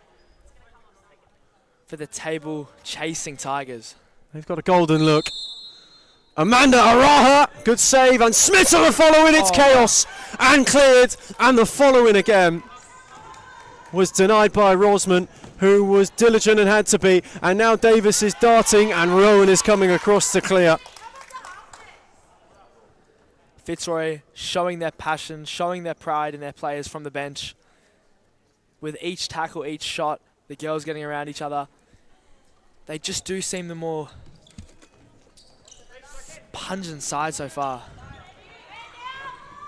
for the table chasing Tigers. They've got a golden look. Amanda Araha, good save, and Smith on the follow-in, it's chaos, and cleared, and the follow-in again was denied by Rosman, who was diligent and had to be, and now Davis is darting, and Rowan is coming across to clear. Fitzroy showing their passion, showing their pride in their players from the bench. With each tackle, each shot, the girls getting around each other. They just do seem the more pungent side so far.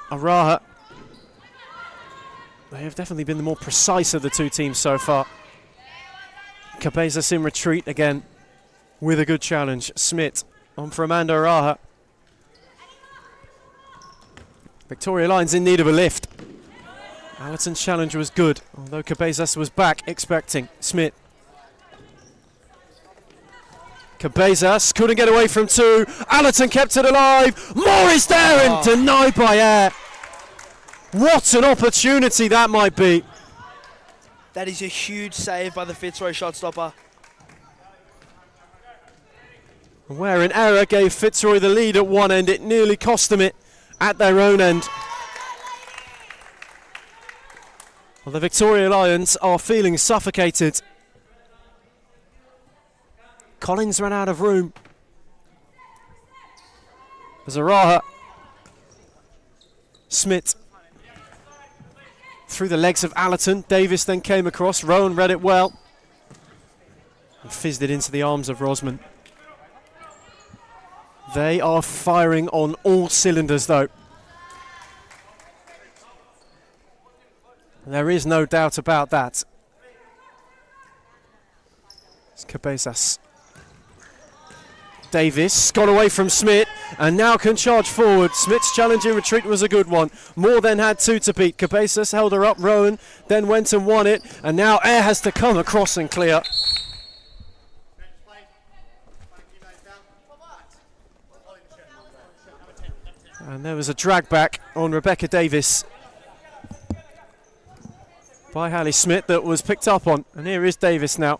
Araha. They have definitely been the more precise of the two teams so far. Cabezas in retreat again with a good challenge. Smith on for Amanda Araha. Victoria Lions in need of a lift. Allerton's challenge was good, although Cabezas was back expecting. Smith. Cabezas couldn't get away from two. Allerton kept it alive. Moore is there and denied by air. What an opportunity that might be. That is a huge save by the Fitzroy shot stopper. Where an error gave Fitzroy the lead at one end, it nearly cost them it at their own end. Well, the Victoria Lions are feeling suffocated. Collins ran out of room. Zaraha. Smith. Through the legs of Allerton. Davis then came across. Rowan read it well. And fizzed it into the arms of Rosman. They are firing on all cylinders though. There is no doubt about that. It's Cabezas. Davis got away from Smith and now can charge forward. Smith's challenging retreat was a good one. More than had two to beat. Cabezas held her up. Rowan then went and won it. And now Air has to come across and clear. And there was a drag back on Rebecca Davis by Hallie Smith that was picked up on. And here is Davis now.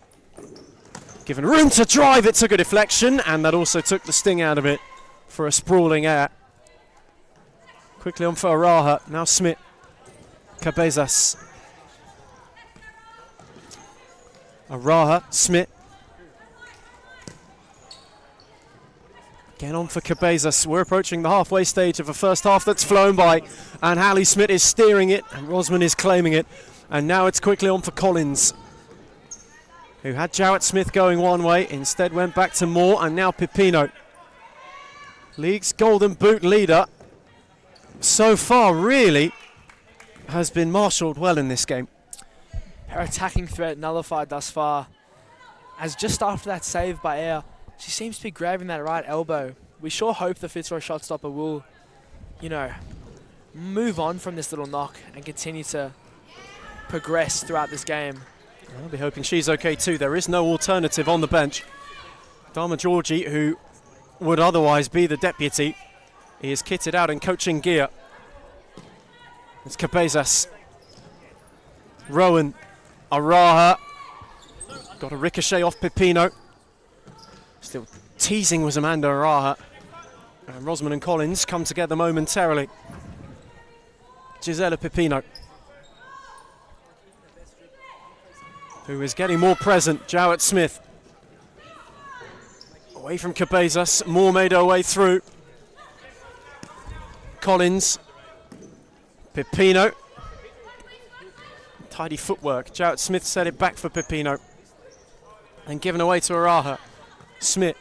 Given room to drive, it took a deflection, and that also took the sting out of it for a sprawling Air. Quickly on for Araha, now Smith. Cabezas. Araha, Smith. Again on for Cabezas. We're approaching the halfway stage of a first half that's flown by, and Hallie Smith is steering it, and Rosman is claiming it. And now it's quickly on for Collins, who had Jarrett Smith going one way, instead went back to Moore, and now Pipino. League's Golden Boot leader so far really has been marshalled well in this game. Her attacking threat nullified thus far, as just after that save by Air, she seems to be grabbing that right elbow. We sure hope the Fitzroy shot stopper will, move on from this little knock and continue to progress throughout this game. I'll be hoping she's okay too. There is no alternative on the bench. Dharma Georgie, who would otherwise be the deputy, he is kitted out in coaching gear. It's Cabezas. Rowan. Araha. Got a ricochet off Pipino. Still teasing was Amanda Araha. And Rosman and Collins come together momentarily. Gisela Pipino, who is getting more present. Jarrett Smith. Away from Cabezas. Moore made her way through. Collins. Pipino. Tidy footwork. Jarrett Smith set it back for Pipino. And given away to Araha. Smith.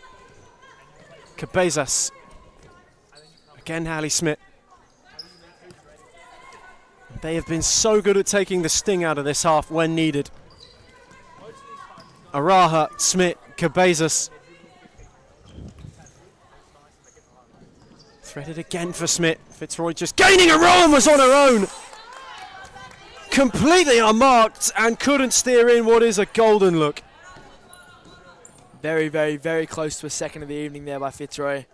Cabezas. Again, Hallie Smith. They have been so good at taking the sting out of this half when needed. Araha, Smith, Cabezas. Threaded again for Smith. Fitzroy just gaining a roll and was on her own. Completely unmarked and couldn't steer in what is a golden look. Very, very, very close to a second of the evening there by Fitzroy.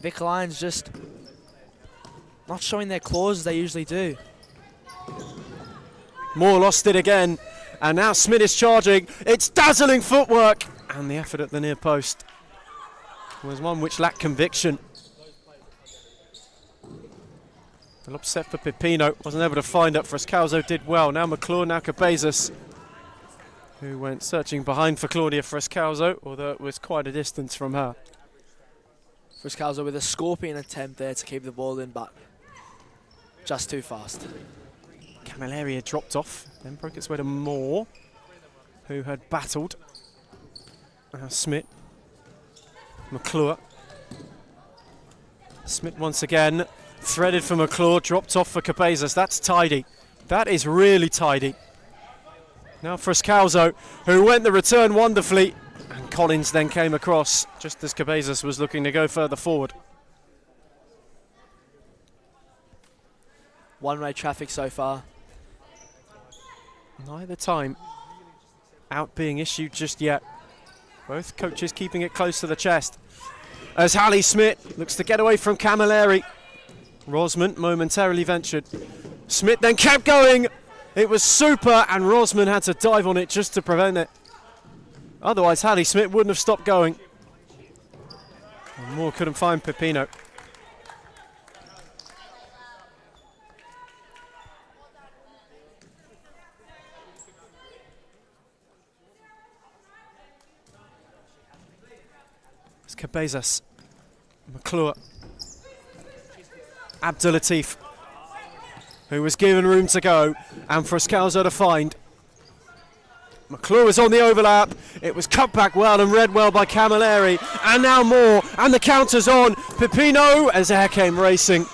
Vic Lions just not showing their claws as they usually do. Moore lost it again, and now Smith is charging. It's dazzling footwork, and the effort at the near post was one which lacked conviction. A little upset for Pipino, wasn't able to find it. Frescalzo did well. Now McClure, now Cabezas, who went searching behind for Claudia Frescalzo, although it was quite a distance from her. Frescalzo with a scorpion attempt there to keep the ball in, but just too fast. Camilleri had dropped off, then broke its way to Moore, who had battled. Now Smith. McClure. Smith once again, threaded for McClure, dropped off for Cabezas. That's tidy. That is really tidy. Now Frescalzo, who went the return wonderfully, and Collins then came across just as Cabezas was looking to go further forward. One-way traffic so far. Neither time out being issued just yet. Both coaches keeping it close to the chest. As Hallie Smith looks to get away from Camilleri. Rosman momentarily ventured. Smith then kept going. It was super, and Rosman had to dive on it just to prevent it. Otherwise, Hallie Smith wouldn't have stopped going. And Moore couldn't find Pipino. It's Cabezas. McClure. Abdulatif, who was given room to go, and Frescalzo to find. McClure was on the overlap. It was cut back well and read well by Camilleri. And now Moore, and the counter's on. Pipino as Air came racing.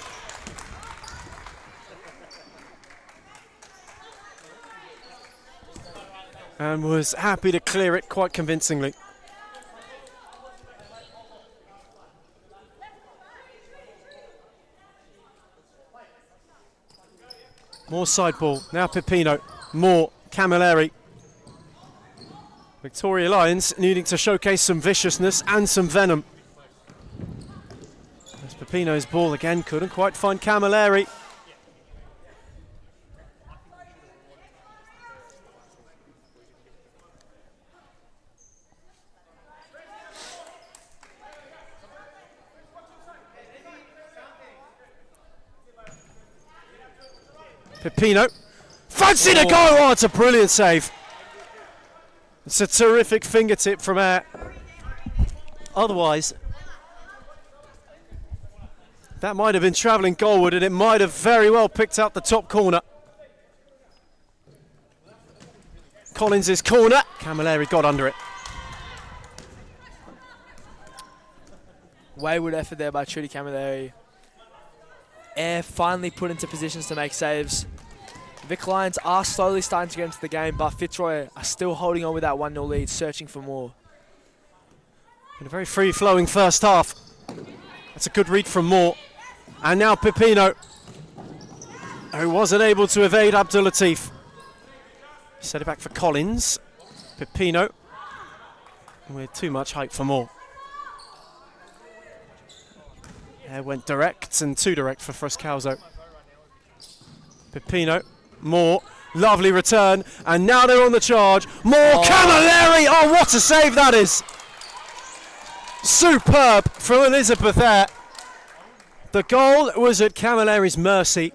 and was happy to clear it quite convincingly. More side ball, now Pipino, more Camilleri. Victoria Lions needing to showcase some viciousness and some venom. As Pipino's ball again couldn't quite find Camilleri. Pipino, fancy to go! Oh, it's a brilliant save. It's a terrific fingertip from Air. Otherwise, that might have been travelling goalward, and it might have very well picked out the top corner. Collins' corner. Camilleri got under it. Wayward effort there by Trudy Camilleri. Air finally put into positions to make saves. Vic Lions are slowly starting to get into the game, but Fitzroy are still holding on with that 1-0 lead, searching for more. In a very free-flowing first half. That's a good read from Moore. And now Pipino, who wasn't able to evade Abdul Latif. Set it back for Collins. Pipino, with too much height for Moore. Air went direct and too direct for Frascalzo. Pipino, Moore, lovely return, and now they're on the charge. Moore, Camilleri, oh what a save that is! Superb from Elizabeth Air. The goal was at Camilleri's mercy,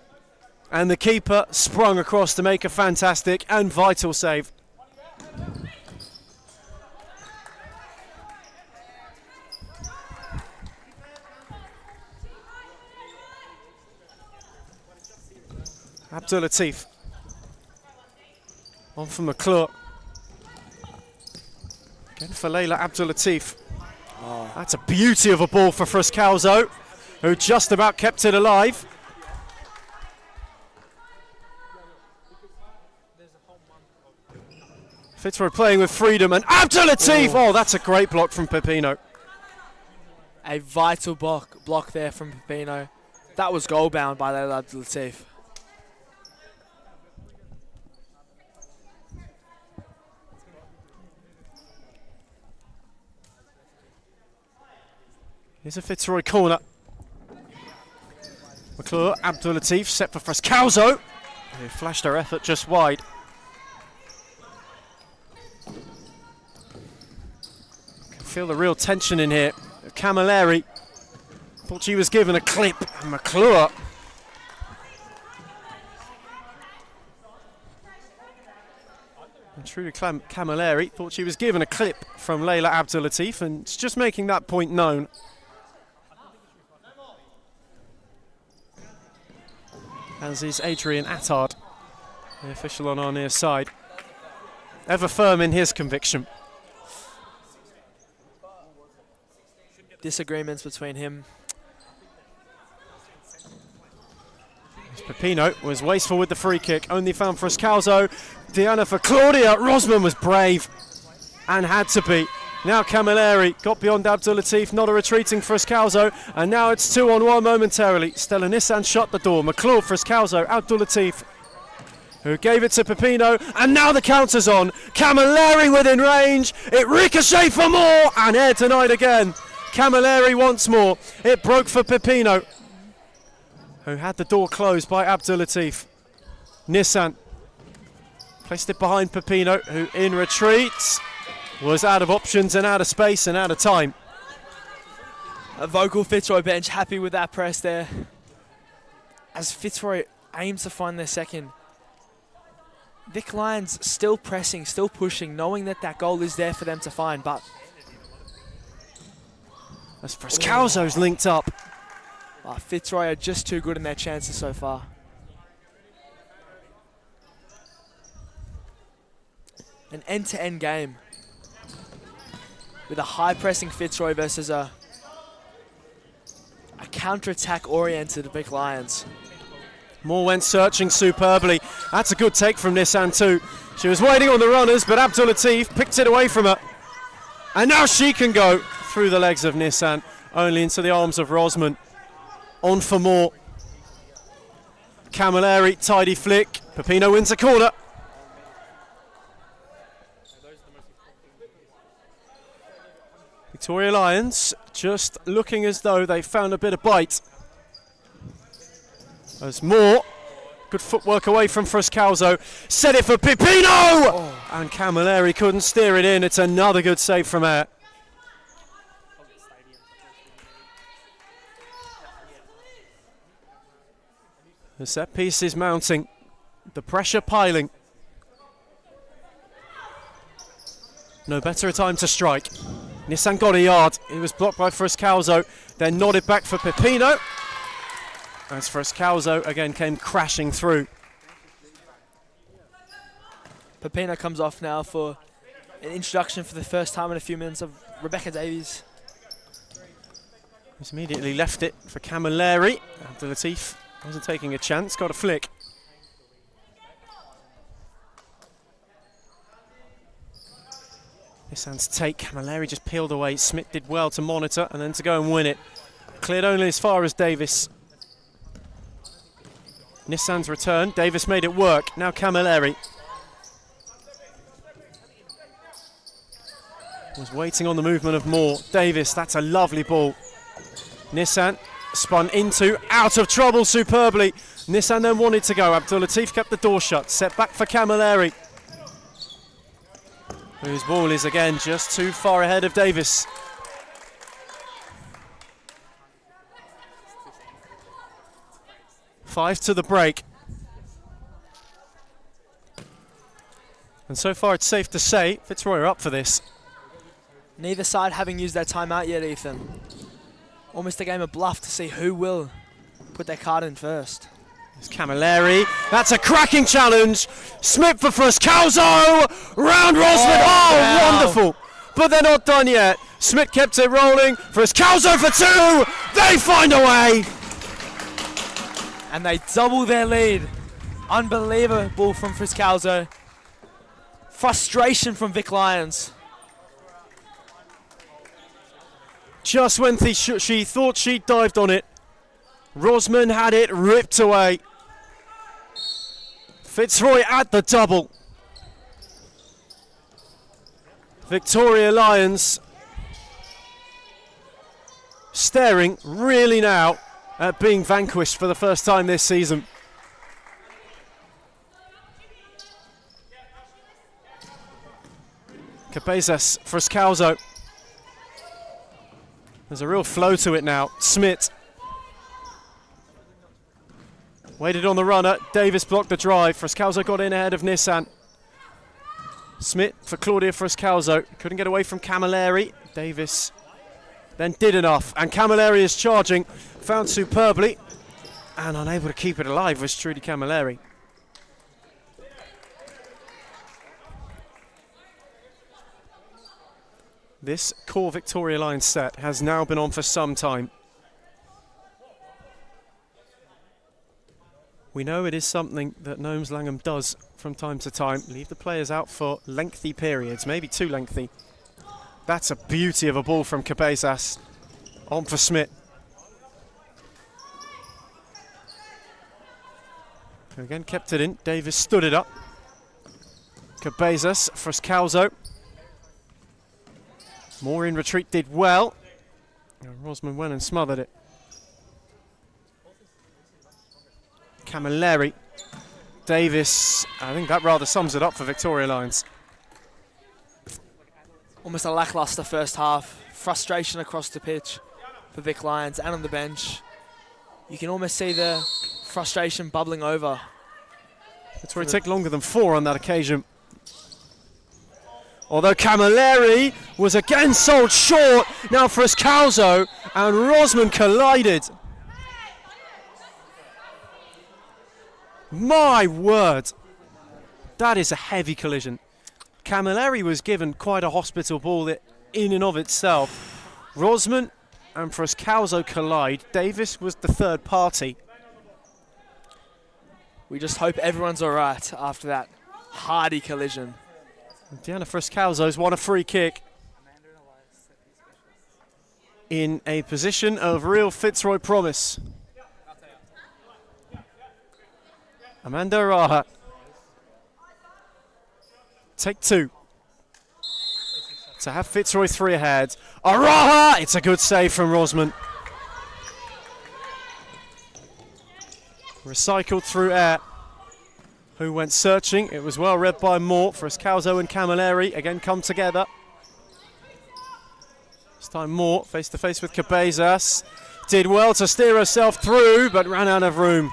and the keeper sprung across to make a fantastic and vital save. Abdul Latif. On for McClure. Again for Layla Abdul Latif. Oh. That's a beauty of a ball for Frascalzo, who just about kept it alive. Fitzroy playing with freedom, and Abdul Latif! Oh, that's a great block from Pipino. A vital block there from Pipino. That was goal bound by Layla Abdul Latif. Here's a Fitzroy corner. McClure, Abdul Latif set for Frascalzo, who flashed her effort just wide. Can feel the real tension in here. Camilleri thought she was given a clip, and McClure. And Trudy Camilleri thought she was given a clip from Layla Abdul Latif, and it's just making that point known. As is Adrian Attard, the official on our near side. Ever firm in his conviction. Disagreements between him. Pipino was wasteful with the free kick, only found Frascalzo. Diana for Claudia. Rosman was brave and had to be. Now Camilleri got beyond Abdul Latif, not a retreating Frascalzo, and now it's 2-on-1 momentarily. Stella Nissan shut the door. McClure, Frascalzo, Abdul Latif, who gave it to Pipino, and now the counter's on. Camilleri within range. It ricocheted for Moore, and Air denied again. Camilleri once more. It broke for Pipino, who had the door closed by Abdul Latif. Nissan placed it behind Pipino, who in retreat was out of options and out of space and out of time. A vocal Fitzroy bench happy with that press there, as Fitzroy aims to find their second. Vic Lions still pressing, still pushing, knowing that that goal is there for them to find, but as Frascalzo's linked up. Fitzroy are just too good in their chances so far. An end-to-end game with a high-pressing Fitzroy versus a counter-attack oriented Vic Lions. Moore went searching superbly, That's a good take from Nissan too. She was waiting on the runners, but Abdul Latif picked it away from her. And now she can go through the legs of Nissan, only into the arms of Rosman. On for more. Camilleri, tidy flick. Pepino wins a corner. Victoria Lions just looking as though they found a bit of bite. There's more. Good footwork away from Fruscalzo. Set it for Pepino! Oh. And Camilleri couldn't steer it in. It's another good save from her. The set piece is mounting. The pressure piling. No better a time to strike. Nissan got a yard. It was blocked by Fruscalzo. Then nodded back for Pepino. As Fruscalzo again came crashing through. Pepino comes off now for an introduction for the first time in a few minutes of Rebecca Davies. He's immediately left it for Camilleri. Abdul Latif wasn't taking a chance, got a flick. Nissan's take, Camilleri just peeled away. Smith did well to monitor and then to go and win it. Cleared only as far as Davis. Nissan's return, Davis made it work. Now Camilleri. Was waiting on the movement of Moore. Davis, that's a lovely ball. Nissan spun into, out of trouble superbly. Nissan then wanted to go. Abdul Latif kept the door shut. Set back for Camilleri. Whose ball is again just too far ahead of Davis. Five to the break. And so far it's safe to say Fitzroy are up for this. Neither side having used their timeout yet, Ethan. Almost a game of bluff to see who will put their card in first. It's Camilleri. That's a cracking challenge. Smith for Fruscalzo. Round Rosman. Oh, wonderful. But they're not done yet. Smith kept it rolling. Fruscalzo for two. They find a way. And they double their lead. Unbelievable from Fruscalzo. Frustration from Vic Lions. Just when she thought she dived on it, Rosman had it ripped away. Fitzroy at the double. Victoria Lions staring really now at being vanquished for the first time this season. Cabezas, Fruscalzo. There's a real flow to it now. Smith. Waited on the runner. Davis blocked the drive. Fruscalzo got in ahead of Nissan. Smith for Claudia Fruscalzo. Couldn't get away from Camilleri. Davis then did enough. And Camilleri is charging. Found superbly. And unable to keep it alive was Trudy Camilleri. This core Victoria Lions set has now been on for some time. We know it is something that Gnomes Langham does from time to time. Leave the players out for lengthy periods, maybe too lengthy. That's a beauty of a ball from Cabezas. On for Smith. Again kept it in. Davis stood it up. Cabezas, Fruscalzo. Moore in retreat did well. Rosman went and smothered it. Camilleri. Davis. I think that rather sums it up for Victoria Lions. Almost a lackluster first half. Frustration across the pitch for Vic Lions and on the bench. You can almost see the frustration bubbling over. That's where it took longer than 4 on that occasion. Although Camilleri was again sold short. Now Fruscalzo and Rosman collided. My word. That is a heavy collision. Camilleri was given quite a hospital ball in and of itself. Rosman and Fruscalzo collide. Davis was the third party. We just hope everyone's all right after that hardy collision. Diana Friscalzo's won a free kick in a position of real Fitzroy promise. Amanda Araha. Take 2. To have Fitzroy 3 ahead. Araha! It's a good save from Rosman. Recycled through air. Who went searching. It was well read by Moore. Friscalzo and Camilleri again come together. This time Moore face to face with Cabezas. Did well to steer herself through, but ran out of room.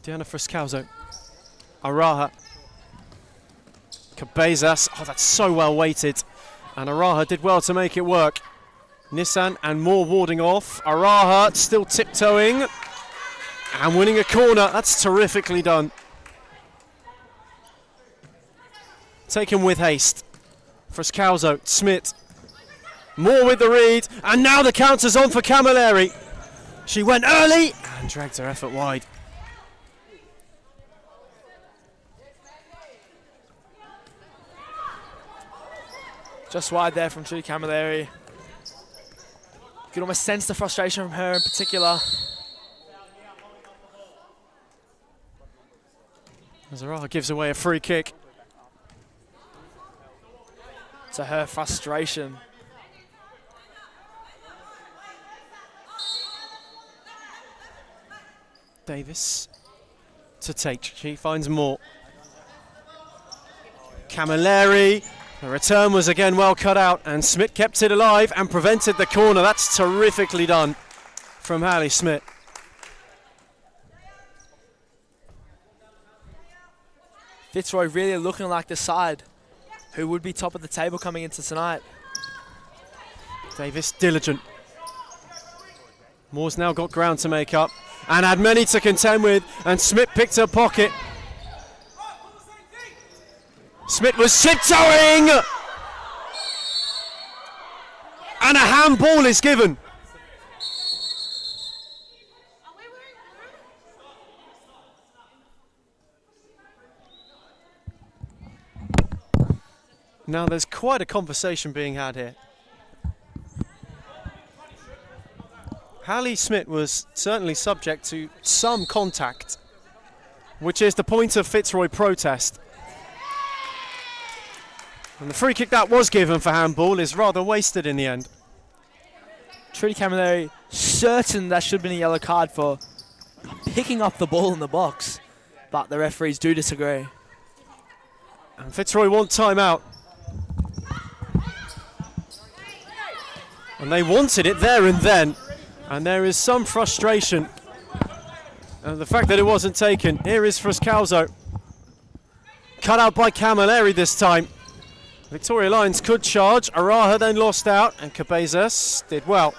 Diana Friscalzo. Araha. Cabezas. Oh, that's so well weighted. And Araha did well to make it work. Nissan and Moore warding off. Araha still tiptoeing. And winning a corner. That's terrifically done. Taken with haste. Friscalzo. Smith. Moore with the read. And now the counter's on for Camilleri. She went early and dragged her effort wide. Just wide there from Trudy Camilleri. You could almost sense the frustration from her in particular. Zaraha gives away a free kick. To her frustration. Davis to take. She finds more. Camilleri. The return was again well cut out, and Smith kept it alive and prevented the corner. That's terrifically done from Hallie Smith. Fitzroy really looking like the side who would be top of the table coming into tonight. Davis diligent. Moore's now got ground to make up and had many to contend with, and Smith picked her pocket. Smith was tiptoeing! And a handball is given. Now there's quite a conversation being had here. Hallie Smith was certainly subject to some contact, which is the point of Fitzroy protest. And the free kick that was given for handball is rather wasted in the end. Trudy Camilleri certain that should have been a yellow card for picking up the ball in the box, but the referees do disagree. And Fitzroy want timeout. And they wanted it there and then. And there is some frustration. And the fact that it wasn't taken. Here is Friscalzo. Cut out by Camilleri this time. Victoria Lions could charge. Araha then lost out, and Cabezas did well.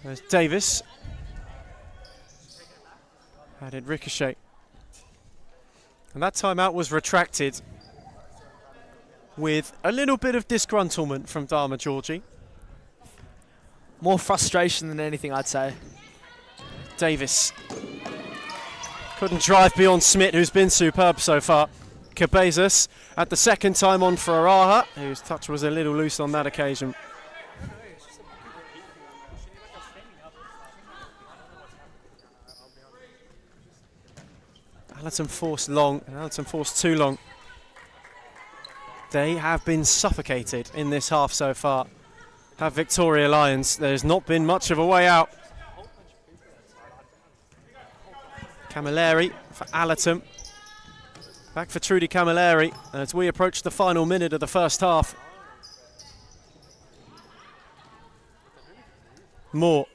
There's Davis. How did ricochet? And that timeout was retracted with a little bit of disgruntlement from Dharma Georgie. More frustration than anything, I'd say. Davis couldn't drive beyond Smith, who's been superb so far. Cabezas at the second time on for Araha, whose touch was a little loose on that occasion. Allerton forced long, and Allerton forced too long. They have been suffocated in this half so far. Have Victoria Lions. There's not been much of a way out. Camilleri for Allerton. Back for Trudy Camilleri as we approach the final minute of the first half. Moore.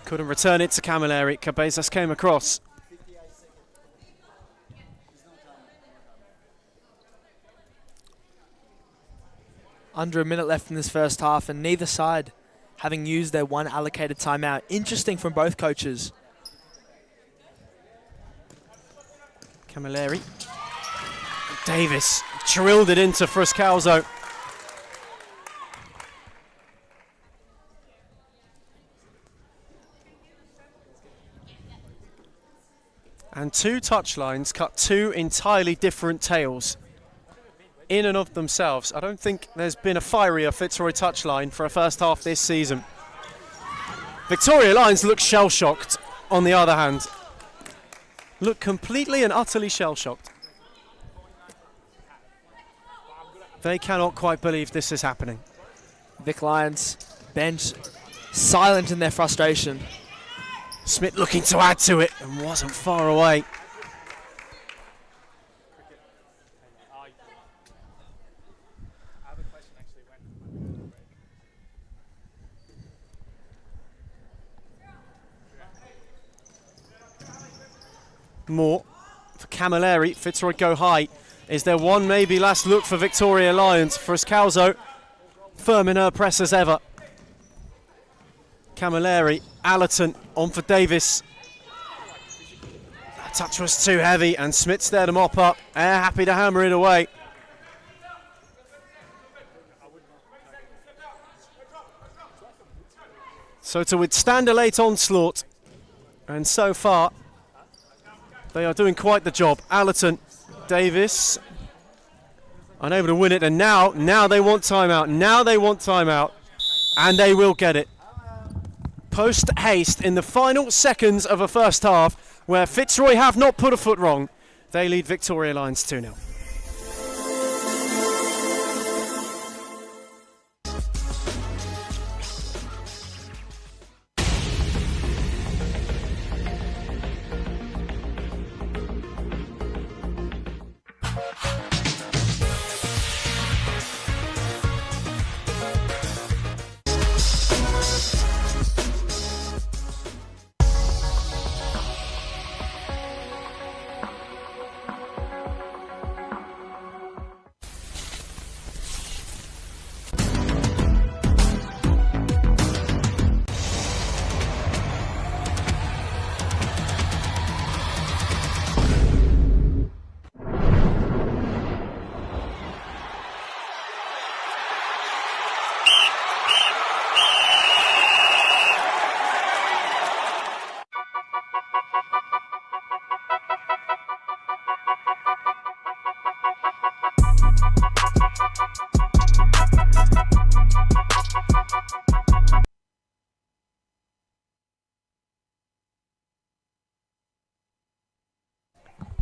Couldn't return it to Camilleri. Cabezas came across. Under a minute left in this first half, and neither side having used their one allocated timeout. Interesting from both coaches. Camilleri. Davis drilled it into Fruscalzo. And two touchlines cut two entirely different tales in and of themselves. I don't think there's been a fierier Fitzroy touchline for a first half this season. Victoria Lions look shell-shocked, on the other hand. Look completely and utterly shell-shocked. They cannot quite believe this is happening. Vic Lions bench silent in their frustration. Smith looking to add to it and wasn't far away. More for Camilleri. Fitzroy go high. Is there one maybe last look for Victoria Lions? Fruscalzo firm in her press as ever. Camilleri, Allerton on for Davis. That touch was too heavy and Smith's there to mop up. They're happy to hammer it away. So to withstand a late onslaught, and so far they are doing quite the job. Allerton, Davis, unable to win it, and now they want timeout. Now they want timeout, and they will get it. Post haste in the final seconds of a first half, where Fitzroy have not put a foot wrong. They lead Victoria Lions 2-0.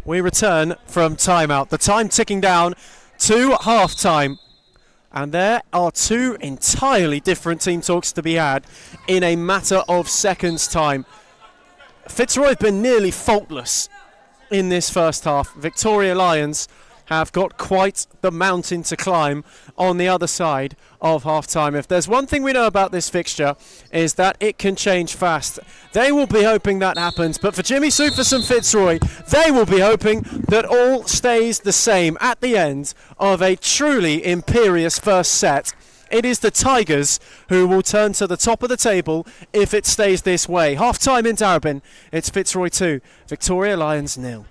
We return from timeout. The time ticking down to half-time. And there are two entirely different team talks to be had in a matter of seconds' time. Fitzroy have been nearly faultless in this first half. Victoria Lions have got quite the mountain to climb on the other side of half-time. If there's one thing we know about this fixture, is that it can change fast. They will be hoping that happens, but for Jimmy Soufas and Fitzroy, they will be hoping that all stays the same at the end of a truly imperious first set. It is the Tigers who will turn to the top of the table if it stays this way. Half-time in Darabin, it's Fitzroy 2, Victoria Lions 0.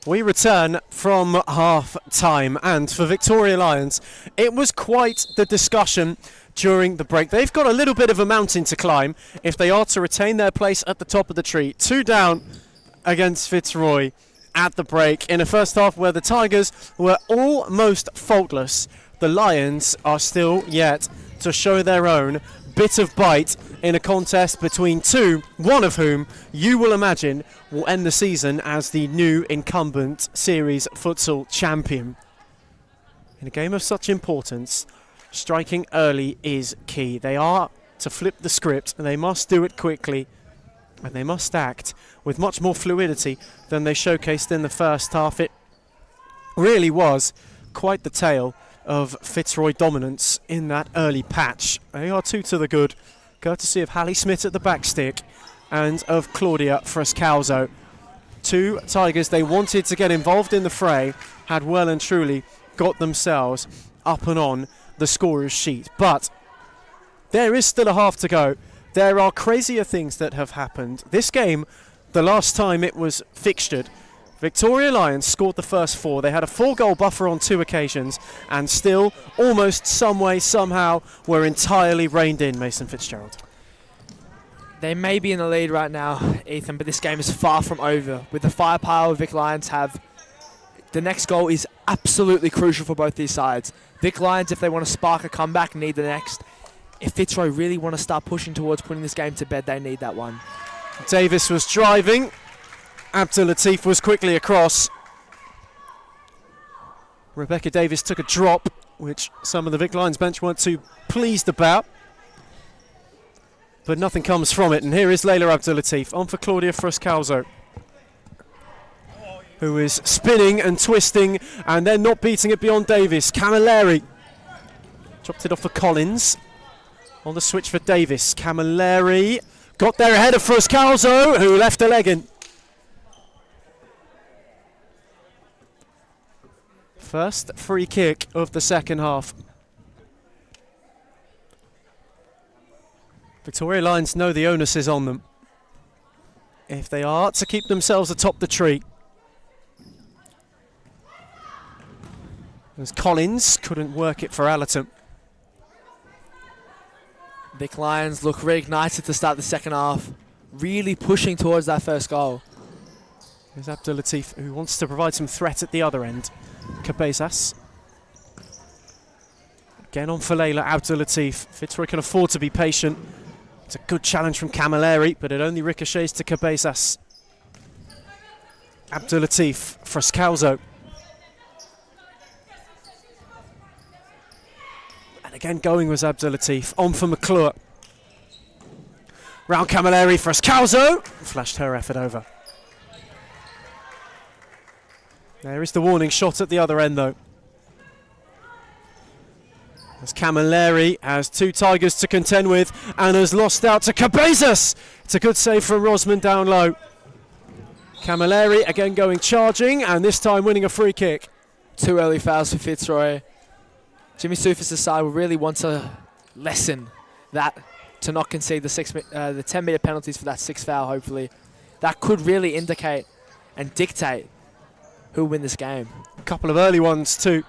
We return from half time, and for Victoria Lions, it was quite the discussion during the break. They've got a little bit of a mountain to climb if they are to retain their place at the top of the tree. 2 down against Fitzroy at the break in a first half where the Tigers were almost faultless. The Lions are still yet to show their own bit of bite in a contest between two, one of whom you will imagine will end the season as the new incumbent Series Futsal champion. In a game of such importance, striking early is key. They are to flip the script, and they must do it quickly, and they must act with much more fluidity than they showcased in the first half. It really was quite the tale of Fitzroy dominance in that early patch. They are 2 to the good, courtesy of Hallie Smith at the back stick and of Claudia Frascalzo. 2 Tigers they wanted to get involved in the fray had well and truly got themselves up and on the scorer's sheet. But there is still a half to go. There are crazier things that have happened. This game, the last time it was fixtured, Victoria Lions scored the first 4. They had a 4-goal buffer on 2 occasions and still, almost some way, somehow, were entirely reined in, Mason Fitzgerald. They may be in the lead right now, Ethan, but this game is far from over. With the firepower Vic Lions have, the next goal is absolutely crucial for both these sides. Vic Lions, if they want to spark a comeback, need the next. If Fitzroy really want to start pushing towards putting this game to bed, they need that one. Davis was driving. Abdul Latif was quickly across. Rebecca Davis took a drop, which some of the Vic Lions bench weren't too pleased about. But nothing comes from it, and here is Layla Abdul Latif on for Claudia Frascalzo, who is spinning and twisting and then not beating it beyond Davis. Camilleri dropped it off for Collins. On the switch for Davis. Camilleri got there ahead of Frascalzo, who left a leg in. First free kick of the second half Victoria Lions know the onus is on them if they are to keep themselves atop the tree. As Collins couldn't work it for Allerton. Vic Lions look reignited to start the second half, really pushing towards that first goal. There's Abdul Latif, who wants to provide some threat at the other end. Cabezas. Again on for Layla, Abdul Latif. Fitzroy can afford to be patient. It's a good challenge from Camilleri, but it only ricochets to Cabezas. Abdul Latif, Frascalzo. And again going was Abdul Latif. On for McClure. Round Camilleri, Frascalzo. Flashed her effort over. There is the warning shot at the other end though. As Camilleri has two Tigers to contend with and has lost out to Cabezas. It's a good save from Rosman down low. Camilleri again going charging and this time winning a free kick. 2 early fouls for Fitzroy. Jimmy Soufis' side will really want to lessen that, to not concede the 10-metre penalties for that 6th foul hopefully. That could really indicate and dictate who'll win this game. A couple of early ones too.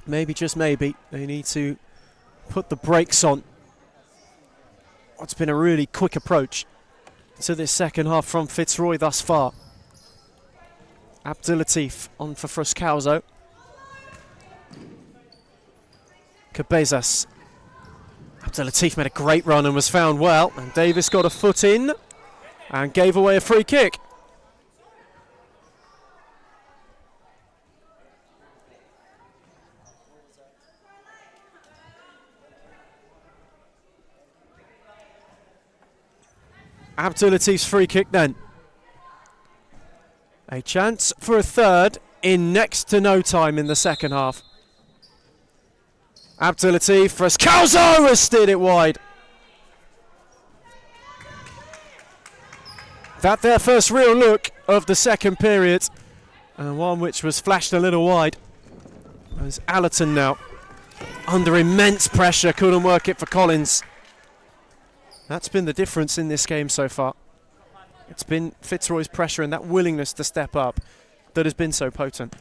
Maybe, just maybe, they need to put the brakes on what's been a really quick approach to this second half from Fitzroy thus far. Abdul Latif on for Frascalzo. Cabezas. Abdul Latif made a great run and was found well, and Davis got a foot in and gave away a free kick. Abdul Latif's free kick then. A chance for a third in next to no time in the second half. Abdul Latif, Frascalzo has steered it wide. That their first real look of the second period, and one which was flashed a little wide. There's Allerton now, under immense pressure, couldn't work it for Collins. That's been the difference in this game so far. It's been Fitzroy's pressure and that willingness to step up that has been so potent.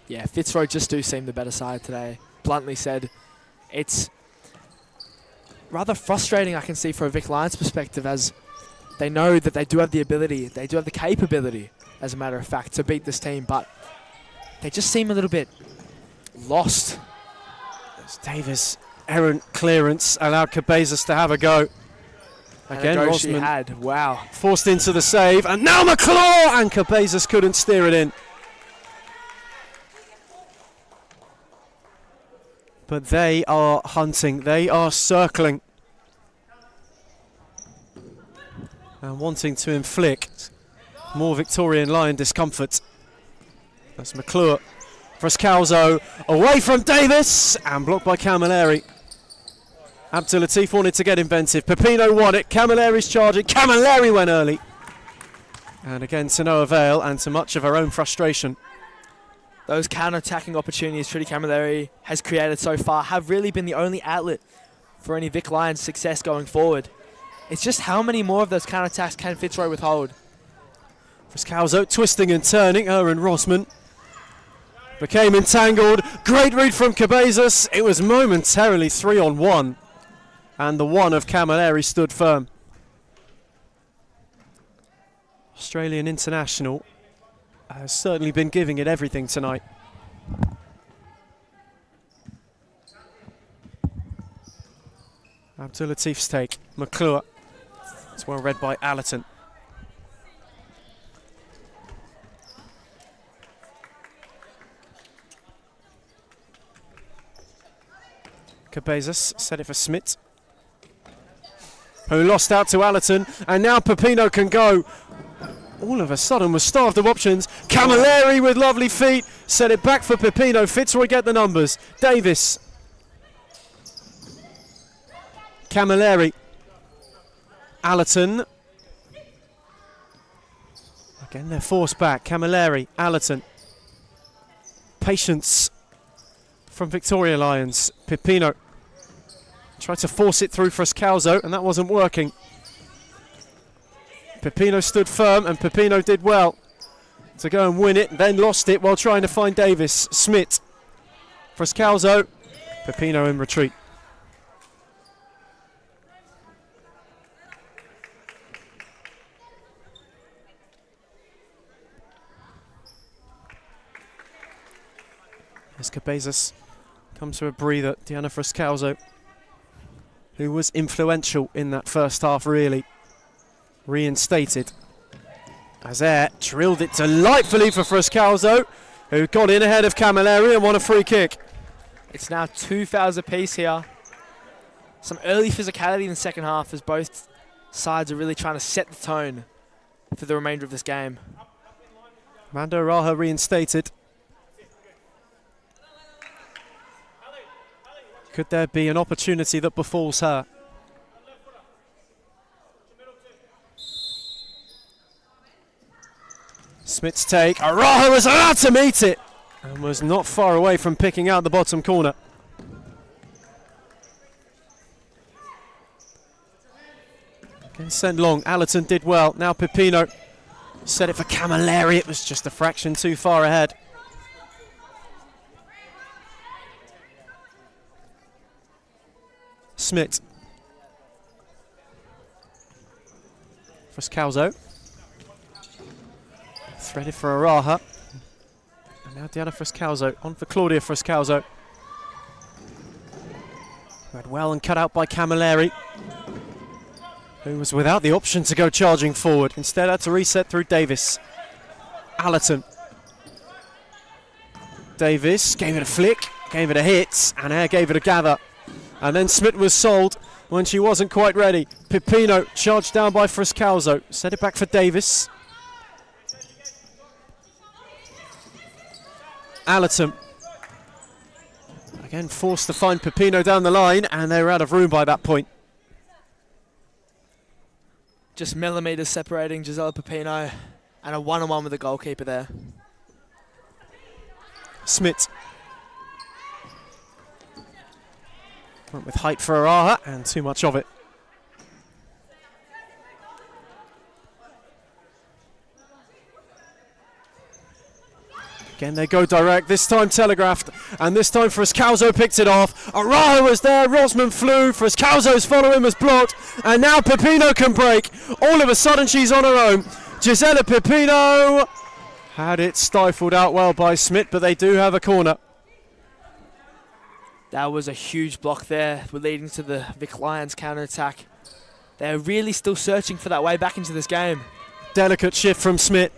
Yeah, Fitzroy just do seem the better side today. Bluntly said, it's rather frustrating, I can see, for a Vic Lions perspective, as they know that they do have the ability, they do have the capability, as a matter of fact, to beat this team, but they just seem a little bit lost. As Davis, errant clearance, allowed Cabezas to have a go. Again, Rosman wow, forced into the save, and now McClure, and Cabezas couldn't steer it in. But they are hunting, they are circling, and wanting to inflict more Victorian Lion discomfort. That's McClure. Frascalzo away from Davis, and blocked by Camilleri. Abdul Latif wanted to get inventive. Pepino won it. Camilleri's charging. Camilleri went early. And again, to no avail, and to much of her own frustration. Those counter-attacking opportunities Trudy Camilleri has created so far have really been the only outlet for any Vic Lions success going forward. It's just how many more of those counter-attacks can Fitzroy withhold? Frascalzo twisting and turning. Her and Rosman became entangled. Great read from Cabezas. It was momentarily 3-on-1. And the one of Camilleri stood firm. Australian international has certainly been giving it everything tonight. Abdul Latif's take. McClure. It's well read by Allerton. Cabezas set it for Smith, who lost out to Allerton, and now Pepino can go. All of a sudden was starved of options. Camilleri with lovely feet, set it back for Pepino. Fitzroy get the numbers. Davis. Camilleri. Allerton. Again, they're forced back. Camilleri, Allerton. Patience from Victoria Lions. Pepino. Tried to force it through Frascalzo, and that wasn't working. Pepino stood firm, and Pepino did well to go and win it, then lost it while trying to find Davis. Smith, Frascalzo, Pepino in retreat. As Cabezas comes to a breather, Diana Frascalzo, who was influential in that first half, really reinstated. Azair drilled it delightfully for Frascalzo, who got in ahead of Camilleri and won a free kick. It's now 2 fouls apiece here. Some early physicality in the second half as both sides are really trying to set the tone for the remainder of this game. Amanda Raha reinstated. Could there be an opportunity that befalls her? Smith's take. Araha was allowed to meet it and was not far away from picking out the bottom corner. Again sent long. Allerton did well. Now Pepino set it for Camilleri. It was just a fraction too far ahead. Smith. Frascalzo. Threaded for Araha. And now Diana Frascalzo. On for Claudia Frascalzo. Read well and cut out by Camilleri, who was without the option to go charging forward. Instead had to reset through Davis. Allerton. Davis gave it a flick, gave it a hit, and Air gave it a gather. And then Smith was sold when she wasn't quite ready. Pepino charged down by Frascalzo. Set it back for Davis. Allerton. Again forced to find Pepino down the line, and they were out of room by that point. Just millimetres separating Gisela Pepino, and a one-on-one with the goalkeeper there. Smith. Went with height for Araha, and too much of it. Again, they go direct, this time telegraphed, and this time Frascalzo picked it off. Araha was there, Rosman flew, Frascalzo's follow-in was blocked, and now Pepino can break. All of a sudden, she's on her own. Gisela Pepino had it stifled out well by Smith, but they do have a corner. That was a huge block there. We're leading to the Vic Lions counter-attack. They're really still searching for that way back into this game. Delicate shift from Smith,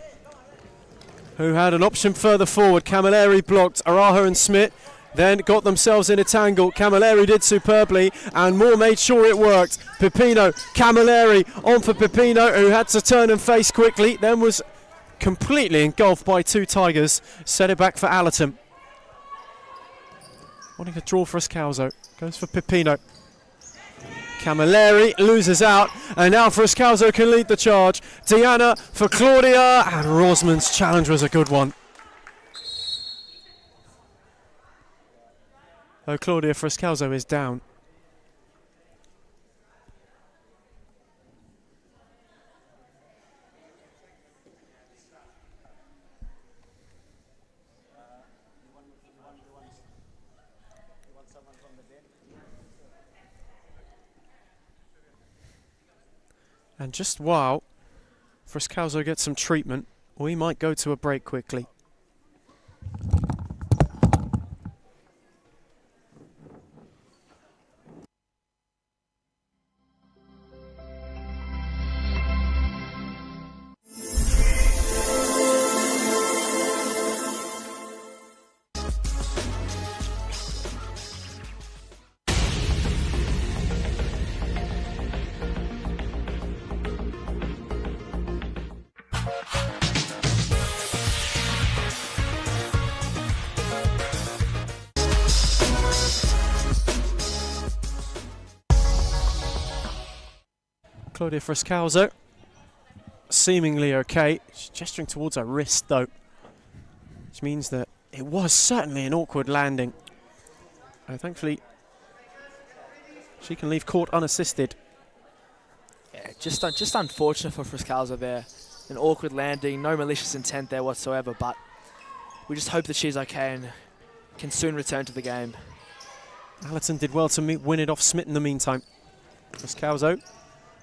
who had an option further forward. Camilleri blocked. Araha and Smith then got themselves in a tangle. Camilleri did superbly, and Moore made sure it worked. Pepino, Camilleri on for Pepino, who had to turn and face quickly, then was completely engulfed by two Tigers. Set it back for Allerton. Wanting a draw for Frascalzo. Goes for Pepino. Camilleri loses out, and now Frascalzo can lead the charge. Diana for Claudia, and Rosman's challenge was a good one. Oh, Claudia Frascalzo is down. And just while Frascalzo gets some treatment, we might go to a break quickly. Claudia Frascalzo, seemingly okay. She's gesturing towards her wrist though, which means that it was certainly an awkward landing. Thankfully, She can leave court unassisted. Yeah, just unfortunate for Friscalzo there. An awkward landing, no malicious intent there whatsoever, but we just hope that she's okay and can soon return to the game. Allerton did well to win it off Smith in the meantime. Friscalzo,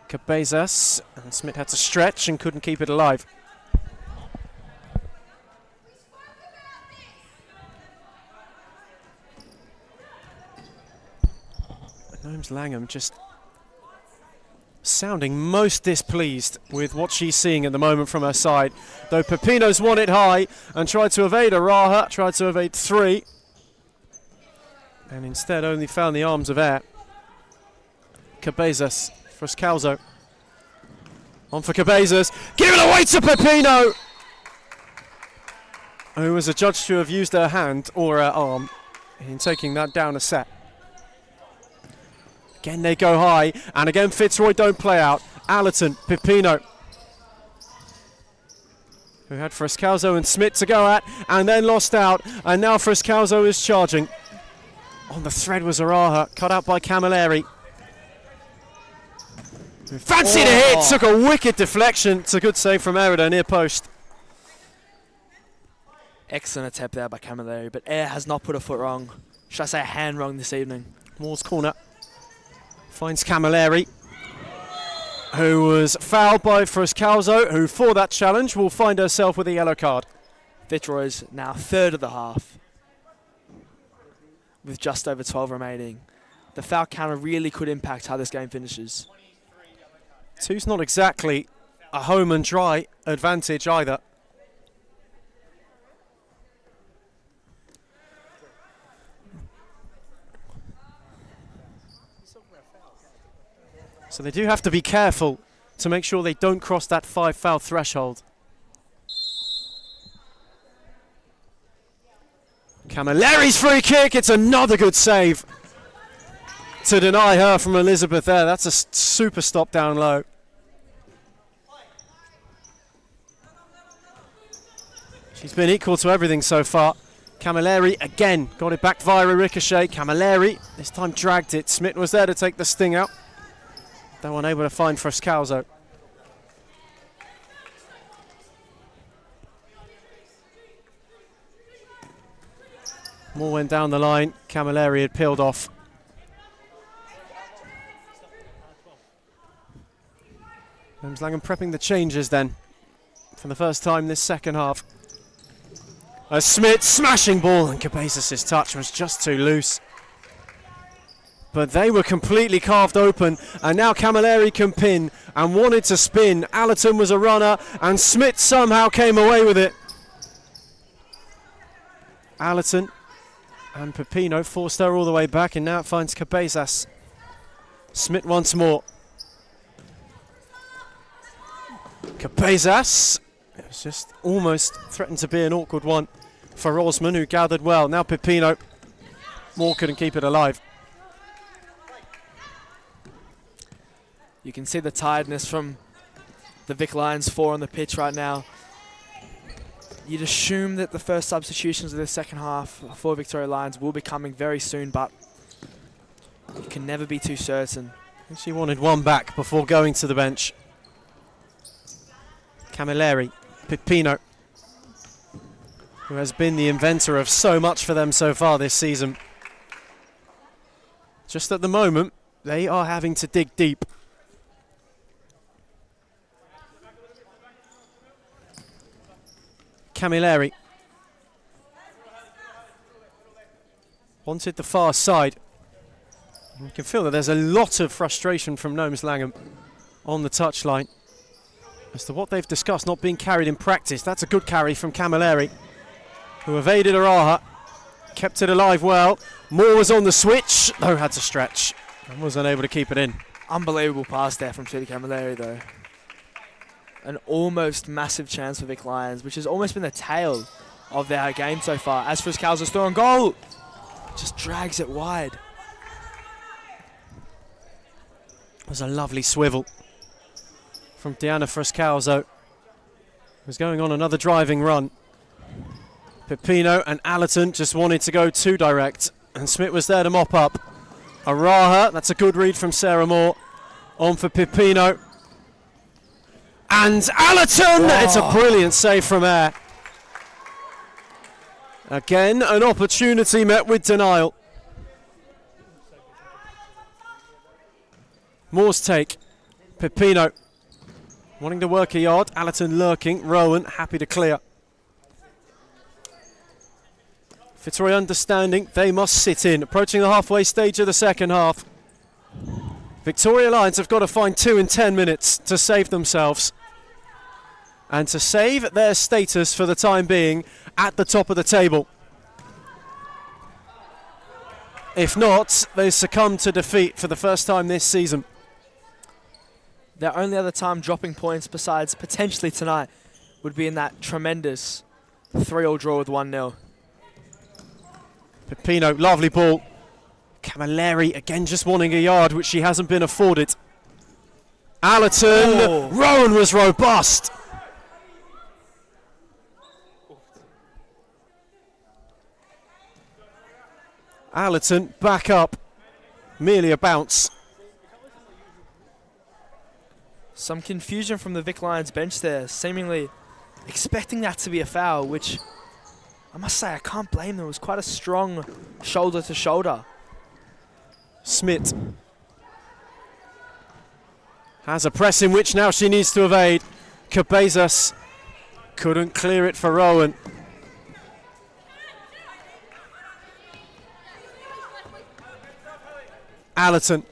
Cabezas, and Smith had to stretch and couldn't keep it alive. Gnomes Langham just sounding most displeased with what she's seeing at the moment from her side. Though Pepino's won it high and tried to evade Araha, tried to evade 3. And instead only found the arms of air. Cabezas, Friscalzo. On for Cabezas, give it away to Pepino! Who was adjudged to have used her hand or her arm in taking that down a set. Again they go high, and again Fitzroy don't play out. Allerton, Pepino, who had Friscalzo and Smith to go at, and then lost out, and now Friscalzo is charging. On the thread was Araha, cut out by Camilleri. Fancy the hit, took a wicked deflection. It's a good save from Erida, near post. Excellent attempt there by Camilleri, but Air has not put a foot wrong. Should I say a hand wrong this evening? Moore's corner. Finds Camilleri, who was fouled by Friscalzo, who for that challenge will find herself with a yellow card. Fitzroy's now third of the half, with just over 12 remaining. The foul counter really could impact how this game finishes. 2's not exactly a home and dry advantage either. So they do have to be careful to make sure they don't cross that 5 foul threshold. Camilleri's free kick, it's another good save to deny her from Elizabeth there. That's a super stop down low. She's been equal to everything so far. Camilleri again got it back via a ricochet. Camilleri this time dragged it. Smith was there to take the sting out. Though unable to find Friscalzo. More went down the line. Camilleri had peeled off. Langham prepping the changes then for the first time this second half. A Smith smashing ball, and Cabezas' touch was just too loose. But they were completely carved open, and now Camilleri can pin and wanted to spin. Allerton was a runner, and Smith somehow came away with it. Allerton and Pepino forced her all the way back, and now it finds Cabezas. Smith once more. Cabezas. It was just almost threatened to be an awkward one for Osman, who gathered well. Now Pepino. Moore couldn't keep it alive. You can see the tiredness from the Vic Lions 4 on the pitch right now. You'd assume that the first substitutions of the second half for Victoria Lions will be coming very soon, but you can never be too certain. She wanted one back before going to the bench. Camilleri, Pepino, who has been the inventor of so much for them so far this season. Just at the moment, they are having to dig deep. Camilleri wanted the far side. You can feel that there's a lot of frustration from Gnomes Langham on the touchline as to what they've discussed not being carried in practice. That's a good carry from Camilleri, who evaded Araha, kept it alive well. Moore was on the switch, though had to stretch and was unable to keep it in. Unbelievable pass there from Sidi Camilleri though. An almost massive chance for Vic Lions, which has almost been the tail of their game so far. As Friscalzo's still on goal, just drags it wide. It was a lovely swivel from Diana Friscalzo, who's going on another driving run. Pepino and Allerton just wanted to go too direct, and Smith was there to mop up. Araha, that's a good read from Sarah Moore. On for Pipino. And Allerton! Oh. It's a brilliant save from Air. Again, an opportunity met with denial. Moore's take. Pipino wanting to work a yard. Allerton lurking. Rowan happy to clear. Fitzroy understanding they must sit in. Approaching the halfway stage of the second half. Victoria Lions have got to find 2 in 10 minutes to save themselves and to save their status for the time being at the top of the table. If not, they succumb to defeat for the first time this season. Their only other time dropping points besides potentially tonight would be in that tremendous 3-3 draw with 1-0. Pipino, lovely ball. Camilleri again just wanting a yard, which she hasn't been afforded. Allerton, Oh. Rowan was robust. Allerton back up, merely a bounce. Some confusion from the Vic Lions bench there, seemingly expecting that to be a foul, which I must say I can't blame them. It was quite a strong shoulder to shoulder. Smith has a press in which now she needs to evade. Cabezas couldn't clear it for Rowan. Allerton.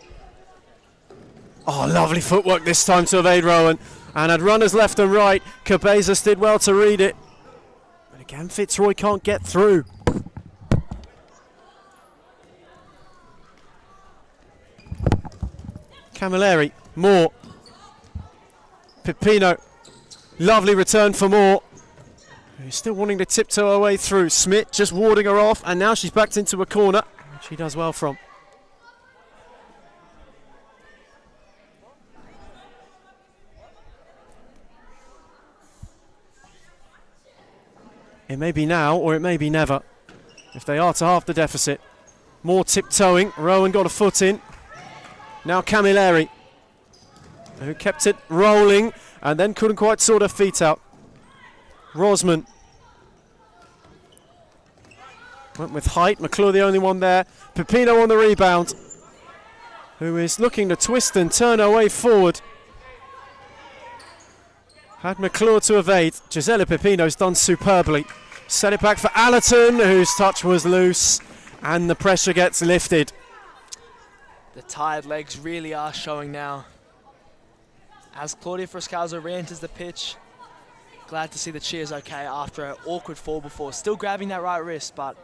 Oh, lovely footwork this time to evade Rowan. And had runners left and right. Cabezas did well to read it. But again, Fitzroy can't get through. Camilleri, Moore. Pipino. Lovely return for Moore. Who's still wanting to tiptoe her way through. Smith just warding her off, and now she's backed into a corner. She does well from. It may be now, or it may be never, if they are to half the deficit. Moore tiptoeing. Rowan got a foot in. Now Camilleri, who kept it rolling and then couldn't quite sort her feet out. Rosman went with height. McClure the only one there. Pipino on the rebound, who is looking to twist and turn her way forward. Had McClure to evade. Gisela Pipino's done superbly. Set it back for Allerton, whose touch was loose, and the pressure gets lifted. The tired legs really are showing now. As Claudia Frascalzo re-enters the pitch, glad to see that she is okay after an awkward fall before. Still grabbing that right wrist, but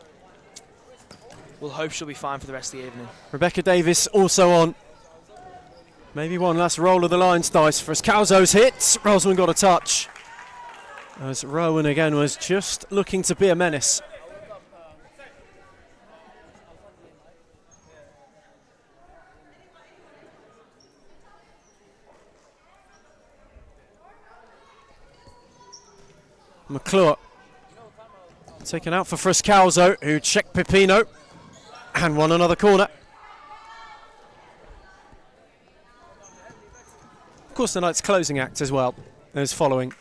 we'll hope she'll be fine for the rest of the evening. Rebecca Davis also on. Maybe one last roll of the Lions dice. Frascalzo's hit. Rosman got a touch. As Rowan again was just looking to be a menace. McClure taken out for Frascalzo, who checked Pipino and won another corner. Of course, tonight's closing act as well is following.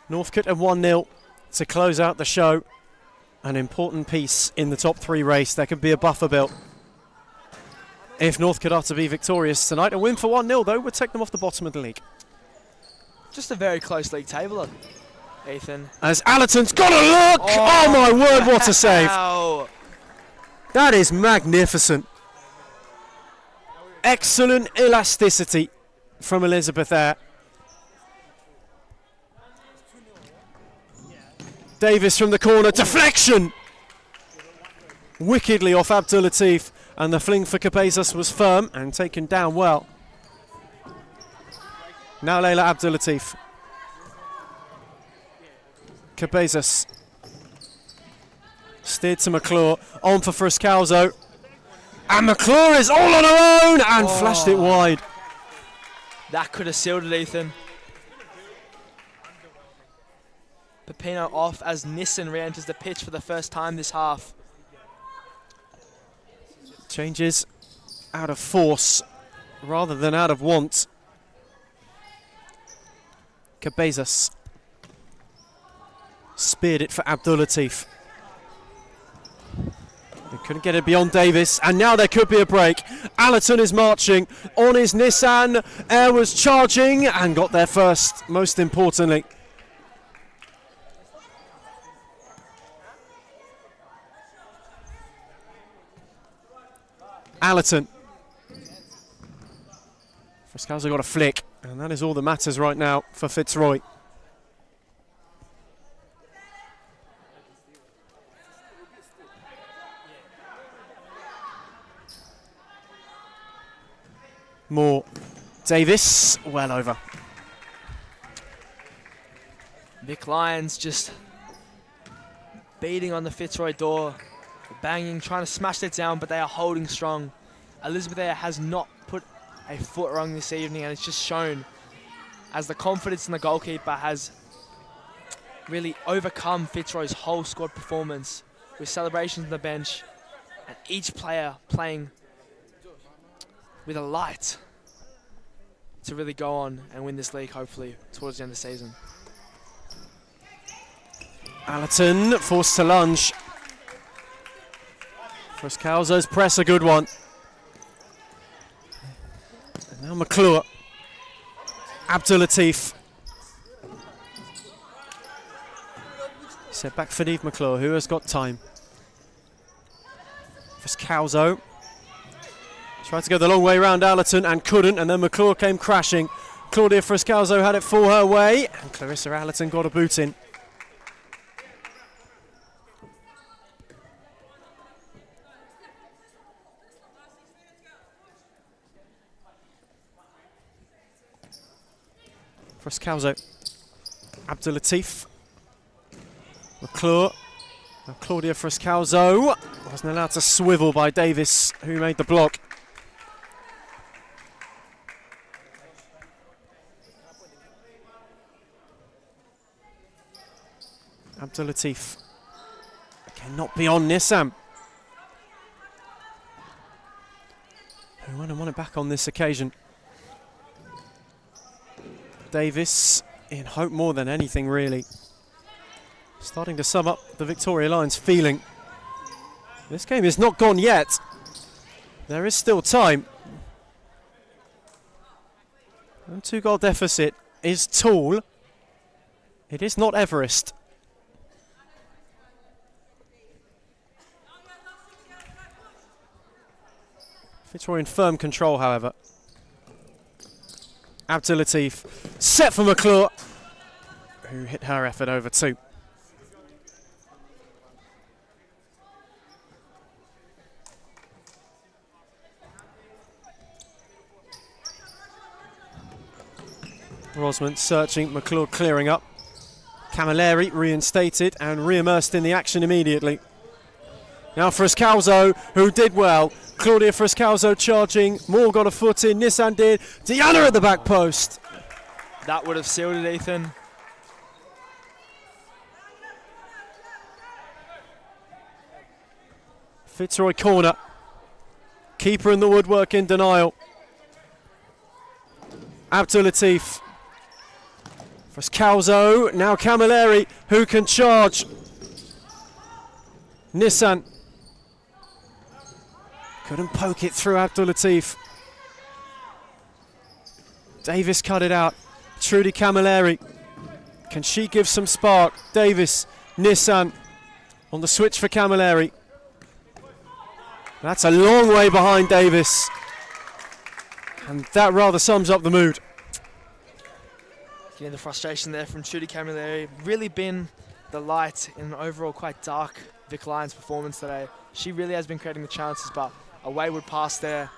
Northcut at 1-0 to close out the show. An important piece in the top 3 race. There could be a buffer built if Northcut are to be victorious tonight. A win for 1-0 though would take them off the bottom of the league. Just a very close league table, Ethan. As Allerton's got a look! Oh my word, what a save! Wow. That is magnificent. Excellent elasticity from Elizabeth there. Davis from the corner, deflection! Wickedly off Abdul Latif, and the fling for Cabezas was firm and taken down well. Now Leila Abdul Latif. Cabezas. Steered to McClure, on for Frascalzo. And McClure is all on her own and flashed it wide. That could have sealed it, Ethan. Pipino off as Nissen re-enters the pitch for the first time this half. Changes out of force rather than out of want. Cabezas speared it for Abdulatif. They couldn't get it beyond Davis, and now there could be a break. Allerton is marching on his Nissan. Air was charging and got there first, most importantly. Allerton. Frascalzo got a flick, and that is all that matters right now for Fitzroy. Moore. Davis, well over. Vic Lions just beating on the Fitzroy door, banging, trying to smash it down, but they are holding strong. Elizabeth Ayer has not put a foot wrong this evening, and it's just shown as the confidence in the goalkeeper has really overcome Fitzroy's whole squad performance with celebrations on the bench and each player playing with a light to really go on and win this league, hopefully, towards the end of the season. Allerton forced to lunge. Frascalzo's press, a good one. And now McClure. Abdulatif. Set back for Neve McClure, who has got time. Frascalzo. Tried to go the long way around Allerton and couldn't, and then McClure came crashing. Claudia Frascalzo had it for her way, and Clarissa Allerton got a boot in. Frascalzo. Abdulatif. McClure. Now Claudia Frascalzo wasn't allowed to swivel by Davis, who made the block. Abdulatif. Okay, not beyond Nissam. Who went and won it back on this occasion. Davis in hope more than anything, really. Starting to sum up the Victoria Lions' feeling. This game is not gone yet. There is still time. And 2-goal deficit is tall. It is not Everest. Fitzroy in firm control, however. Abdulatif set for McClure, who hit her effort over too. Rosman searching, McClure clearing up. Camilleri reinstated and re-immersed in the action immediately. Now Frascalzo, who did well. Claudia Frascalzo charging. Moore got a foot in. Nissan did. Diana at the back post. That would have sealed it, Ethan. Fitzroy corner. Keeper in the woodwork in denial. Abdulatif. Frascalzo. Now Camilleri, who can charge. Nissan. Couldn't poke it through Abdulatif. Davis cut it out. Trudy Camilleri. Can she give some spark? Davis, Nissan on the switch for Camilleri. That's a long way behind Davis. And that rather sums up the mood. Getting the frustration there from Trudy Camilleri. Really been the light in an overall quite dark Vic Lions performance today. She really has been creating the chances, but a wayward pass there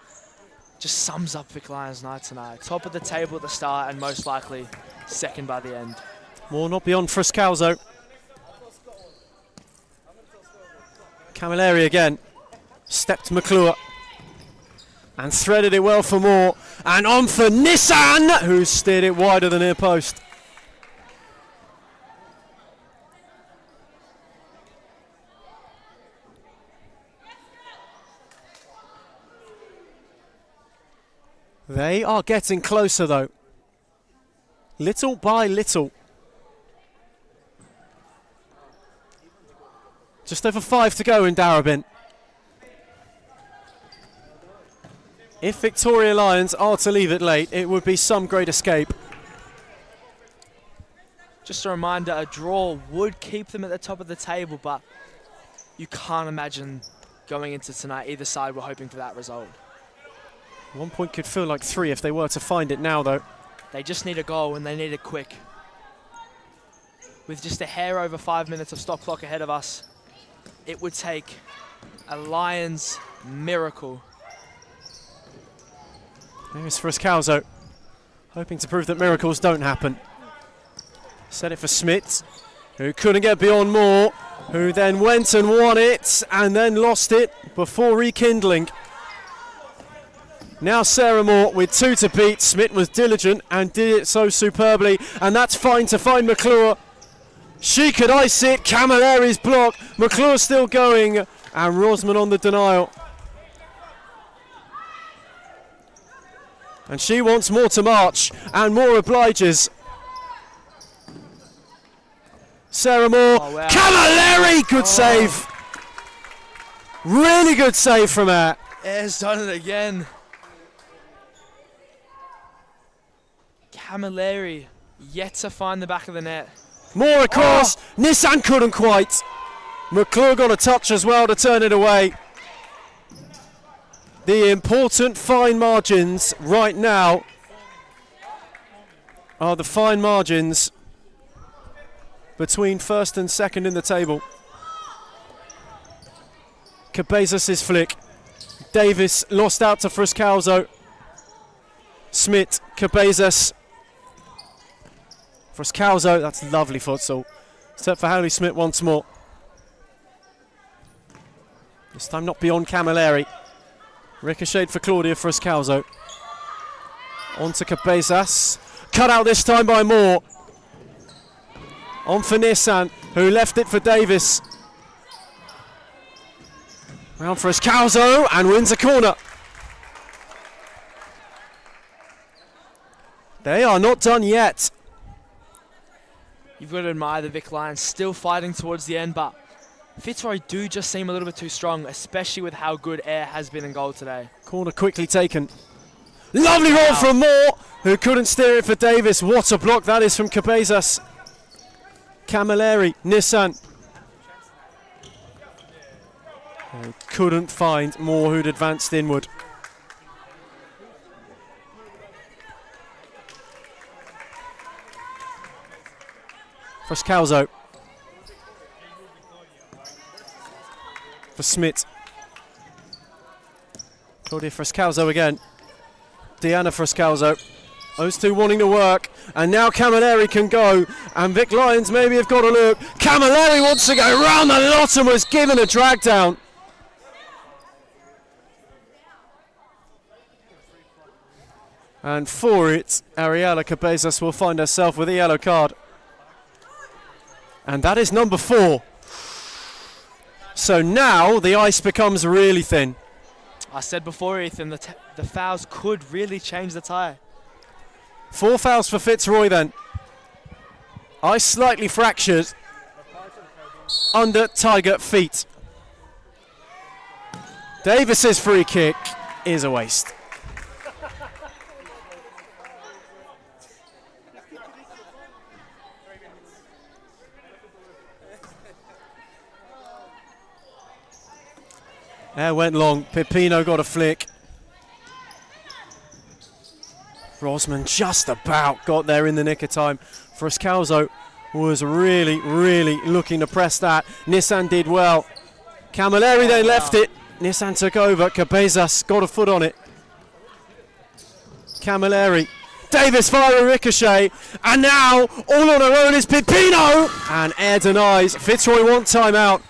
just sums up Vic Lions' night tonight. Top of the table at the start and most likely second by the end. More not beyond Frascalzo. Camilleri again. Stepped McClure. And threaded it well for Moore. And on for Nissan, who steered it wide of the near post. They are getting closer though. Little by little. Just over 5 to go in Darebin. If Victoria Lions are to leave it late, it would be some great escape. Just a reminder, a draw would keep them at the top of the table, but you can't imagine going into tonight, either side were hoping for that result. 1 point could feel like 3 if they were to find it now, though. They just need a goal, and they need it quick. With just a hair over 5 minutes of stop clock ahead of us, it would take a Lions miracle. Here's Frascalzo, hoping to prove that miracles don't happen. Set it for Smith, who couldn't get beyond Moore, who then went and won it, and then lost it before rekindling. Now Sarah Moore with 2 to beat. Smith was diligent and did it so superbly, and that's fine to find McClure. She could ice it, Camilleri's block, McClure still going, and Rosman on the denial. And she wants Moore to march, and Moore obliges. Sarah Moore, Oh, wow. Camilleri, good save. Really good save from her. Has done it again. Camilleri yet to find the back of the net. Moore across, Nissan couldn't quite. McClure got a touch as well to turn it away. The important fine margins right now are the fine margins between first and second in the table. Cabezas' flick. Davis lost out to Frascalzo. Smith, Cabezas. Frascalzo, that's lovely futsal. Set for Howley Smith once more. This time not beyond Camilleri. Ricocheted for Claudia Frascalzo. On to Cabezas. Cut out this time by Moore. On for Nissan, who left it for Davis. Round for Frascalzo and wins a corner. They are not done yet. You've got to admire the Vic Lions still fighting towards the end, but Fitzroy do just seem a little bit too strong, especially with how good Air has been in goal today. Corner quickly taken. Lovely roll from Moore, who couldn't steer it for Davis. What a block that is from Cabezas. Camilleri, Nissan. They couldn't find Moore, who'd advanced inward. Frascalzo. For Smith. Claudia Frascalzo again. Deanna Frascalzo. Those two wanting to work. And now Camilleri can go. And Vic Lions maybe have got a look. Camilleri wants to go round the lot and was given a drag down. And for it, Ariella Cabezas will find herself with a yellow card. And that is number 4. So now the ice becomes really thin. I said before, Ethan, the fouls could really change the tie. 4 fouls for Fitzroy then. Ice slightly fractured under Tiger feet. Davis's free kick is a waste. There went long. Pipino got a flick. Rosman just about got there in the nick of time. Frascalzo was really, really looking to press that. Nissan did well. Camilleri then left it. Nissan took over. Cabezas got a foot on it. Camilleri. Davis fire a ricochet. And now, all on her own is Pipino. And Air denies. Fitzroy want timeout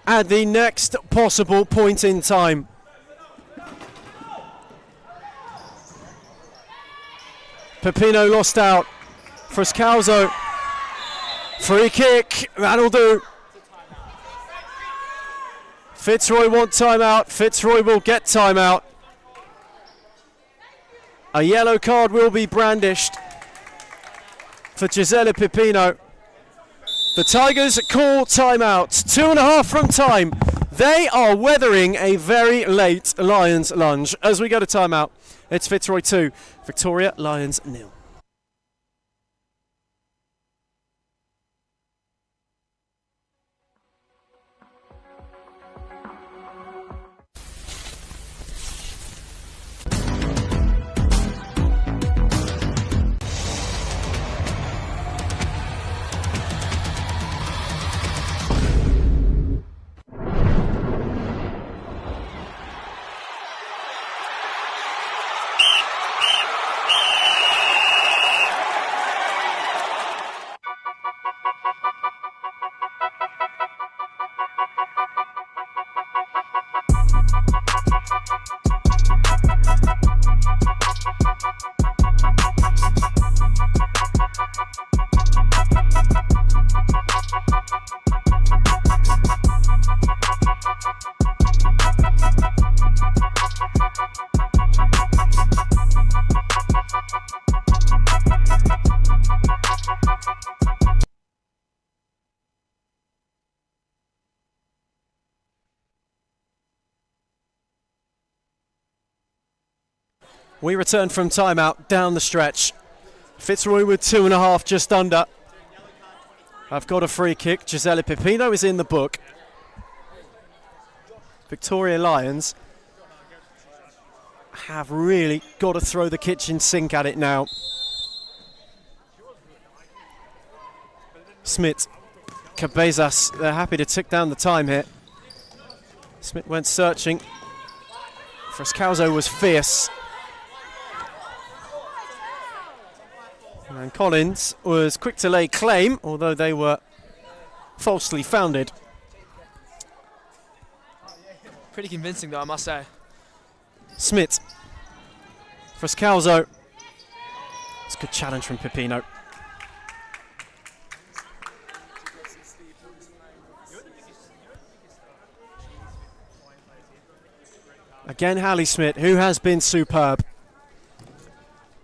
at the next possible point in time. Pipino lost out. Frascalzo. Free kick. That'll do. Fitzroy want timeout. Fitzroy will get timeout. A yellow card will be brandished for Gisela Pipino. The Tigers call timeout. 2.5 from time. They are weathering a very late Lions lunge. As we go to timeout, it's Fitzroy 2, Victoria Lions 0. We return from timeout down the stretch. Fitzroy with 2.5 just under. I've got a free kick. Gisela Pipino is in the book. Victoria Lions have really got to throw the kitchen sink at it now. Smith, Cabezas, they're happy to tick down the time here. Smith went searching. Frescalzo was fierce. And Collins was quick to lay claim, although they were falsely founded. Pretty convincing though, I must say. Smith. Frescalzo. It's a good challenge from Pipino. Again, Hallie Smith, who has been superb.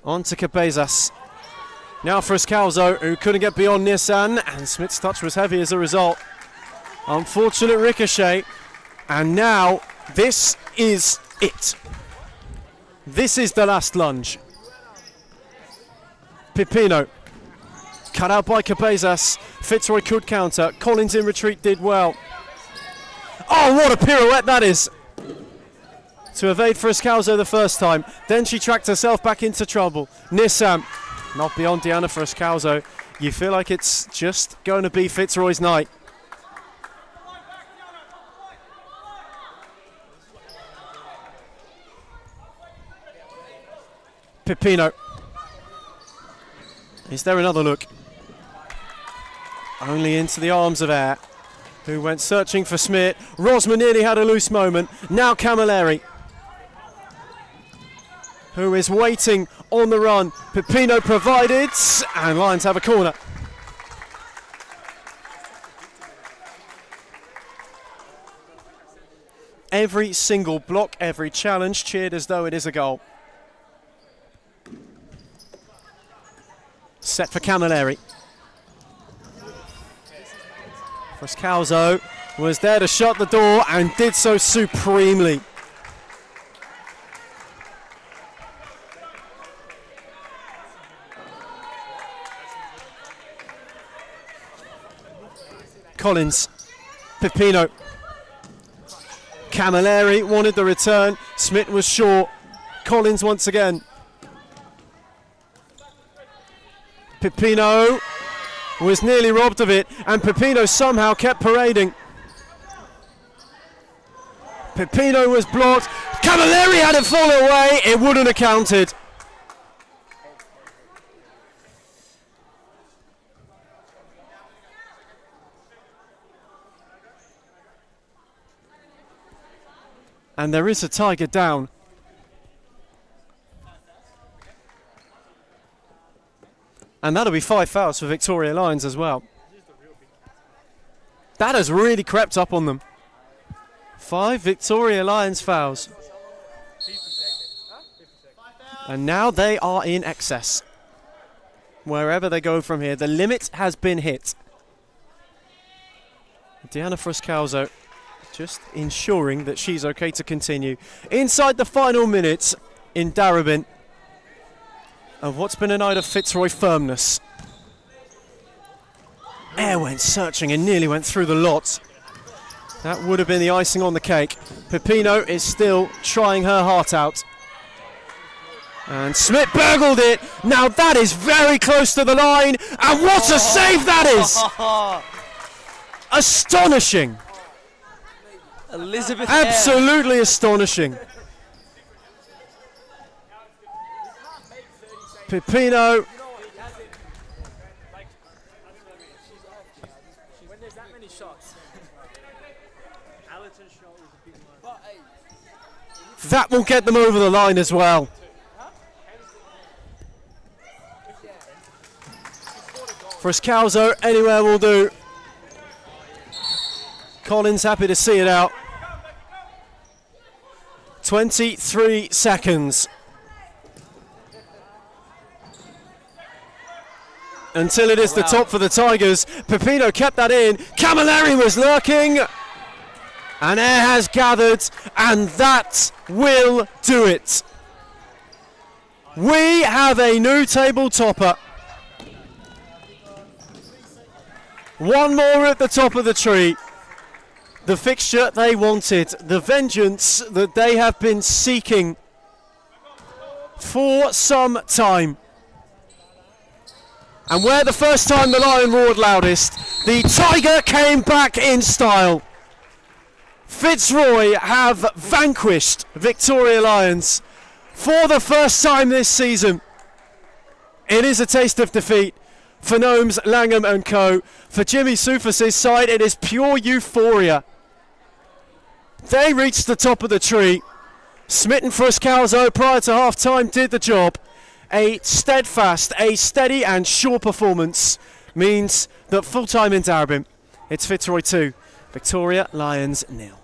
On to Cabezas. Now Frescalzo, who couldn't get beyond Nissan, and Smith's touch was heavy as a result. Unfortunate ricochet, and now this is it. This is the last lunge. Pipino, cut out by Cabezas. Fitzroy could counter. Collins in retreat did well. Oh, what a pirouette that is! To evade Frescalzo the first time. Then she tracked herself back into trouble. Nissan. Not beyond Diana Frescalzo. You feel like it's just going to be Fitzroy's night. Pipino. Is there another look? Only into the arms of Air, who went searching for Smith. Rosma nearly had a loose moment. Now Camilleri, who is waiting on the run. Pipino provided, and Lions have a corner. Every single block, every challenge cheered as though it is a goal. Set for Camilleri. Frescalzo was there to shut the door and did so supremely. Collins, Pipino, Camilleri wanted the return. Smith was short. Collins once again. Pipino was nearly robbed of it, and Pipino somehow kept parading. Pipino was blocked. Camilleri had it fall away. It wouldn't have counted. And there is a Tiger down. And that'll be 5 fouls for Victoria Lions as well. That has really crept up on them. 5 Victoria Lions fouls. And now they are in excess. Wherever they go from here, the limit has been hit. Diana Fruscalzo just ensuring that she's okay to continue. Inside the final minutes in Darabin of what's been a night of Fitzroy firmness. Air went searching and nearly went through the lot. That would have been the icing on the cake. Pepino is still trying her heart out. And Smith burgled it. Now that is very close to the line. And what a save that is! Astonishing. Elizabeth Absolutely astonishing. Pepino. When there's that many shots, Allerton's shot was a big one. That will get them over the line as well. Fruscalzo, anywhere will do. Collins happy to see it out. 23 seconds. Until it is the top for the Tigers. Pepino kept that in. Camilleri was lurking. And air has gathered. And that will do it. We have a new table topper. One more at the top of the tree. The fixture they wanted, the vengeance that they have been seeking for some time. And where the first time the lion roared loudest, the tiger came back in style. Fitzroy have vanquished Victoria Lions for the first time this season. It is a taste of defeat for Gnomes, Langham and Co. For Jimmy Sufas' side, it is pure euphoria. They reached the top of the tree. Smitten Fruscalzo prior to half-time did the job. A steadfast, a steady and sure performance means that full-time in Darabin, it's Fitzroy 2, Victoria Lions 0.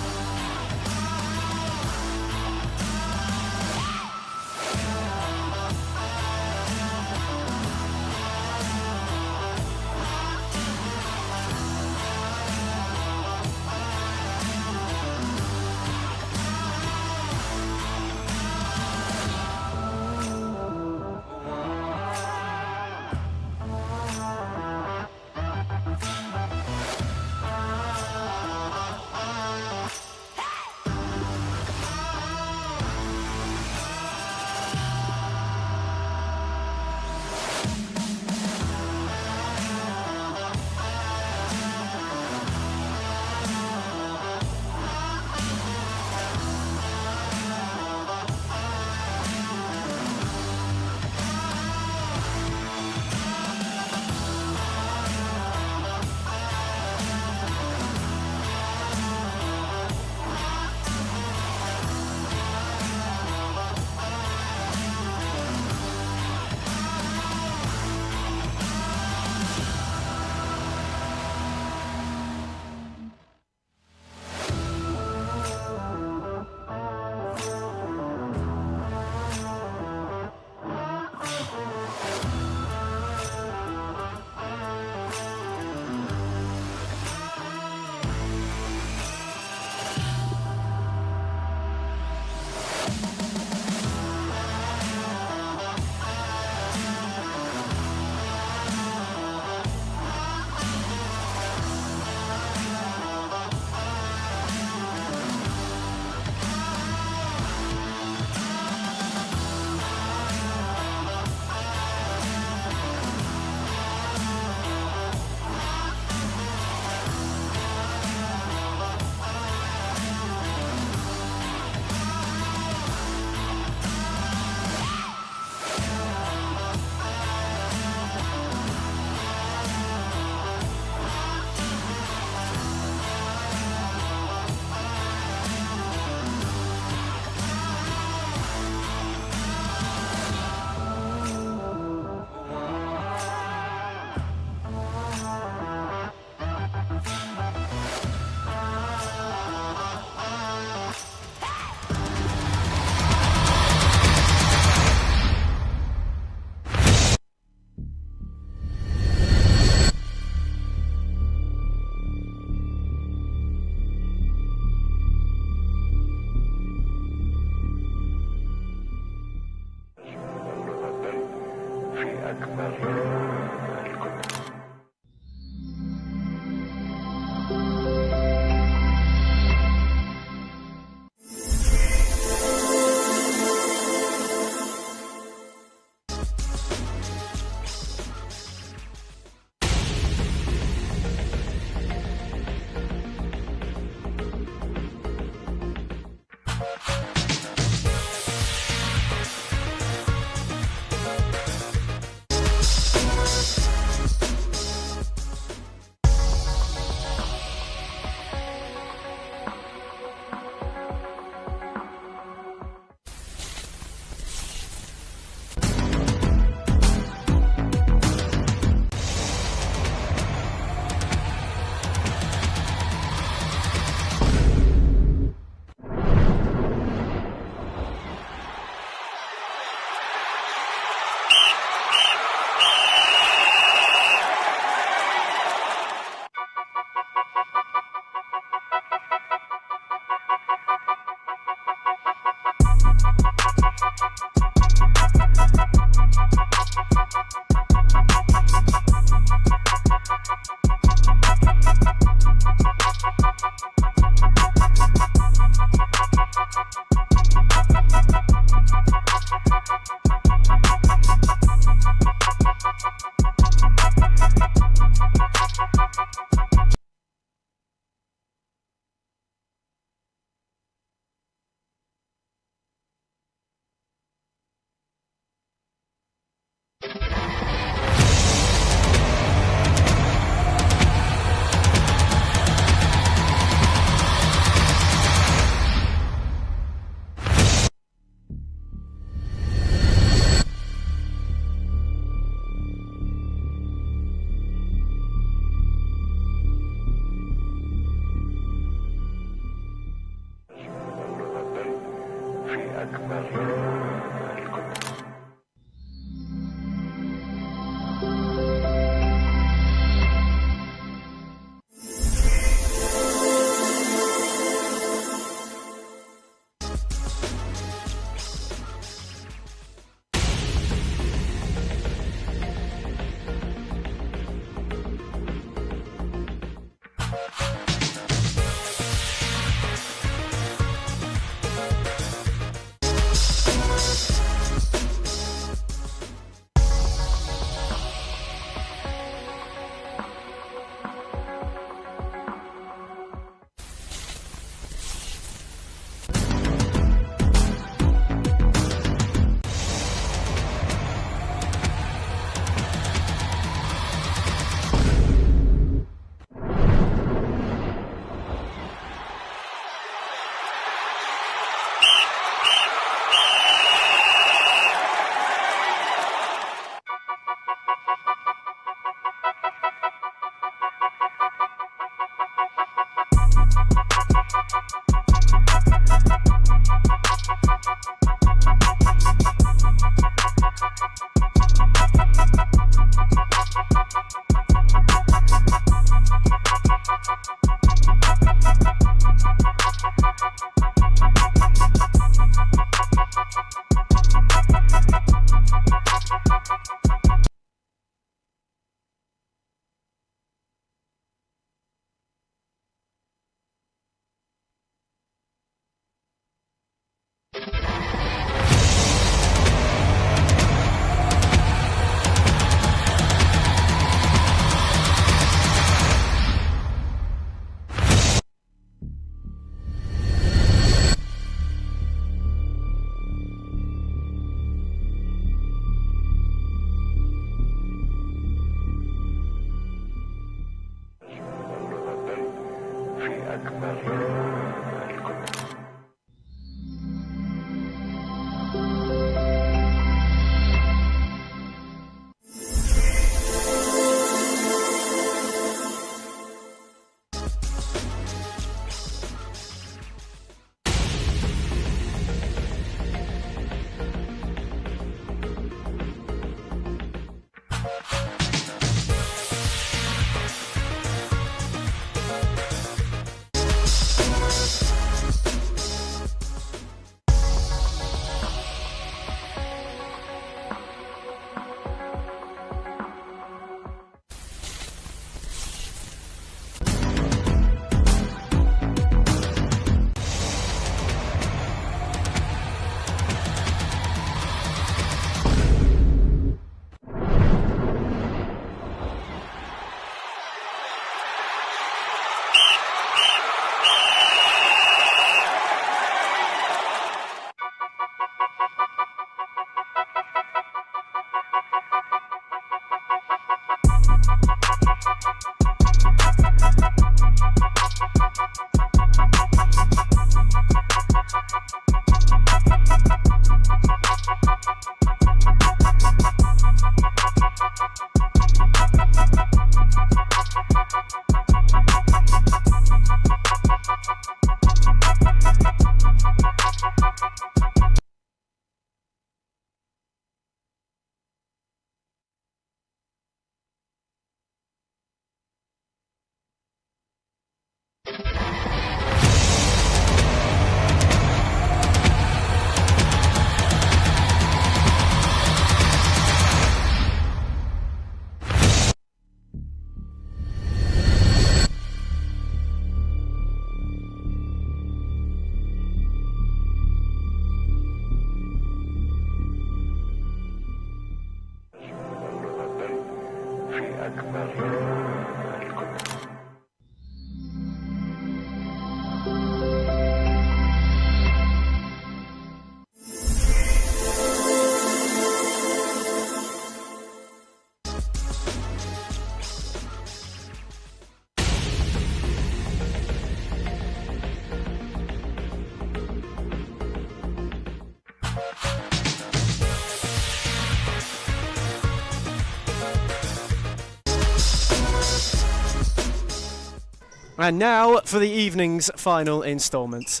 And now for the evening's final instalment.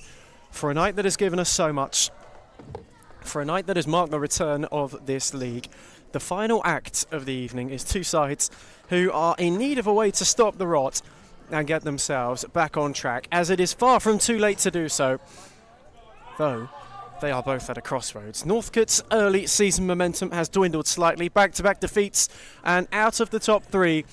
For a night that has given us so much, for a night that has marked the return of this league, the final act of the evening is two sides who are in need of a way to stop the rot and get themselves back on track, as it is far from too late to do so, though they are both at a crossroads. Northcut's early season momentum has dwindled slightly, back-to-back defeats, and out of the top three,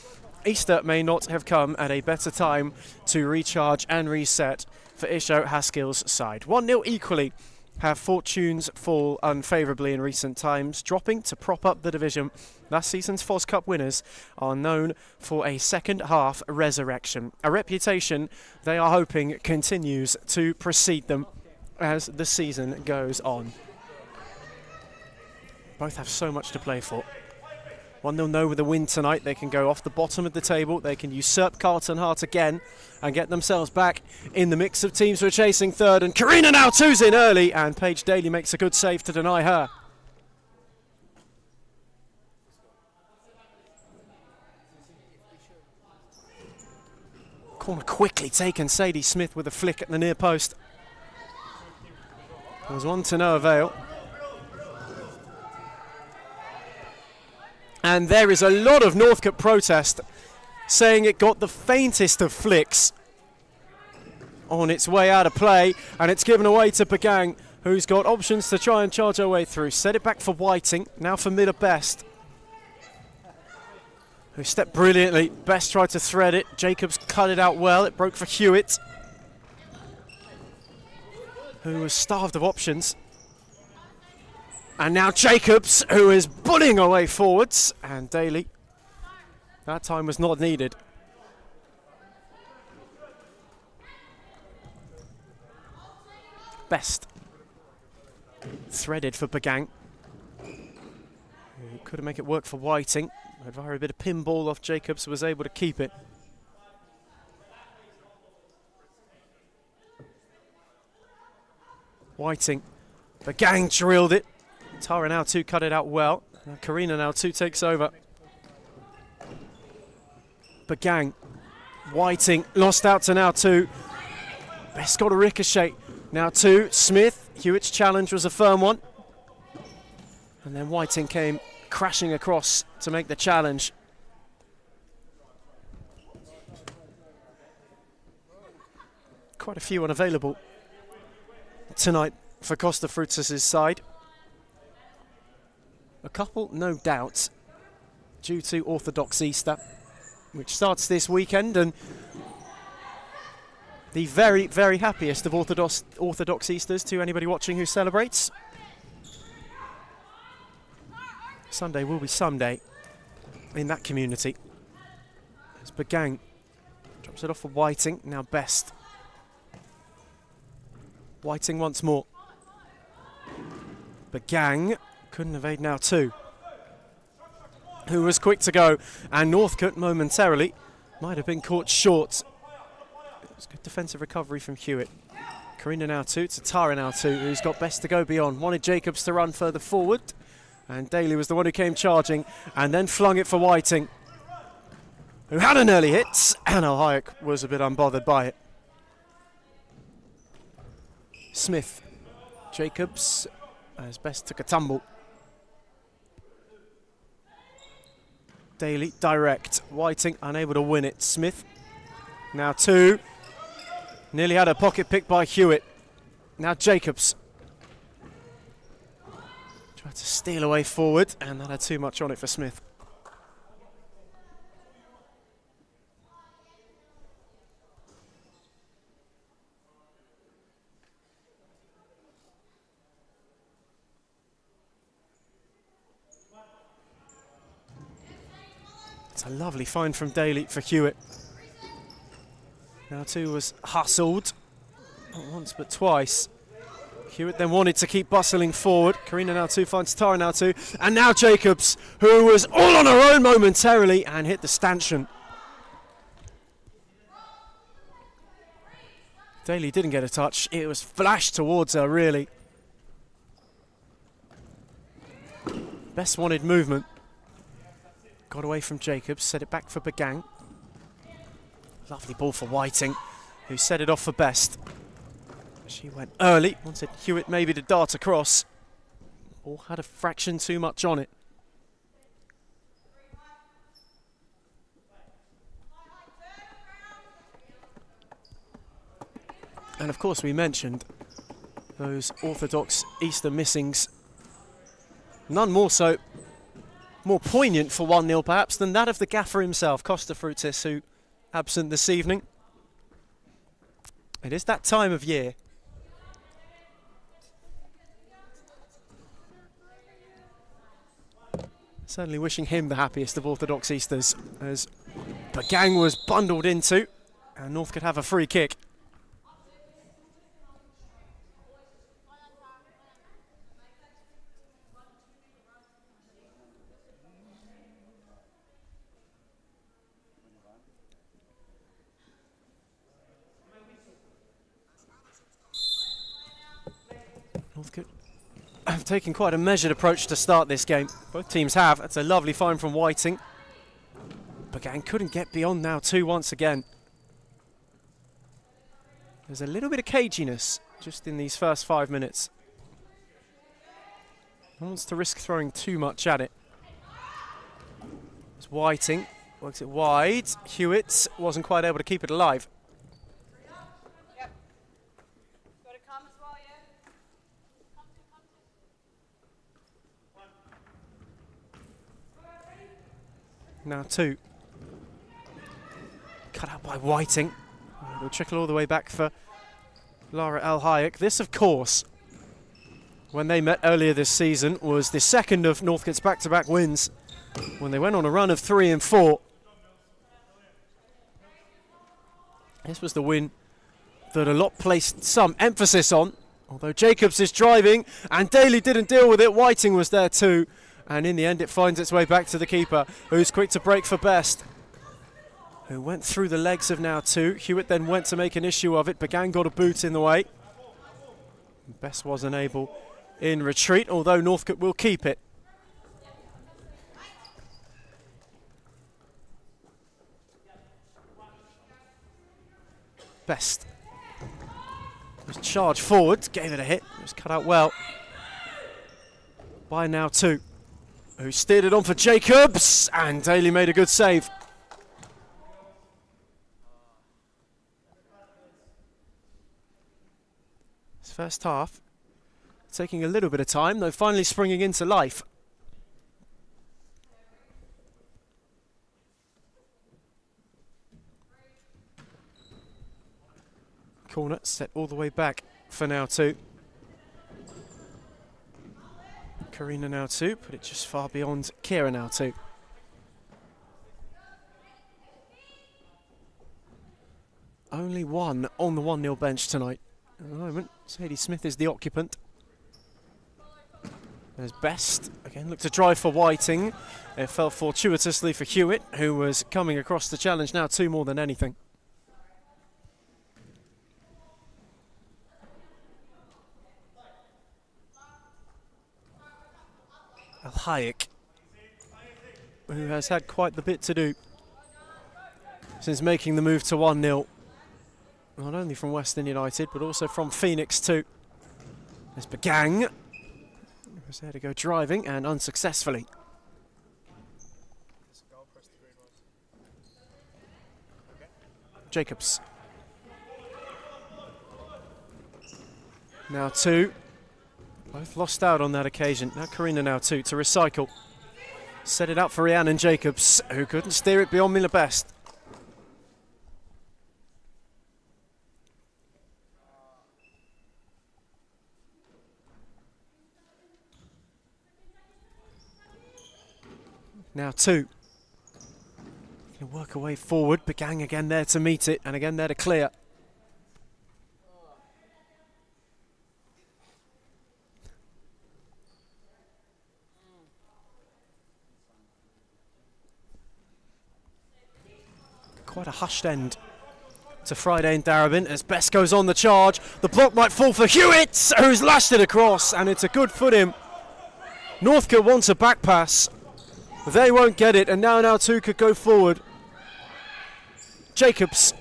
Easter may not have come at a better time to recharge and reset for Isho Haskell's side. 1-0 equally have fortunes fall unfavourably in recent times, dropping to prop up the division. Last season's FOS Cup winners are known for a second half resurrection, a reputation they are hoping continues to precede them as the season goes on. Both have so much to play for. One they'll know with a win tonight, they can go off the bottom of the table, they can usurp Carlton Heart again and get themselves back in the mix of teams who are chasing third. And Karina now two's in early, and Paige Daly makes a good save to deny her. Corner quickly taken, Sadie Smith with a flick at the near post. There's one to no avail. And there is a lot of Northcut protest saying it got the faintest of flicks on its way out of play, and it's given away to Bagang, who's got options to try and charge her way through. Set it back for Whiting, now for Miller Best, who stepped brilliantly. Best tried to thread it, Jacobs cut it out well, it broke for Hewitt, who was starved of options. And now Jacobs, who is bullying away forwards, and Daly, that time was not needed. Best threaded for Bagang, who couldn't make it work for Whiting, but via a bit of pinball off Jacobs was able to keep it. Whiting, Bagang drilled it. Tara now two cut it out well. Now Karina now two takes over. Bagang, Whiting lost out to now two. Best got a ricochet. Now two, Smith. Hewitt's challenge was a firm one. And then Whiting came crashing across to make the challenge. Quite a few unavailable tonight for Costa Frutas' side. A couple, no doubt, due to Orthodox Easter, which starts this weekend, and the very, very happiest of Orthodox Easters to anybody watching who celebrates. Sunday will be Sunday in that community. As Bagang drops it off for Whiting, now Best. Whiting once more. Bagang couldn't evade now two, who was quick to go, and Northcut momentarily might have been caught short. It was good defensive recovery from Hewitt. Karina now two to Tara now two, who's got Best to go beyond. Wanted Jacobs to run further forward, and Daly was the one who came charging and then flung it for Whiting, who had an early hit, and Hayek was a bit unbothered by it. Smith, Jacobs, as Best took a tumble. Daly direct, Whiting unable to win it. Smith now two, nearly had a pocket picked by Hewitt. Now Jacobs tried to steal away forward, and that had too much on it for Smith. It's a lovely find from Daly for Hewitt. Now two was hustled, not once but twice. Hewitt then wanted to keep bustling forward. Karina now two finds Tara now two, and now Jacobs, who was all on her own momentarily and hit the stanchion. Daly didn't get a touch, it was flashed towards her really. Best wanted movement. Got away from Jacobs, set it back for Bagang. Lovely ball for Whiting, who set it off for Best. She went early, wanted Hewitt maybe to dart across. Ball had a fraction too much on it. And of course we mentioned those orthodox Easter missings. None more so, more poignant for 1-0 perhaps than that of the gaffer himself, Costa Frutis, who absent this evening. It is that time of year. Certainly wishing him the happiest of orthodox Easters, as Bagang was bundled into and North could have a free kick. Northcote have taken quite a measured approach to start this game. Both teams have. That's a lovely find from Whiting. Bagang couldn't get beyond now 2 once again. There's a little bit of caginess just in these first 5 minutes. No one wants to risk throwing too much at it. It's Whiting, works it wide. Hewitt wasn't quite able to keep it alive. Now 2. Cut out by Whiting. It'll trickle all the way back for Lara Al Hayek. This, of course, when they met earlier this season, was the second of Northcote's back-to-back wins, when they went on a run of 3 and 4. This was the win that a lot placed some emphasis on, although Jacobs is driving and Daly didn't deal with it. Whiting was there too. And in the end, it finds its way back to the keeper, who's quick to break for Best, who went through the legs of now 2. Hewitt then went to make an issue of it. Bagang got a boot in the way. Best wasn't able in retreat, although Northcote will keep it. Best was charged forward, gave it a hit. It was cut out well by now 2. Who steered it on for Jacobs, and Daly made a good save. This first half taking a little bit of time, though finally springing into life. Corner set all the way back for now 2. Karina now 2, put it just far beyond Kira now 2. Only one on the 1-0 bench tonight. At the moment, Sadie Smith is the occupant. There's Best, again looked to drive for Whiting. It fell fortuitously for Hewitt, who was coming across the challenge now 2 more than anything. Al Hayek, who has had quite the bit to do since making the move to 1-0. Not only from Western United, but also from Phoenix too. There's Bagang, who was there to go driving, and unsuccessfully. Jacobs. Now 2. Both lost out on that occasion. Now Karina now 2 to recycle. Set it up for Rhiannon Jacobs, who couldn't steer it beyond Miller Best. Now 2. Can work away forward. Bagang again there to meet it, and again there to clear. Quite a hushed end to Friday in Darabin as Best goes on the charge. The block might fall for Hewitt, who's lashed it across, and it's a good foot in. Northcote wants a back pass. They won't get it, and now 2 could go forward. Jacobs.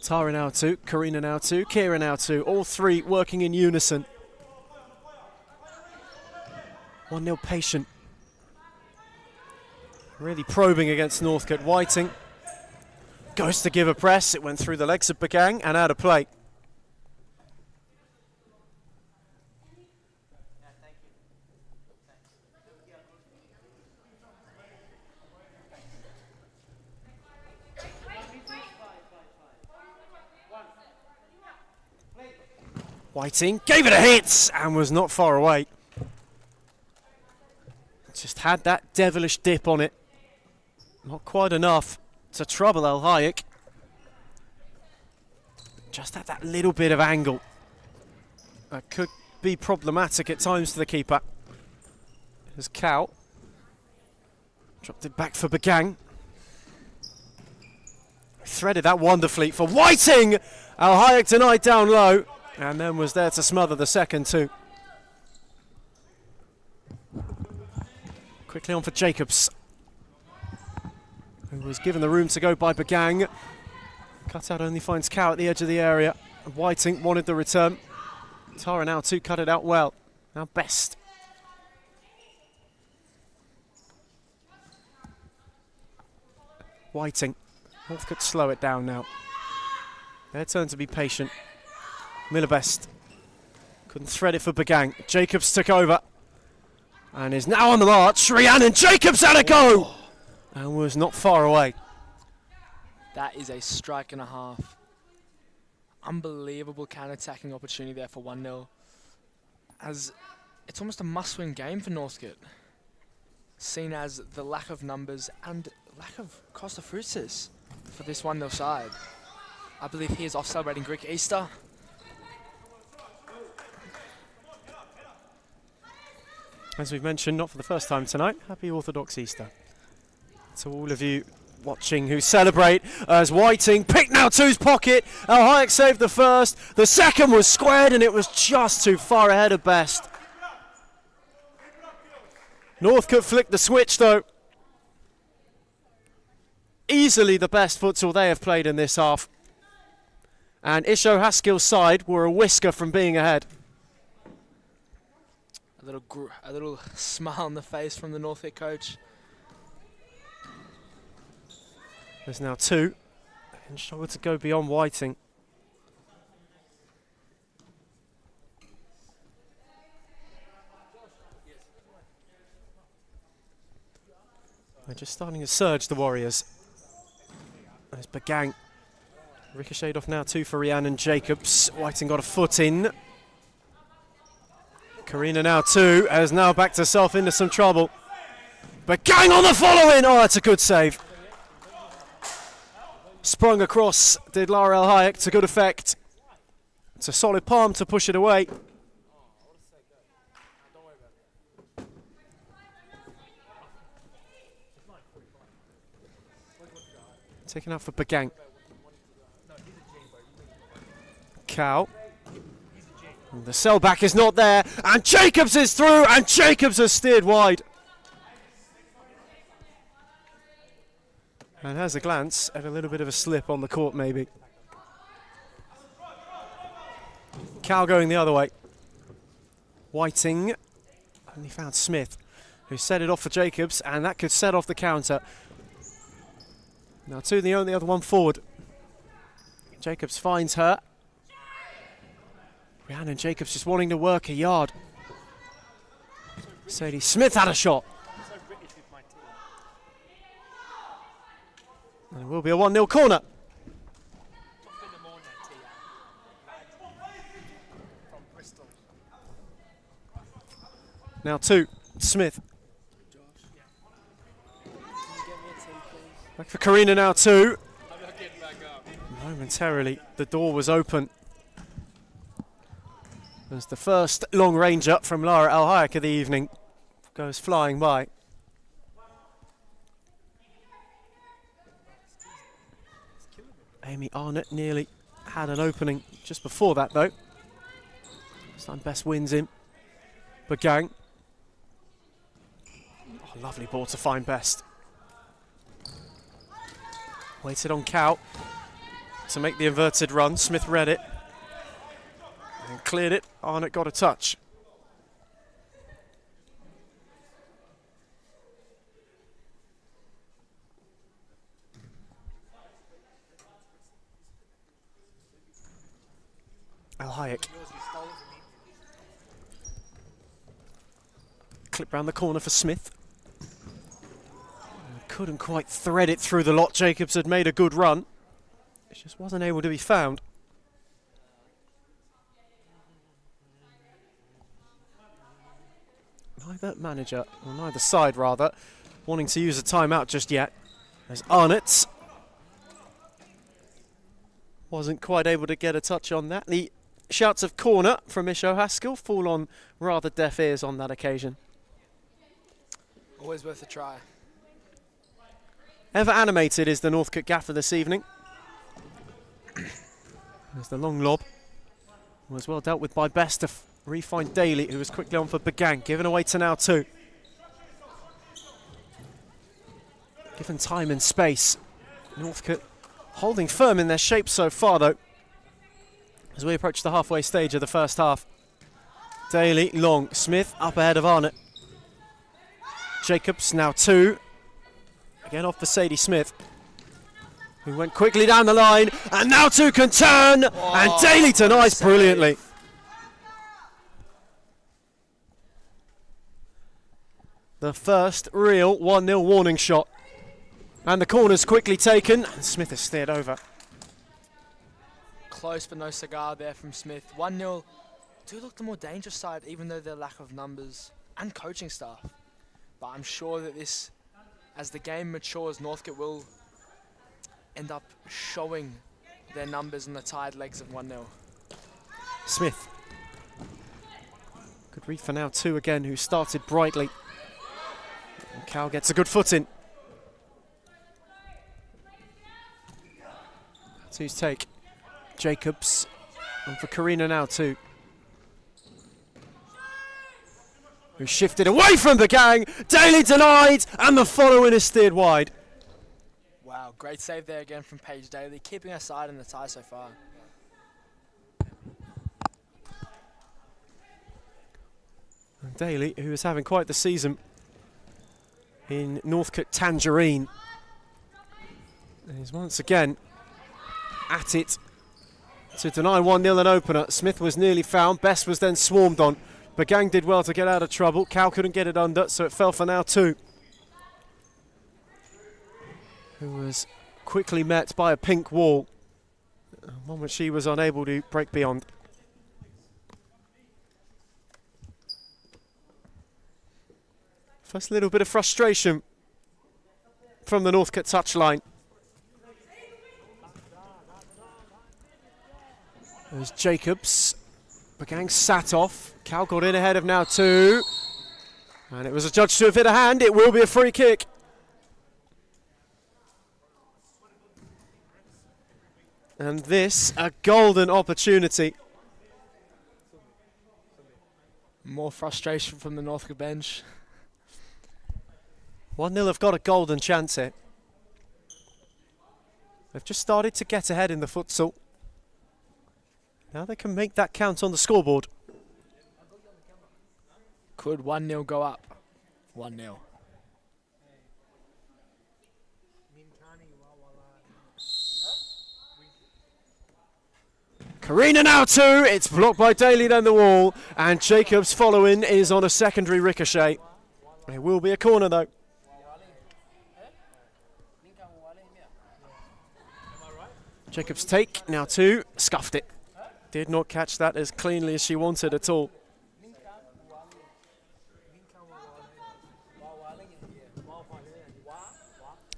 Tara now two, Karina now two, Kira now two. All three working in unison. 1-0 Patient. Really probing against Northcut. Whiting goes to give a press. It went through the legs of Bagang and out of play. Whiting gave it a hit and was not far away. Just had that devilish dip on it. Not quite enough to trouble El Hayek. Just had that little bit of angle. That could be problematic at times to the keeper. There's Cow. Dropped it back for Bagang. Threaded that wonderfully for Whiting. El Hayek denied down low. And then was there to smother the second too. Quickly on for Jacobs, who was given the room to go by Bagang. Cut out only finds Cow at the edge of the area. Whiting wanted the return. Tara now too cut it out well. Now Best. Whiting. North could slow it down now. Their turn to be patient. Miller Best couldn't thread it for Bagang. Jacobs took over and is now on the march. Rhiannon Jacobs had a go and was not far away. That is a strike and a half. Unbelievable counter-attacking opportunity there for 1-0. As it's almost a must-win game for Northcut, seen as the lack of numbers and lack of Costa Fruitis for this 1-0 side. I believe he is off celebrating Greek Easter. As we've mentioned, not for the first time tonight, happy Orthodox Easter to all of you watching who celebrate. As Whiting picked now two's pocket. El Hayek saved the first. The second was squared and it was just too far ahead of Best. Northcut flicked the switch though. Easily the best futsal they have played in this half. And Isho Haskell's side were a whisker from being ahead. A little smile on the face from the Northcut coach. There's now two. And struggled to go beyond Whiting. They're just starting to surge, the Warriors. There's Bagang. Ricocheted off now two for Rhiannon Jacobs. Whiting got a foot in. Karina now two, has now backed herself into some trouble. Bagang on the follow-in! Oh, that's a good save. Sprung across, did Lara El Hayek to good effect. It's a solid palm to push it away. Taken out for Bagang. Cow. And the sell back is not there, and Jacobs is through, and Jacobs has steered wide. And has a glance at a little bit of a slip on the court maybe. Cow going the other way. Whiting only found Smith, who set it off for Jacobs, and that could set off the counter. Now two, the only other one forward. Jacobs finds her. Rhiannon Jacobs just wanting to work a yard. Sadie Smith had a shot. And it will be a 1-0 corner. Now two, Smith. Back for Karina now two. Momentarily, the door was open. As the first long range up from Lara El Hayek of the evening goes flying by. Amy Arnott nearly had an opening just before that though. This time Best wins him. Bagang. Oh, lovely ball to find Best. Waited on Cow to make the inverted run. Smith read it and cleared it. Arnott got a touch. Al Hayek. Clip round the corner for Smith. Couldn't quite thread it through the lot. Jacobs had made a good run. It just wasn't able to be found. Neither manager, or neither side rather, wanting to use a timeout just yet. As Arnott wasn't quite able to get a touch on that. The shouts of corner from Ish O'Haskell fall on rather deaf ears on that occasion. Always worth a try. Ever animated is the Northcut gaffer this evening. There's the long lob. Was well dealt with by Best to re-find Daly, who was quickly on for Begang, given away to now 2. Given time and space. Northcut holding firm in their shape so far though, as we approach the halfway stage of the first half. Daly, long, Smith up ahead of Arnott. Jacobs now 2. Again off for Sadie Smith, who went quickly down the line, and now 2 can turn, and Daly denies brilliantly. The first real 1-0 warning shot. And the corner's quickly taken, and Smith is steered over. Close but no cigar there from Smith. 1-0 do look the more dangerous side, even though their lack of numbers and coaching staff. But I'm sure that this, as the game matures, Northcote will end up showing their numbers on the tired legs of 1-0. Smith. Good read for now 2 again, who started brightly. And Cal gets a good foot in. 2's take. Jacobs. And for Karina now 2. Who shifted away from the gang. Daly denied, and the following is steered wide. Wow, great save there again from Paige Daly, keeping her side in the tie so far. And Daly, who is having quite the season in Northcote Tangerine, is once again at it to deny 1-0 an opener. Smith was nearly found, Best was then swarmed on. Begang did well to get out of trouble. Cal couldn't get it under, so it fell for now 2. Who was quickly met by a pink wall, one which she was unable to break beyond. First little bit of frustration from the Northcote touchline. There's Jacobs. Begang sat off. Cal got in ahead of now 2. And it was adjudged to have hit a hand. It will be a free kick. And this, a golden opportunity. More frustration from the Northcote bench. 1-0 have got a golden chance here. They've just started to get ahead in the futsal. Now they can make that count on the scoreboard. Could 1-0 go up? 1-0. Karina now 2. It's blocked by Daly, then the wall. And Jacobs following is on a secondary ricochet. It will be a corner though. Jacobs take, now 2. Scuffed it. Did not catch that as cleanly as she wanted at all.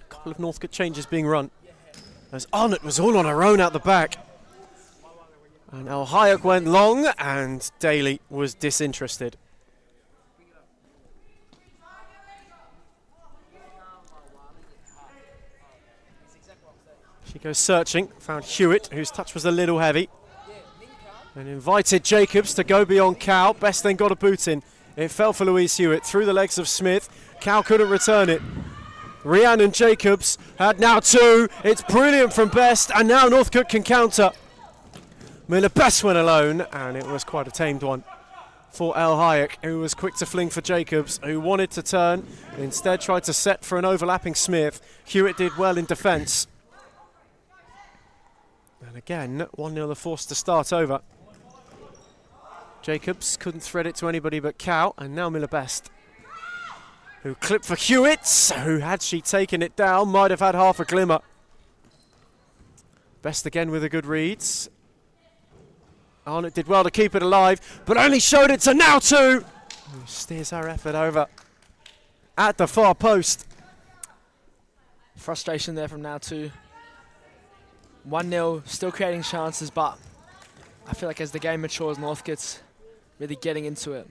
A couple of Northcote changes being run, as Arnott was all on her own out the back. And Al Hayek went long, and Daly was disinterested. She goes searching, found Hewitt, whose touch was a little heavy, and invited Jacobs to go beyond Cow. Best then got a boot in. It fell for Louise Hewitt through the legs of Smith. Cow couldn't return it. Rhiannon Jacobs had now 2. It's brilliant from Best, and now Northcut can counter. Miller Best went alone, and it was quite a tamed one for El Hayek, who was quick to fling for Jacobs, who wanted to turn, instead tried to set for an overlapping Smith. Hewitt did well in defence. And again, 1-0 are forced to start over. Jacobs couldn't thread it to anybody but Cow, and now Miller Best, who clipped for Hewitt, who, had she taken it down, might have had half a glimmer. Best again with a good reads. Arnott did well to keep it alive, but only showed it to now 2, who steers her effort over at the far post. Frustration there from now 2. 1-0, still creating chances, but I feel like as the game matures, Northcut's really getting into it.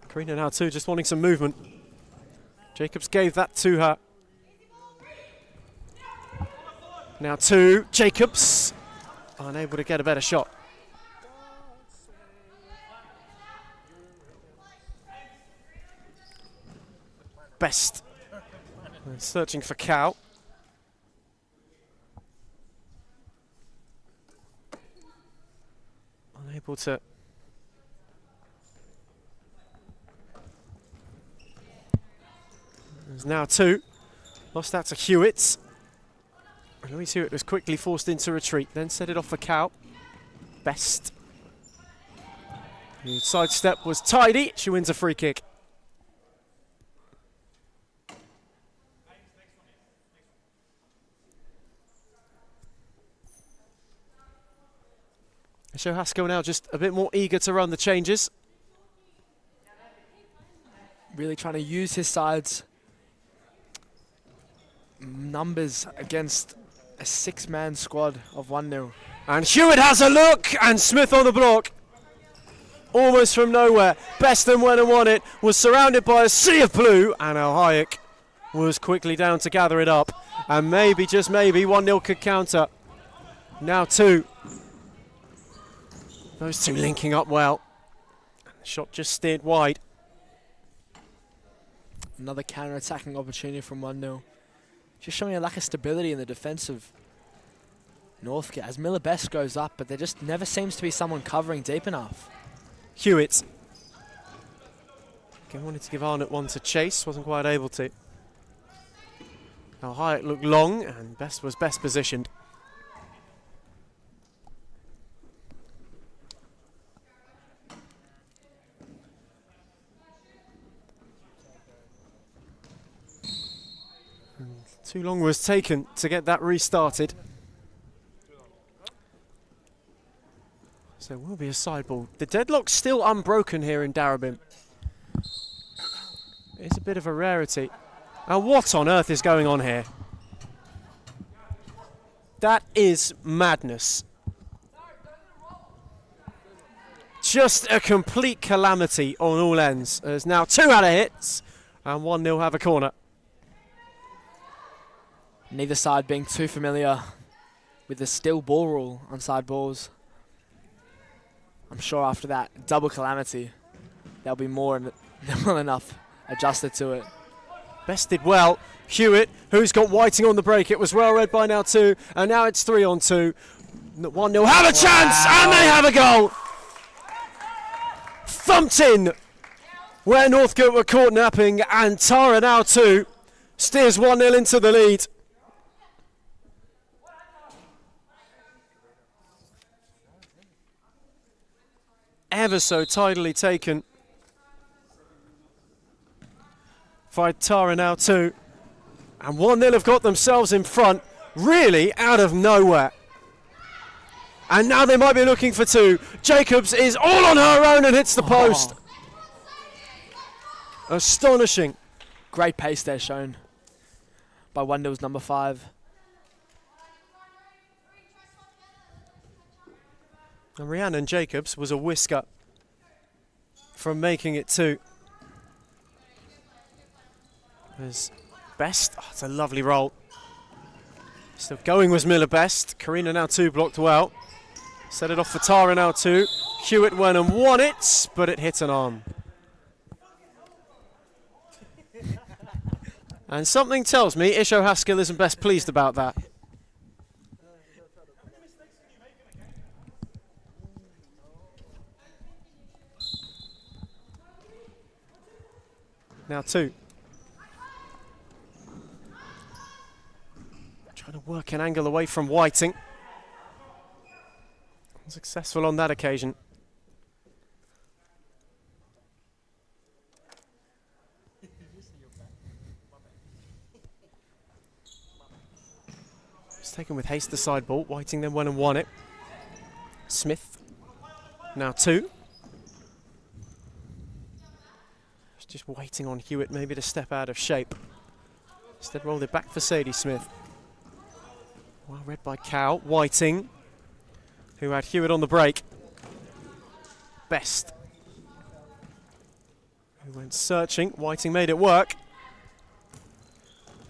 Karina now 2, just wanting some movement. Jacobs gave that to her. Now 2, Jacobs, unable to get a better shot. Best searching for Cow. Unable to. There's now 2. Lost that to Hewitt. And Louise Hewitt was quickly forced into retreat, then set it off for Cow. Best. The sidestep was tidy. She wins a free kick. Joe Haskell now just a bit more eager to run the changes. Really trying to use his side's numbers against a 6-man squad of 1-0. And Hewitt has a look, and Smith on the block. Almost from nowhere. Beston went and won it, was surrounded by a sea of blue, and El Hayek was quickly down to gather it up. And maybe, just maybe, 1-0 could counter. Now 2. Those 2 linking up well. The shot just steered wide. Another counter-attacking opportunity from 1-0. Just showing a lack of stability in the defence of Northcut as Miller Best goes up, but there just never seems to be someone covering deep enough. Hewitt. Again, wanted to give Arnott one to chase, wasn't quite able to. Now Hyatt looked long, and Best was best positioned. Too long was taken to get that restarted. So it will be a side ball. The deadlock's still unbroken here in Darabin. It's a bit of a rarity. Now what on earth is going on here? That is madness. Just a complete calamity on all ends. There's now 2 out of hits and 1-0 have a corner. Neither side being too familiar with the still ball rule on side balls. I'm sure after that double calamity, there'll be more than well enough adjusted to it. Best did well. Hewitt, who's got Whiting on the break. It was well read by now 2, and now it's 3 on 2. 1-0 have a chance, and they have a goal. Thumped in where Northcote were caught napping, and Tara now 2 steers 1-0 into the lead. Ever so tidily taken by Tara now 2. And 1-0 have got themselves in front, really out of nowhere. And now they might be looking for 2. Jacobs is all on her own and hits the post. Astonishing. Great pace there shown by 1-0's number 5. And Rhiannon Jacobs was a whisker from making it 2. There's Best. Oh, it's a lovely roll. Still going was Miller Best. Karina now 2 blocked well. Set it off for Tara now 2. Hewitt went and won it, but it hit an arm. And something tells me Isho Haskell isn't best pleased about that. Now 2. Trying to work an angle away from Whiting. Unsuccessful on that occasion. It's taken with haste the side ball. Whiting then went and won it. Smith. Now 2. Just waiting on Hewitt maybe to step out of shape. Instead rolled it back for Sadie Smith. Well read by Cow. Whiting, who had Hewitt on the break. Best, who went searching. Whiting made it work.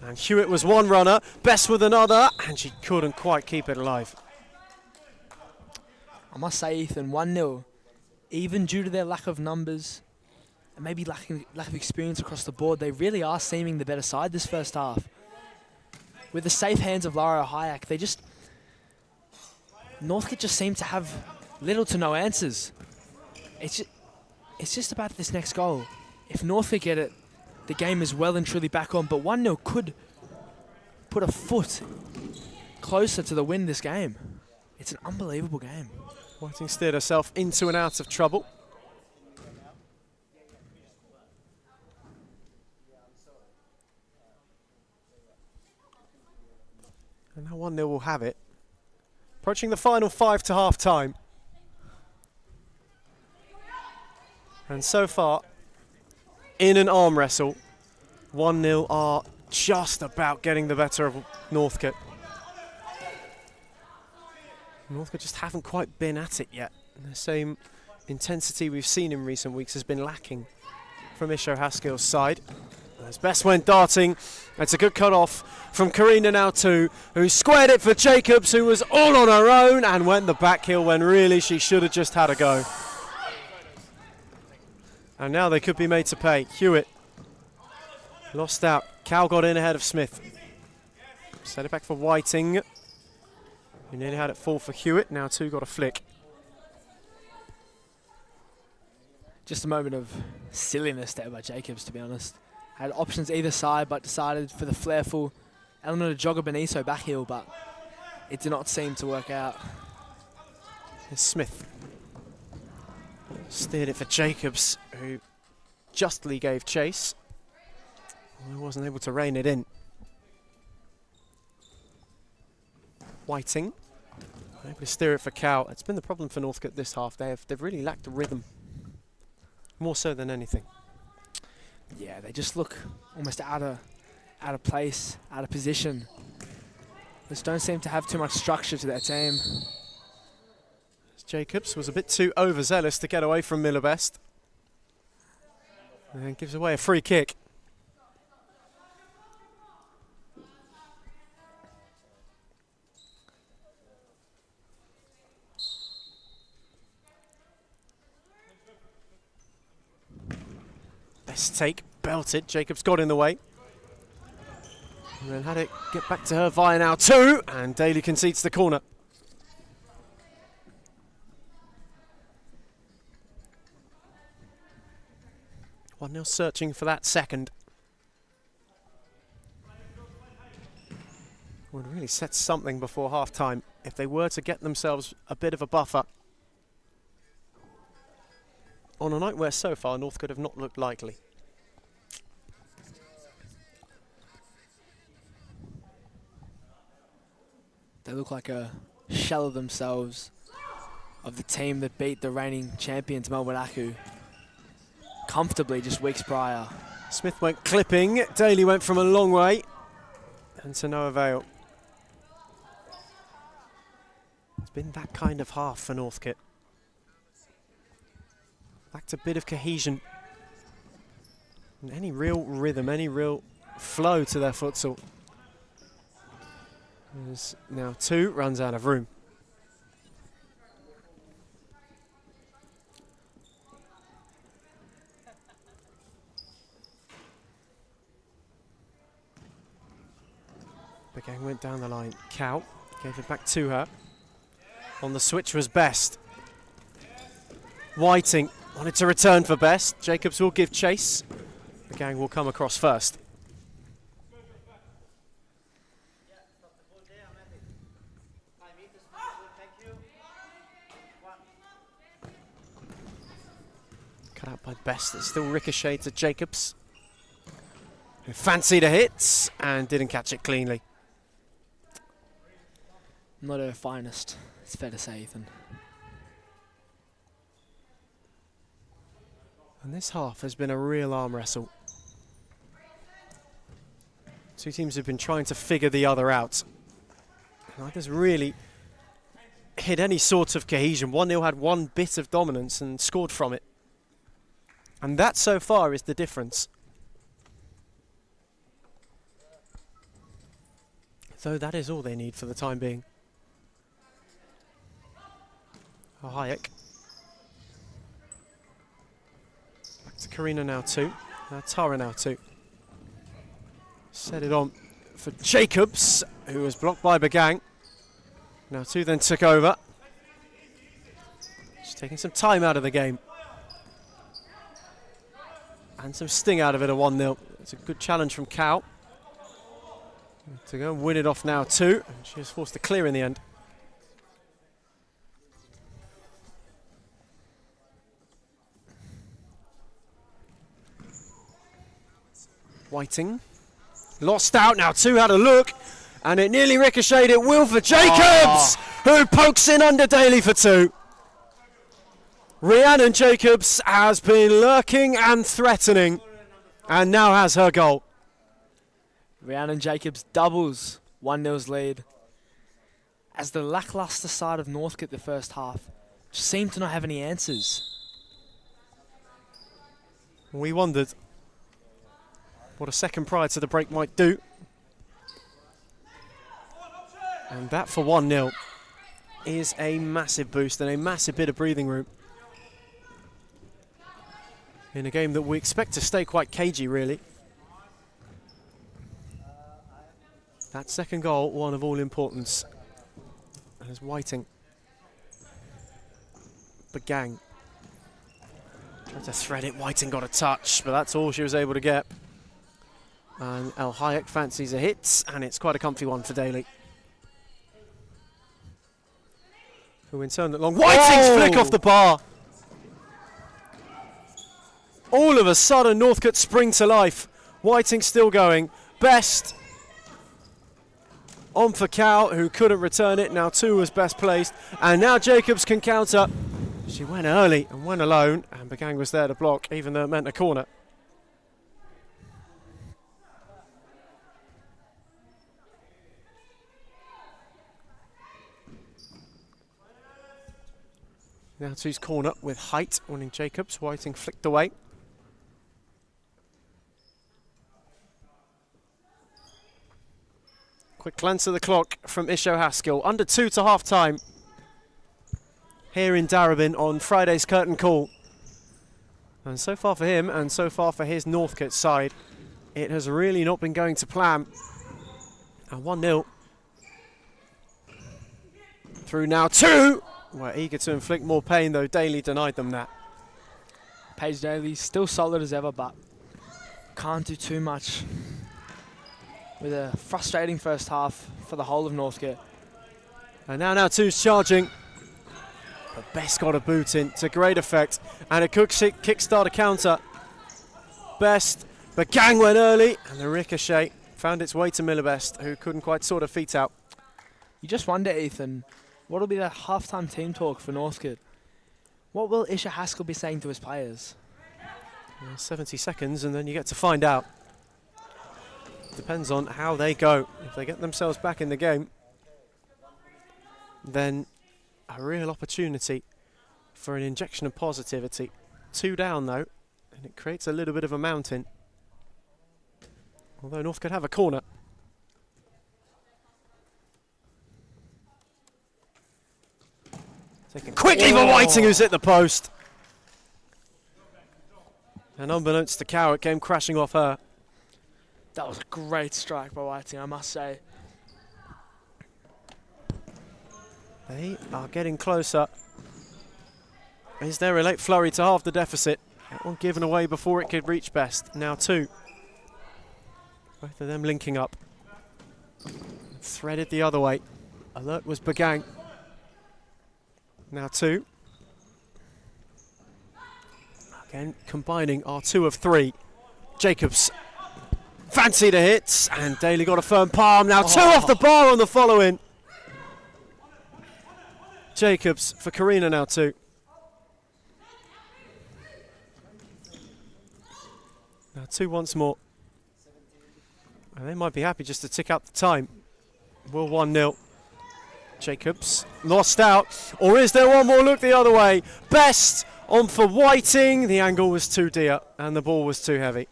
And Hewitt was one runner, Best with another, and she couldn't quite keep it alive. I must say, Ethan, 1-0, even due to their lack of numbers, and maybe lack of experience across the board, they really are seeming the better side this first half. With the safe hands of Lara Hayek, Northcut just seem to have little to no answers. It's just about this next goal. If Northcut get it, the game is well and truly back on, but 1-0 could put a foot closer to the win this game. It's an unbelievable game. Whiting steered herself into and out of trouble. And now 1-0 will have it. Approaching the final 5 to half time. And so far, in an arm wrestle, 1-0 are just about getting the better of Northcut. Northcut just haven't quite been at it yet. And the same intensity we've seen in recent weeks has been lacking from Isho Haskell's side. As Best went darting, it's a good cut-off from Karina now too, who squared it for Jacobs, who was all on her own and went the back heel when really she should have just had a go. And now they could be made to pay. Hewitt lost out. Cow got in ahead of Smith. Set it back for Whiting, who nearly had it fall for Hewitt. Now 2 got a flick. Just a moment of silliness there by Jacobs, to be honest. Had options either side, but decided for the flareful element of Jogger Beniso back heel, but it did not seem to work out. Here's Smith. Steered it for Jacobs, who justly gave chase. He wasn't able to rein it in. Whiting, able to steer it for Cow. It's been the problem for Northcut this half. They've really lacked the rhythm, more so than anything. Yeah, they just look almost out of place, out of position. Just don't seem to have too much structure to their team. Jacobs was a bit too overzealous to get away from Miller Best. And gives away a free kick. Best take, belted. Jacobs got in the way. And then had it get back to her via now 2, and Daly concedes the corner. One nil searching for that second. Would really set something before half time if they were to get themselves a bit of a buffer. On a night where so far Northcote have not looked likely. They look like a shell of themselves, of the team that beat the reigning champions Melbourne Aku comfortably just weeks prior. Smith went clipping, Daly went from a long way, and to no avail. It's been that kind of half for Northcote. Lacked a bit of cohesion. And any real rhythm, any real flow to their futsal. There's now 2, runs out of room. went down the line. Cow gave it back to her. On the switch was Best. Whiting wanted to return for Best. Jacobs will give chase. The gang will come across first. Cut out by Best. It's still ricocheted to Jacobs, who fancied a hit and didn't catch it cleanly. Not her finest, it's fair to say, Ethan. And this half has been a real arm wrestle. Two teams have been trying to figure the other out. Neither's really hit any sort of cohesion. 1-0 had one bit of dominance and scored from it. And that so far is the difference. Though that is all they need for the time being. Hayek. Back to Karina now too. Now Tara now too. Set it on for Jacobs, who was blocked by Bagang. Now two then took over. Just taking some time out of the game. And some sting out of it, a 1-0. It's a good challenge from Cow. To go and win it off now too. And she was forced to clear in the end. Whiting. Lost out now too, had a look. And it nearly ricocheted. It will for Jacobs, who pokes in under Daly for two. Rhiannon Jacobs has been lurking and threatening, and now has her goal. Rhiannon Jacobs doubles 1-0's lead. As the lackluster side of Northcut the first half seemed to not have any answers. We wondered what a second prior to the break might do. And that for 1-0 is a massive boost and a massive bit of breathing room. In a game that we expect to stay quite cagey, really. That second goal, one of all importance. As Whiting. Bagang. Tried to thread it, Whiting got a touch, but that's all she was able to get. And El Hayek fancies a hit, and it's quite a comfy one for Daly. Who in turn, long Whiting's flick off the bar. All of a sudden, Northcut spring to life. Whiting still going. Best on for Cow, who couldn't return it. Now two was Best placed. And now Jacobs can counter. She went early and went alone. And Bagang was there to block, even though it meant a corner. Now two's corner with height, winning Jacobs. Whiting flicked away. Quick glance at the clock from Isho Haskell. Under 2 to half time here in Darebin on Friday's curtain call. And so far for him, and so far for his Northcut side, it has really not been going to plan. And 1-0. Through now two. We're eager to inflict more pain, though Daly denied them that. Paige Daly still solid as ever, but can't do too much. With a frustrating first half for the whole of Northcut. And now two's charging. But Best got a boot in to great effect. And a kickstart a counter. Best, but Gang went early. And the ricochet found its way to Miller-Best, who couldn't quite sort her feet out. You just wonder, Ethan, what will be the half-time team talk for Northcut? What will Isha Haskell be saying to his players? 70 seconds and then you get to find out. Depends on how they go. If they get themselves back in the game, then a real opportunity for an injection of positivity. 2 down though, and it creates a little bit of a mountain. Although North could have a corner. Taken quickly for Whiting, who's hit the post. And unbeknownst to Cow, it came crashing off her. That was a great strike by Whiting, I must say. They are getting closer. Is there a late flurry to halve the deficit? That one given away before it could reach best. Now 2. Both of them linking up. Threaded the other way. Alert was Bagang. Now 2. Again, combining our 2 of 3. Jacobs. Fancy the hits. And Daly got a firm palm. Now 2 off the bar on the follow-in. Jacobs for Karina now 2. Now 2 once more. And they might be happy just to tick out the time. Will 1-0. Jacobs lost out. Or is there one more look the other way? Best on for Whiting. The angle was too dear and the ball was too heavy.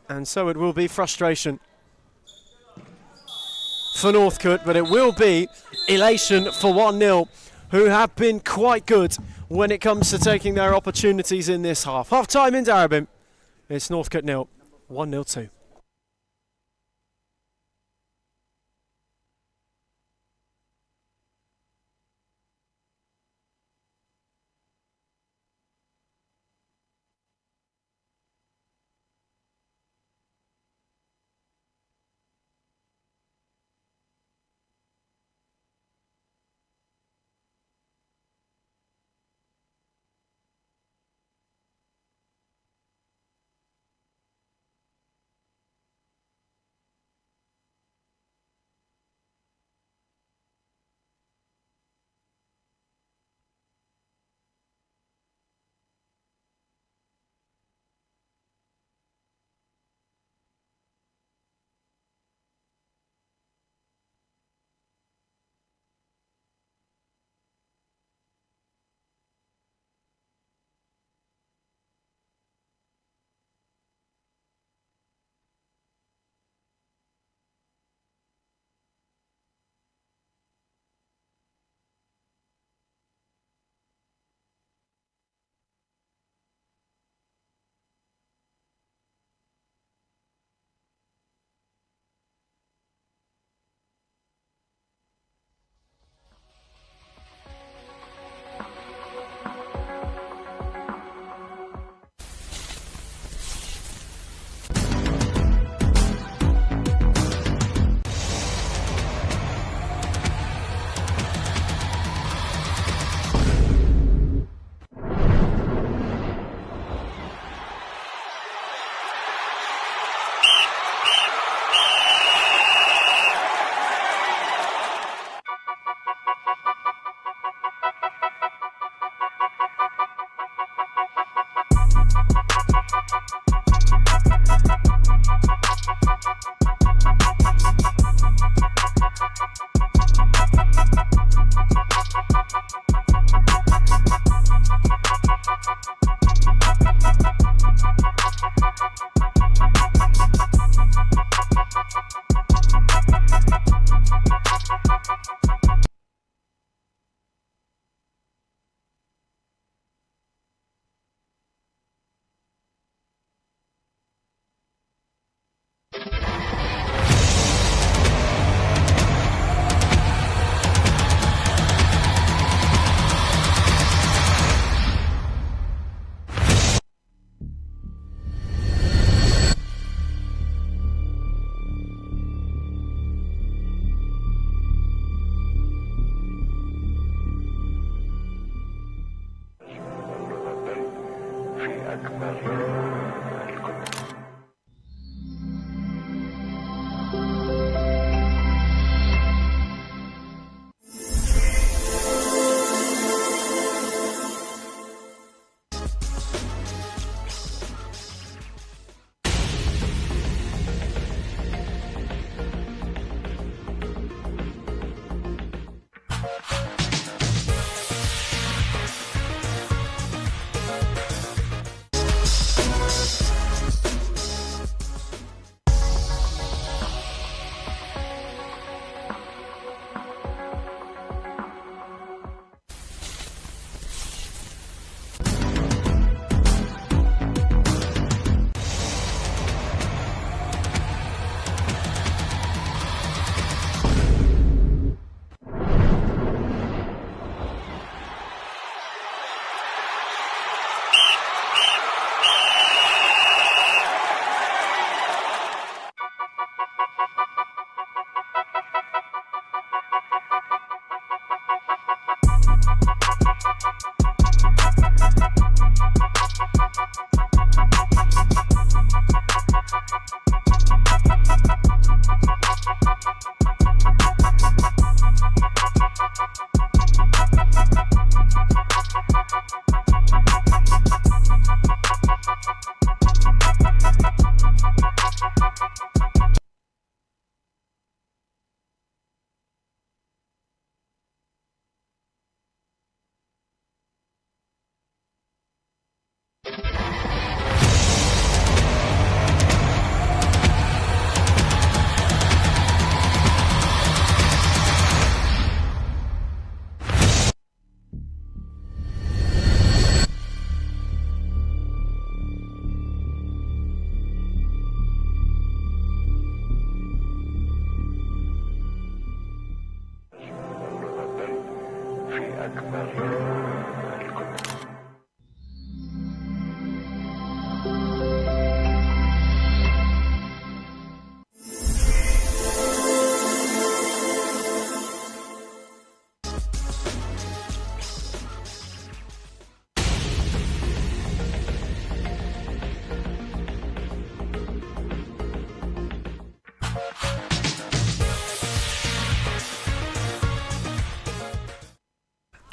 And so it will be frustration for Northcut, but it will be elation for 1-0, who have been quite good when it comes to taking their opportunities in this half. Half time in Darabin. It's Northcut 0, 1-0 2.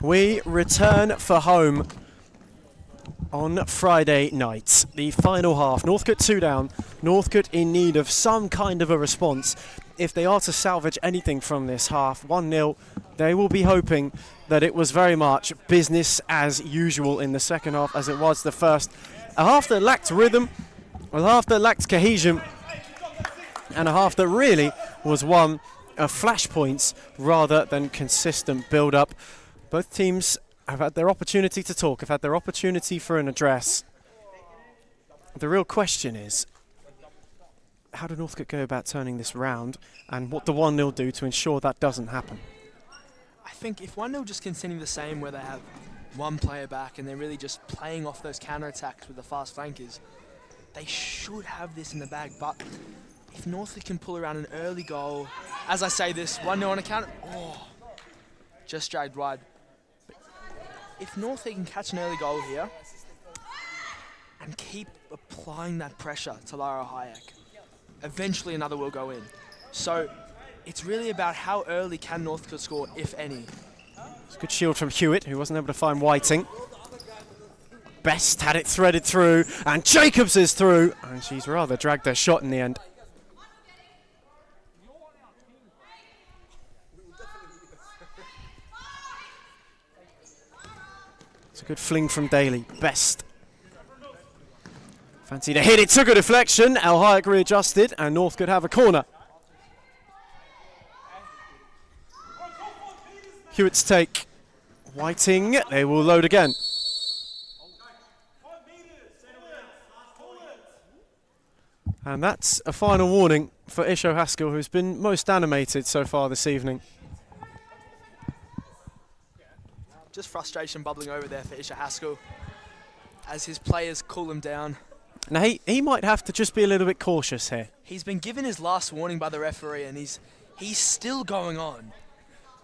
We return for home on Friday night. The final half. Northcut 2 down. Northcut in need of some kind of a response. If they are to salvage anything from this half, 1-0, they will be hoping that it was very much business as usual in the second half as it was the first. A half that lacked rhythm, a half that lacked cohesion, and a half that really was one of flashpoints rather than consistent build-up. Both teams have had their opportunity to talk, have had their opportunity for an address. The real question is, how do Northcote go about turning this round, and what do 1-0 do to ensure that doesn't happen? I think if 1-0 just continue the same, where they have one player back and they're really just playing off those counter-attacks with the fast flankers, they should have this in the bag. But if Northcote can pull around an early goal, as I say this, 1-0 on a counter, just dragged wide. But if Northcote can catch an early goal here and keep applying that pressure to Lara Hayek, eventually another will go in. So it's really about how early can Northcote score, if any. It's a good shield from Hewitt, who wasn't able to find Whiting. Best had it threaded through, and Jacobs is through, and she's rather dragged her shot in the end. It's a good fling from Daly. Best. Fancy to hit, it took a deflection. El Hayek readjusted, and Northcote have a corner. Hewitt's take. Whiting, they will load again. And that's a final warning for Isho Haskell, who's been most animated so far this evening. Just frustration bubbling over there for Isha Haskell as his players cool him down. Now he might have to just be a little bit cautious here. He's been given his last warning by the referee and he's still going on.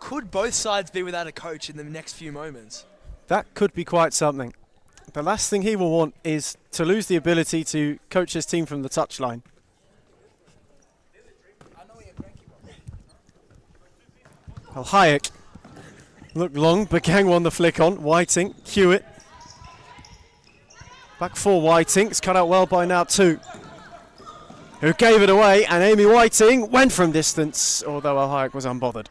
Could both sides be without a coach in the next few moments? That could be quite something. The last thing he will want is to lose the ability to coach his team from the touchline. Well, Hayek looked long, but Gang won the flick on. Whiting, Hewitt. Back for Whiting, it's cut out well by now too. Who gave it away, and Amy Whiting went from distance, although El Hayek was unbothered.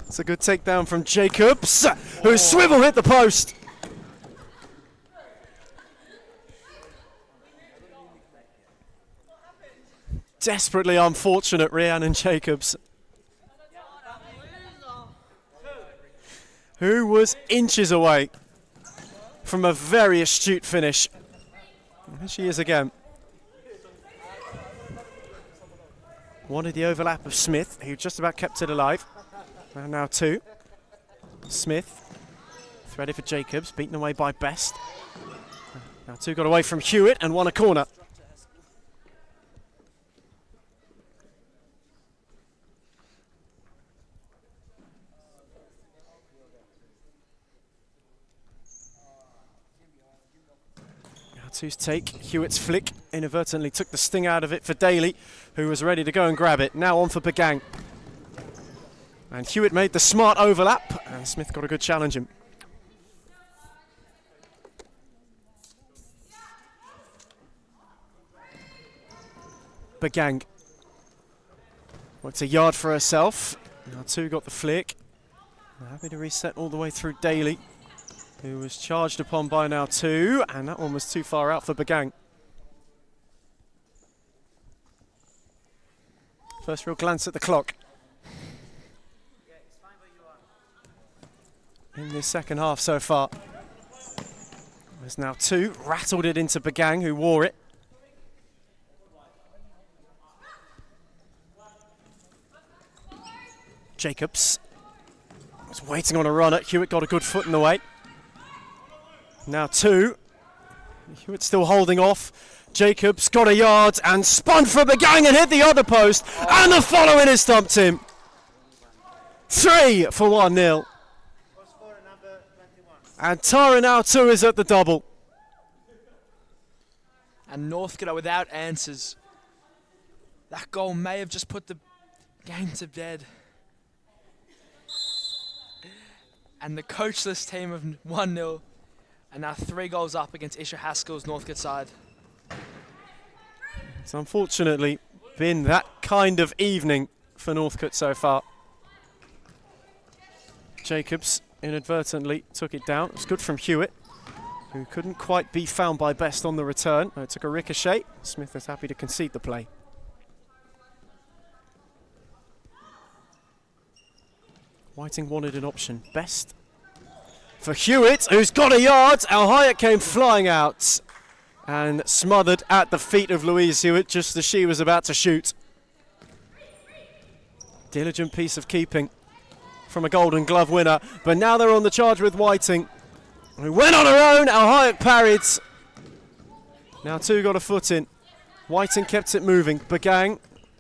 It's a good takedown from Jacobs, who swivel hit the post. Desperately unfortunate, Rhiannon Jacobs, who was inches away from a very astute finish. And here she is again. Wanted the overlap of Smith, who just about kept it alive. And now two. Smith, threaded for Jacobs, beaten away by Best. Now two got away from Hewitt and won a corner. Now two's take, Hewitt's flick inadvertently took the sting out of it for Daly, who was ready to go and grab it. Now on for Bagang. And Hewitt made the smart overlap, and Smith got a good challenge him. Bagang worked a yard for herself. Now two got the flick. Happy to reset all the way through Daly, who was charged upon by now two, and that one was too far out for Bagang. First real glance at the clock. In this second half so far. There's now two, rattled it into Bagang, who wore it. Jacobs was waiting on a runner. Hewitt got a good foot in the way. Now two. Hewitt still holding off. Jacobs got a yard and spun for Bagang and hit the other post. And the follow-in has stumped him. 3 for 1-0. And Tara now too is at the double. And Northcut are without answers. That goal may have just put the game to bed. And the coachless team of 1-0 are now 3 goals up against Isha Haskell's Northcut side. It's unfortunately been that kind of evening for Northcut so far. Jacobs inadvertently took it down. It's good from Hewitt, who couldn't quite be found by Best on the return. It took a ricochet. Smith is happy to concede the play. Whiting wanted an option. Best for Hewitt, who's got a yard. Al Hayek came flying out and smothered at the feet of Louise Hewitt just as she was about to shoot. Diligent piece of keeping from a Golden Glove winner, but now they're on the charge with Whiting, who went on her own. Al Hayek parried. Now 2 got a foot in. Whiting kept it moving. Bagang,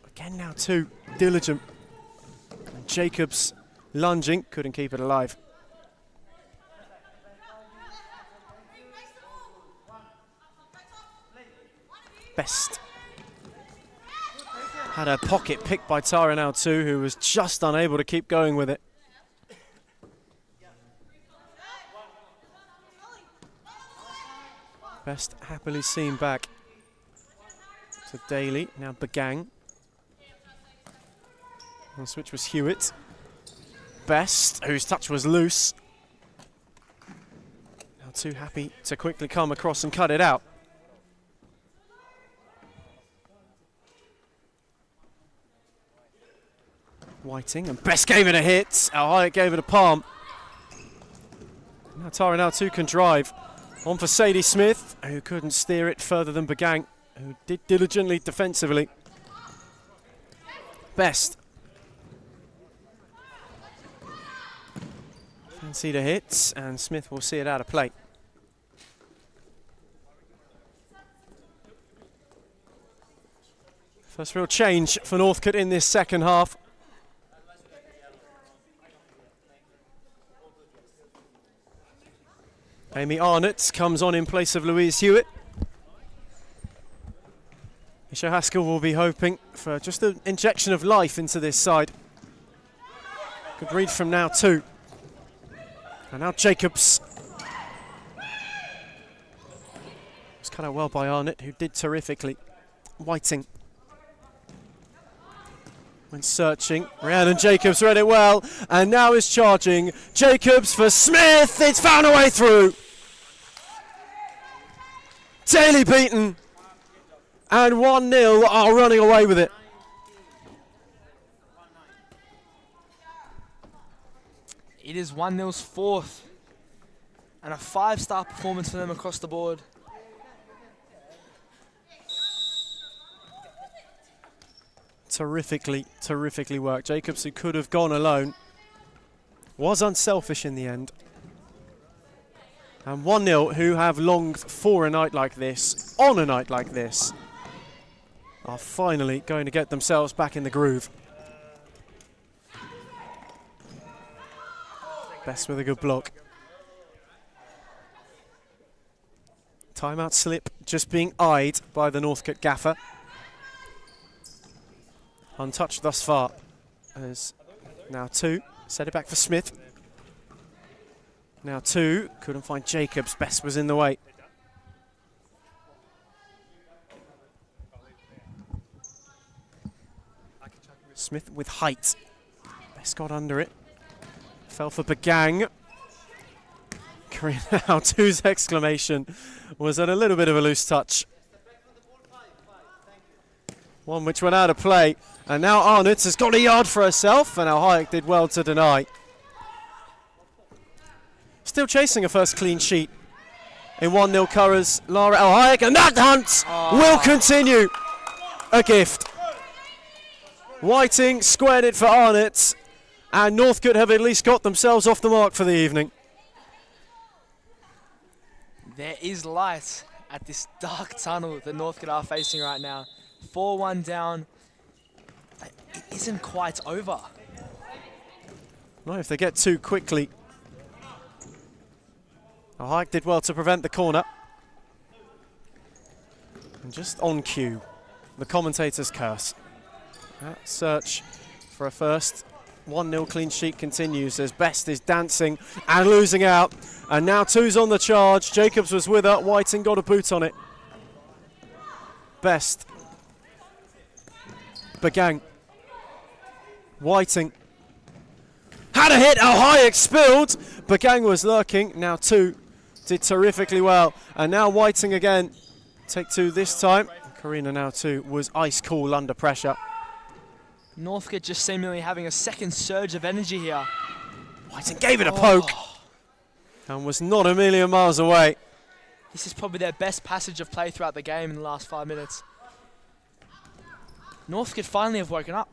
again now 2, diligent. And Jacobs lunging, couldn't keep it alive. Best had her pocket picked by Tara now too, who was just unable to keep going with it. Best happily seen back to Daly, now Bagang. On the switch was Hewitt. Best, whose touch was loose. Now too happy to quickly come across and cut it out. Whiting, and Best gave it a hit. Al Hayek gave it a palm. Now Tara now too can drive. On for Sadie Smith, who couldn't steer it further than Bagang, who did diligently defensively. Best. Fancied a hit, and Smith will see it out of play. First real change for Northcut in this second half. Amy Arnott comes on in place of Louise Hewitt. Isha Haskell will be hoping for just an injection of life into this side. Good read from now too. And now Jacobs. Was cut out well by Arnott, who did terrifically. Whiting went searching. Rhiannon Jacobs read it well, and now is charging. Jacobs for Smith. It's found a way through. Daly beaten, and 1-0 are running away with it. It is 1-0's 4th, and a 5-star performance for them across the board. Terrifically worked. Jacobs, who could have gone alone, was unselfish in the end. And 1-0, who have longed for a night like this, on a night like this, are finally going to get themselves back in the groove. Best with a good block. Timeout slip just being eyed by the Northcut gaffer. Untouched thus far. As now 2. Set it back for Smith. Now 2. Couldn't find Jacobs. Best was in the way. Smith with height. Best got under it. Fell for Bagang. Korean now 2's exclamation was at a little bit of a loose touch. One which went out of play. And now Arnott has got a yard for herself, and Al Hayek did well to deny. Still chasing a first clean sheet in 1-0 colours. Lara Al Hayek, and that hunt will continue. A gift. Whiting squared it for Arnott, and Northcut have at least got themselves off the mark for the evening. There is light at this dark tunnel that Northcut are facing right now. 4-1 down. It isn't quite over. Not if they get too quickly. Al Hayek did well to prevent the corner. And just on cue, the commentator's curse. That search for a first 1-0 clean sheet continues as Best is dancing and losing out. And now two's on the charge. Jacobs was with her. Whiting got a boot on it. Best. Bagang. Whiting. Had a hit. Ohio spilled. Bagang was lurking. Now two did terrifically well. And now Whiting again. Take two this time. Karina now two was ice cool under pressure. Northcut just seemingly having a second surge of energy here. Whiting gave it a poke and was not a million miles away. This is probably their best passage of play throughout the game in the last 5 minutes. Northcut finally have woken up.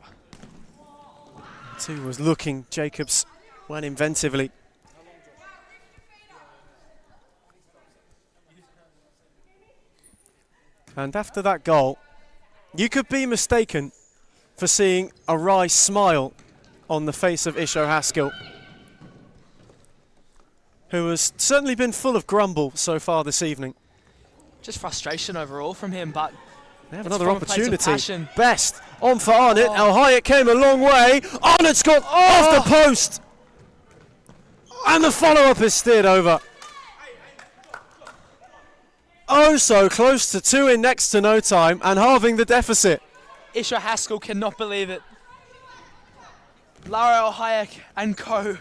Two was looking. Jacobs went inventively. And after that goal, you could be mistaken for seeing a wry smile on the face of Ish O'Haskell, who has certainly been full of grumble so far this evening. Just frustration overall from him, but they have another opportunity. Best on for Arnott. El Hyatt came a long way. Arnott's got off the post. And the follow-up is steered over. Oh, so close to two in next to no time and halving the deficit. Ish O'Haskell cannot believe it. Lara Hayek and co.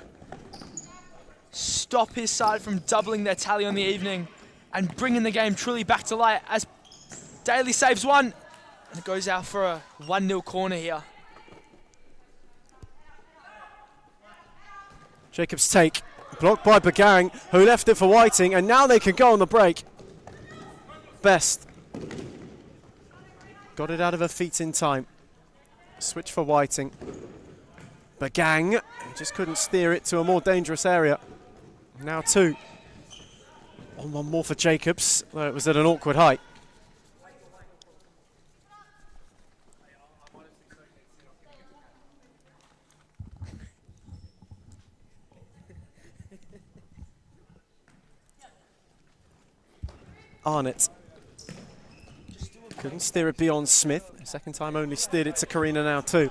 stop his side from doubling their tally on the evening and bringing the game truly back to light as Daly saves one. And it goes out for a 1-0 corner here. Jacobs take, blocked by Bagang, who left it for Whiting, and now they can go on the break. Best. Got it out of her feet in time. Switch for Whiting. Bagang, he just couldn't steer it to a more dangerous area. Now two. On one more for Jacobs, though it was at an awkward height. Arnott. Couldn't steer it beyond Smith. Second time only steered it to Karina now too.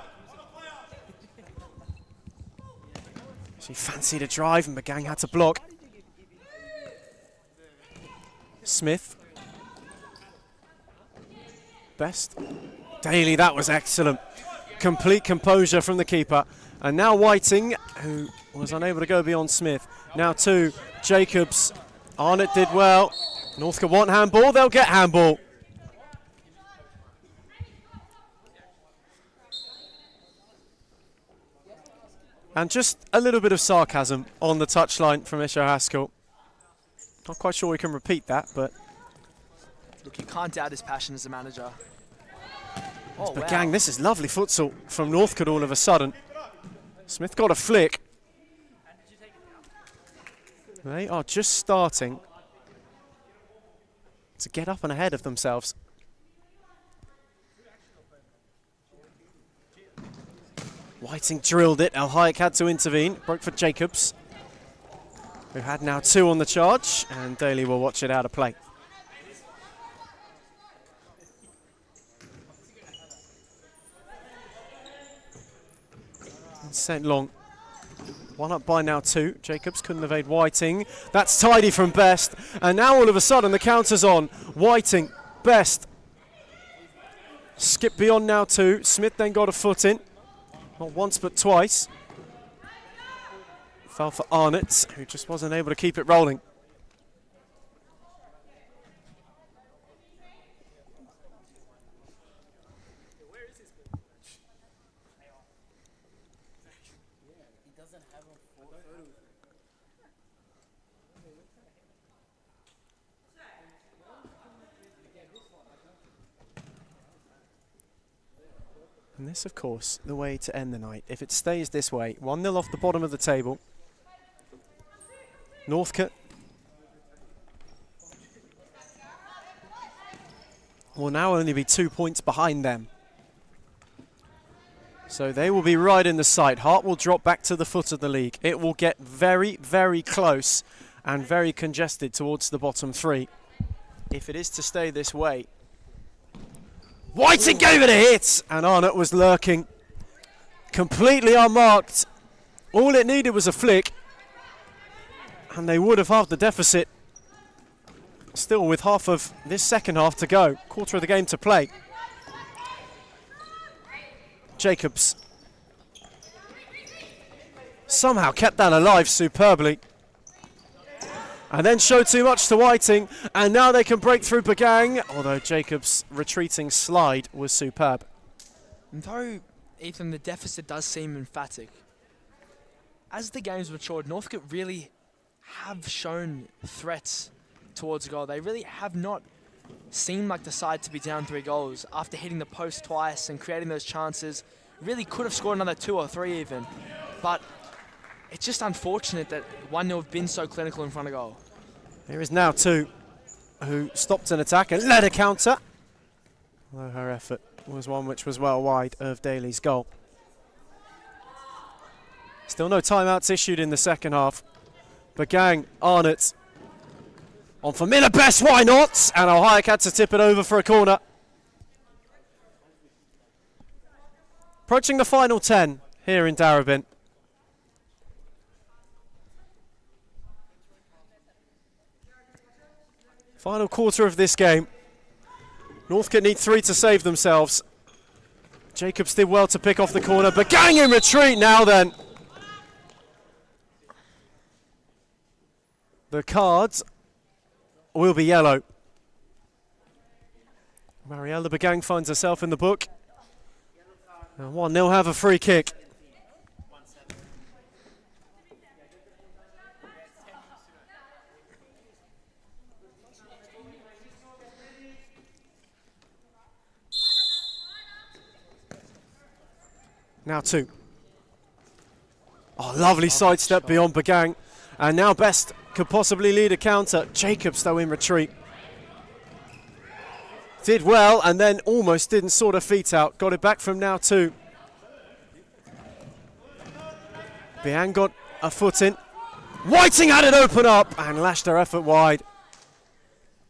She fancied a drive and Bagang had to block. Smith. Best. Daly, that was excellent. Complete composure from the keeper. And now Whiting, who was unable to go beyond Smith. Now two, Jacobs. Arnott did well. Northcut want handball, they'll get handball. And just a little bit of sarcasm on the touchline from Ish O'Haskell. Not quite sure we can repeat that, but... Look, you can't doubt his passion as a manager. Oh, but gang, this is lovely futsal from Northcut all of a sudden. Smith got a flick. They are just starting to get up and ahead of themselves. Whiting drilled it. El Hayek had to intervene. Broke for Jacobs, who had now two on the charge, and Daly will watch it out of play. And sent long. One up by now two. Jacobs couldn't evade Whiting. That's tidy from Best. And now all of a sudden the counter's on. Whiting, Best. Skip beyond now two. Smith then got a foot in. Not once but twice. Fell for Arnott, who just wasn't able to keep it rolling. And this, of course, the way to end the night. If it stays this way, 1-0 off the bottom of the table. Northcut will now only be 2 points behind them. So they will be right in the sight. Hart will drop back to the foot of the league. It will get very, very close and very congested towards the bottom three. If it is to stay this way, Whiting gave it a hit, and Arnott was lurking. Completely unmarked. All it needed was a flick, and they would have halved the deficit. Still with half of this second half to go. Quarter of the game to play. Jacobs somehow kept that alive superbly. And then showed too much to Whiting, and now they can break through Bagang, although Jacobs' retreating slide was superb. Though, Ethan, the deficit does seem emphatic. As the game's matured, Northcote really have shown threats towards a goal. They really have not seemed like the side to be down 3 goals after hitting the post twice and creating those chances. Really could have scored another 2 or 3 even, but it's just unfortunate that 1-0 have been so clinical in front of goal. Here is now 2, who stopped an attack and led a counter, although her effort was one which was well wide of Daly's goal. Still no timeouts issued in the second half. Bagang, Arnott on for Miller Best, why not? And Ohio had to tip it over for a corner. Approaching the final 10 here in Darabin. Final quarter of this game. Northcote need 3 to save themselves. Jacobs did well to pick off the corner. Bagang in retreat now then. The cards will be yellow. Mariella Bagang finds herself in the book. And 1-0 have a free kick. Now 2. Oh, lovely sidestep beyond Bagang. And now Best could possibly lead a counter. Jacobs, though, in retreat. Did well, and then almost didn't sort her feet out. Got it back from now 2. Bian got a foot in. Whiting had it open up and lashed her effort wide.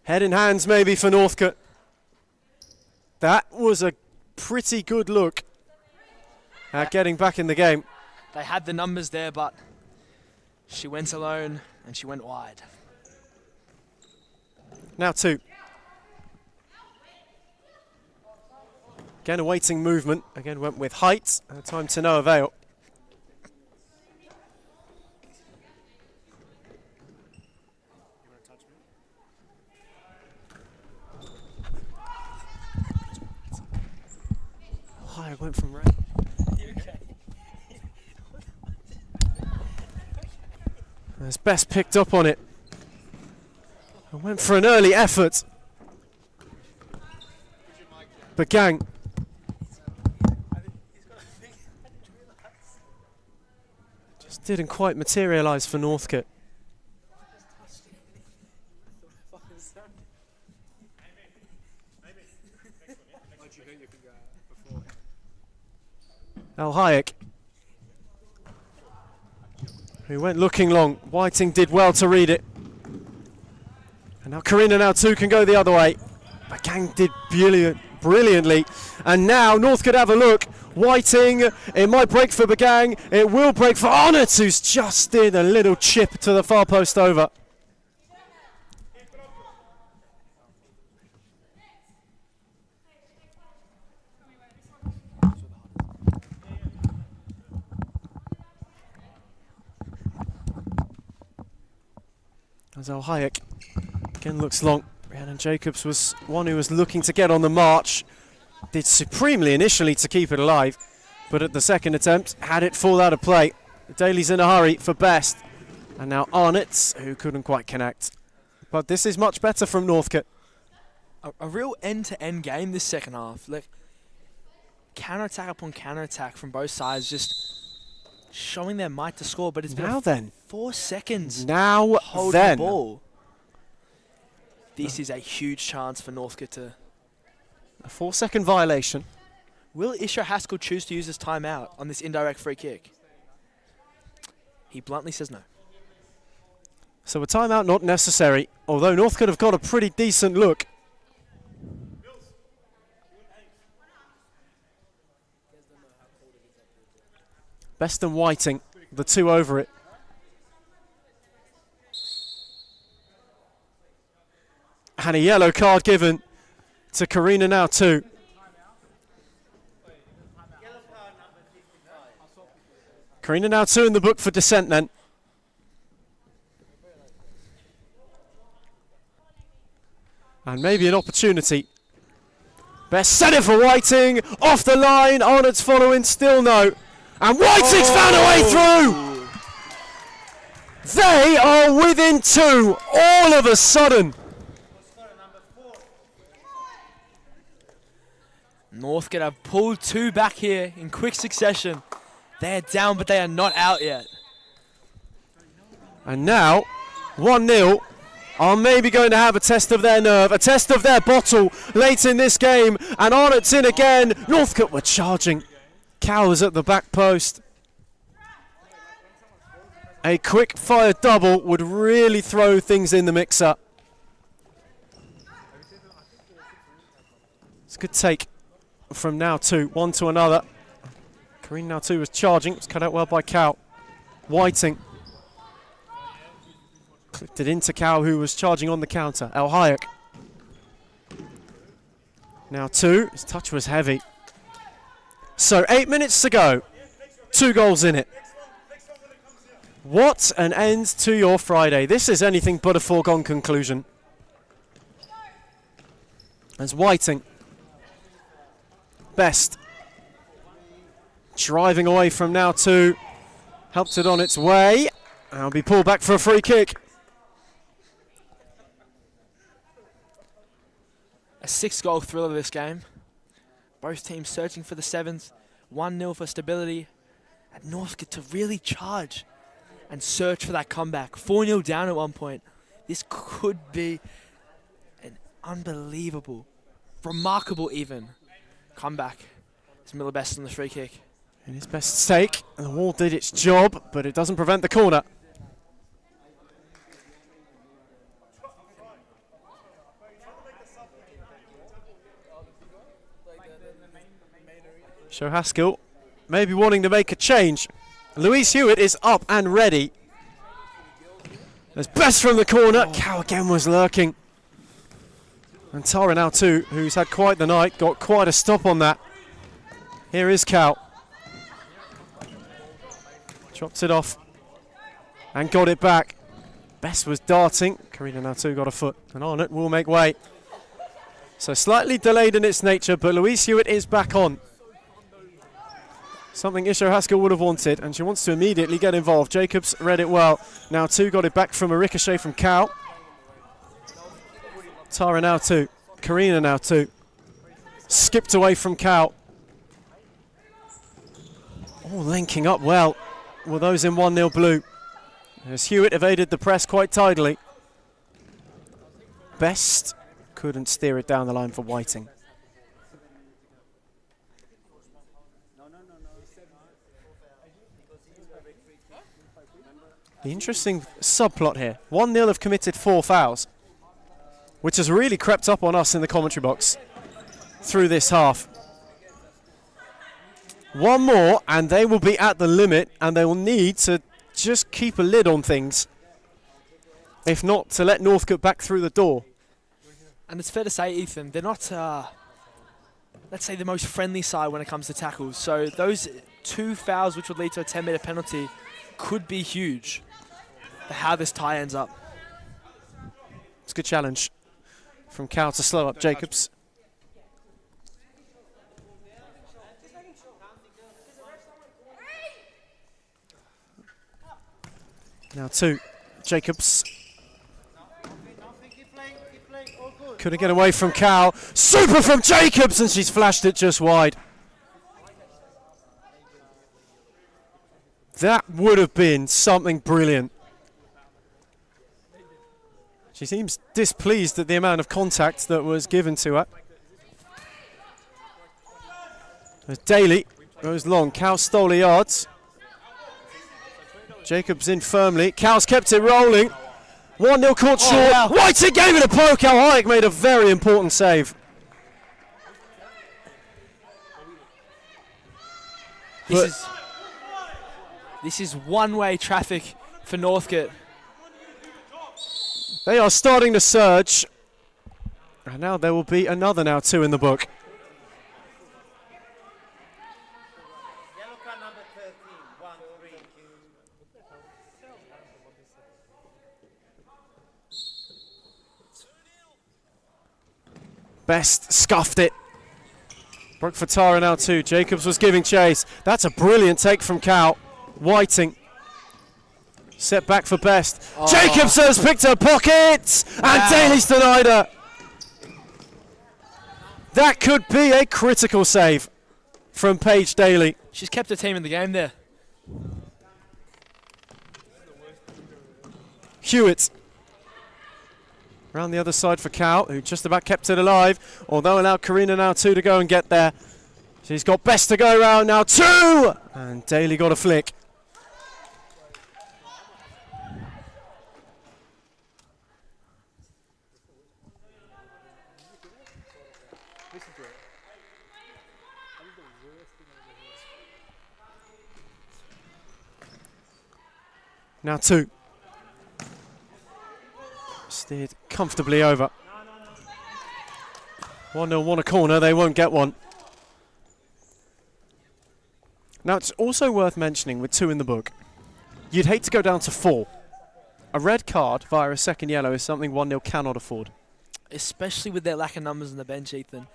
Head in hands maybe for Northcote. That was a pretty good look at getting back in the game. They had the numbers there, but she went alone and she went wide. Now 2. Again, awaiting movement. Again, went with height. Time to no avail. I went from red. As Best picked up on it. And went for an early effort. Bagang. Just didn't quite materialise for Northcote. Al Hayek, who went looking long. Whiting did well to read it. And now Karina now too can go the other way. Bagang did brilliantly. And now Northcote have a look. Whiting, it might break for Bagang. It will break for Arnott, who's just did a little chip to the far post over. As Al Hayek again looks long. Rhiannon Jacobs was one who was looking to get on the march. Did supremely initially to keep it alive, but at the second attempt had it fall out of play. Daly's in a hurry for Best. And now Arnott, who couldn't quite connect. But this is much better from Northcote. A real end-to-end game this second half. Like, counter-attack upon counter-attack from both sides, just showing their might to score, but it's been Now then. 4 seconds Now holding then. the ball. This is a huge chance for Northcote to... A 4-second violation. Will Isha Haskell choose to use his timeout on this indirect free kick? He bluntly says no. So a timeout not necessary, although Northcote have got a pretty decent look. Best and Whiting, the two over it. And a yellow card given to Karina now too. Karina now two in the book for dissent then. And maybe an opportunity. Best set it for Whiting, off the line, Arnott's following, still no. And Whiting's found a way through! They are within two, all of a sudden. Northcut have pulled two back here in quick succession. They're down, but they are not out yet. And now, 1-0. Are maybe going to have a test of their nerve, a test of their bottle late in this game. And Arnott's in again. Northcut were charging. Cowers at the back post. A quick fire double would really throw things in the mixer. It's a good take from now two, one to another. Karine now two was charging. It's cut out well by Cow. Whiting. Clipped it into Cow, who was charging on the counter. El Hayek. Now two. His touch was heavy. So 8 minutes to go. 2 goals in it. What an end to your Friday. This is anything but a foregone conclusion. As Whiting. Best. Driving away from now two. Helped it on its way. And will be pulled back for a free kick. A 6-goal thriller this game. Both teams searching for the 7th. 1-0 for stability. And Northcut to really charge and search for that comeback. 4-0 down at one point. This could be an unbelievable, remarkable even comeback. It's Miller Best on the free kick. And his best stake. And the wall did its job, but it doesn't prevent the corner. Joe Haskell maybe wanting to make a change. Louise Hewitt is up and ready. There's Best from the corner. Cow again was lurking. And Tara now too, who's had quite the night, got quite a stop on that. Here is Cow. Chopped it off and got it back. Best was darting. Karina now too got a foot, and Arnott will make way. So slightly delayed in its nature, but Louise Hewitt is back on. Something Isho Haskell would have wanted, and she wants to immediately get involved. Jacobs read it well. Now two got it back from a ricochet from Cow. Tara now two. Karina now two. Skipped away from Cow. All linking up well with those in 1-0 blue. As Hewitt evaded the press quite tidily. Best couldn't steer it down the line for Whiting. The interesting subplot here. 1-0 have committed 4 fouls, which has really crept up on us in the commentary box through this half. One more and they will be at the limit, and they will need to just keep a lid on things, if not to let Northcut back through the door. And it's fair to say, Ethan, they're not, let's say, the most friendly side when it comes to tackles. So those 2 fouls, which would lead to a 10-metre penalty, could be huge for how this tie ends up. It's a good challenge from Cow to slow up Jacobs. Now two, Jacobs. Couldn't get away from Cow. Super from Jacobs, and she's flashed it just wide. That would have been something brilliant. She seems displeased at the amount of contact that was given to her. As Daly goes long, Cow stole the yards. Jacobs in firmly. Cow's kept it rolling. 1-0 caught short. Wow. Whiting gave it a poke. Al Hayek made a very important save. This is one-way traffic for Northcut. They are starting to surge. And now there will be another now 2 in the book. Yellow card number 13, 1-3. Best scuffed it. Broke for Tara now too. Jacobs was giving chase. That's a brilliant take from Cal. Whiting. Set back for Best. Oh. Jacobs has picked her pockets! And Wow. Daly's denied her. That could be a critical save from Paige Daly. She's kept her team in the game there. Hewitt. Around the other side for Cal, who just about kept it alive, although allowed Karina now too to go and get there. She's got Best to go around now, 2! And Daly got a flick. Now 2. Steered comfortably over. 1-0, want a corner, they won't get one. Now it's also worth mentioning with 2 in the book, you'd hate to go down to 4. A red card via a second yellow is something 1-0 cannot afford. Especially with their lack of numbers on the bench, Ethan.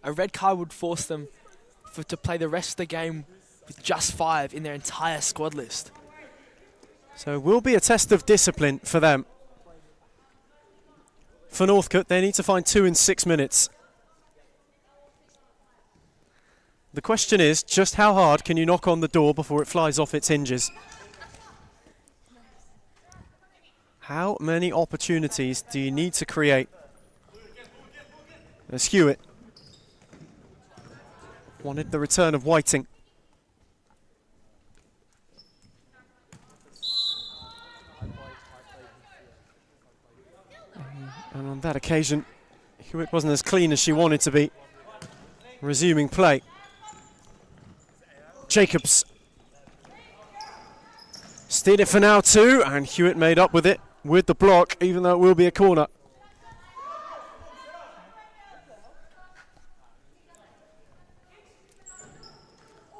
A red card would force them to play the rest of the game with just 5 in their entire squad list. So it will be a test of discipline for them. For Northcut, they need to find 2 in 6 minutes. The question is, just how hard can you knock on the door before it flies off its hinges? How many opportunities do you need to create? There's Hewitt. Wanted the return of Whiting. And on that occasion, Hewitt wasn't as clean as she wanted to be. Resuming play. Jacobs. Steered it for now too, and Hewitt made up with it with the block, even though it will be a corner.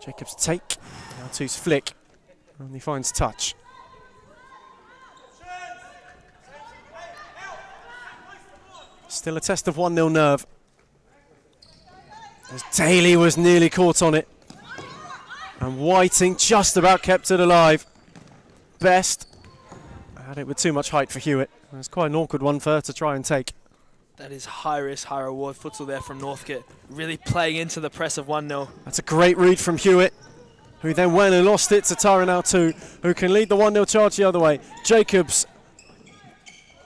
Jacobs take. Now two's flick. And he finds touch. Still a test of 1-0 nerve. As Daly was nearly caught on it. And Whiting just about kept it alive. Best had it with too much height for Hewitt. It was quite an awkward one for her to try and take. That is high risk, high reward futsal there from Northcut. Really playing into the press of 1-0. That's a great read from Hewitt, who then went and lost it to Tara now too, who can lead the 1-0 charge the other way. Jacobs.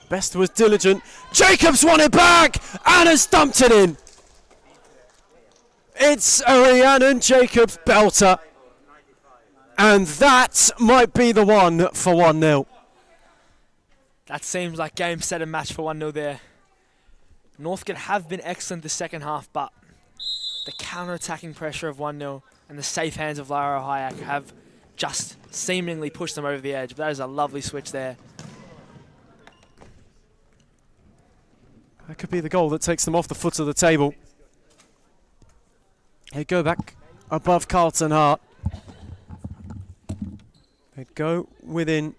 Best was diligent. Jacobs won it back and has dumped it in. It's a Rhiannon Jacobs belter. And that might be the one for 1-0. That seems like game, set and match for 1-0 there. Northcut have been excellent the second half, but the counter-attacking pressure of 1-0 and the safe hands of Lara Hayek have just seemingly pushed them over the edge. But that is a lovely switch there. That could be the goal that takes them off the foot of the table. They go back above Carlton Hart. They'd go within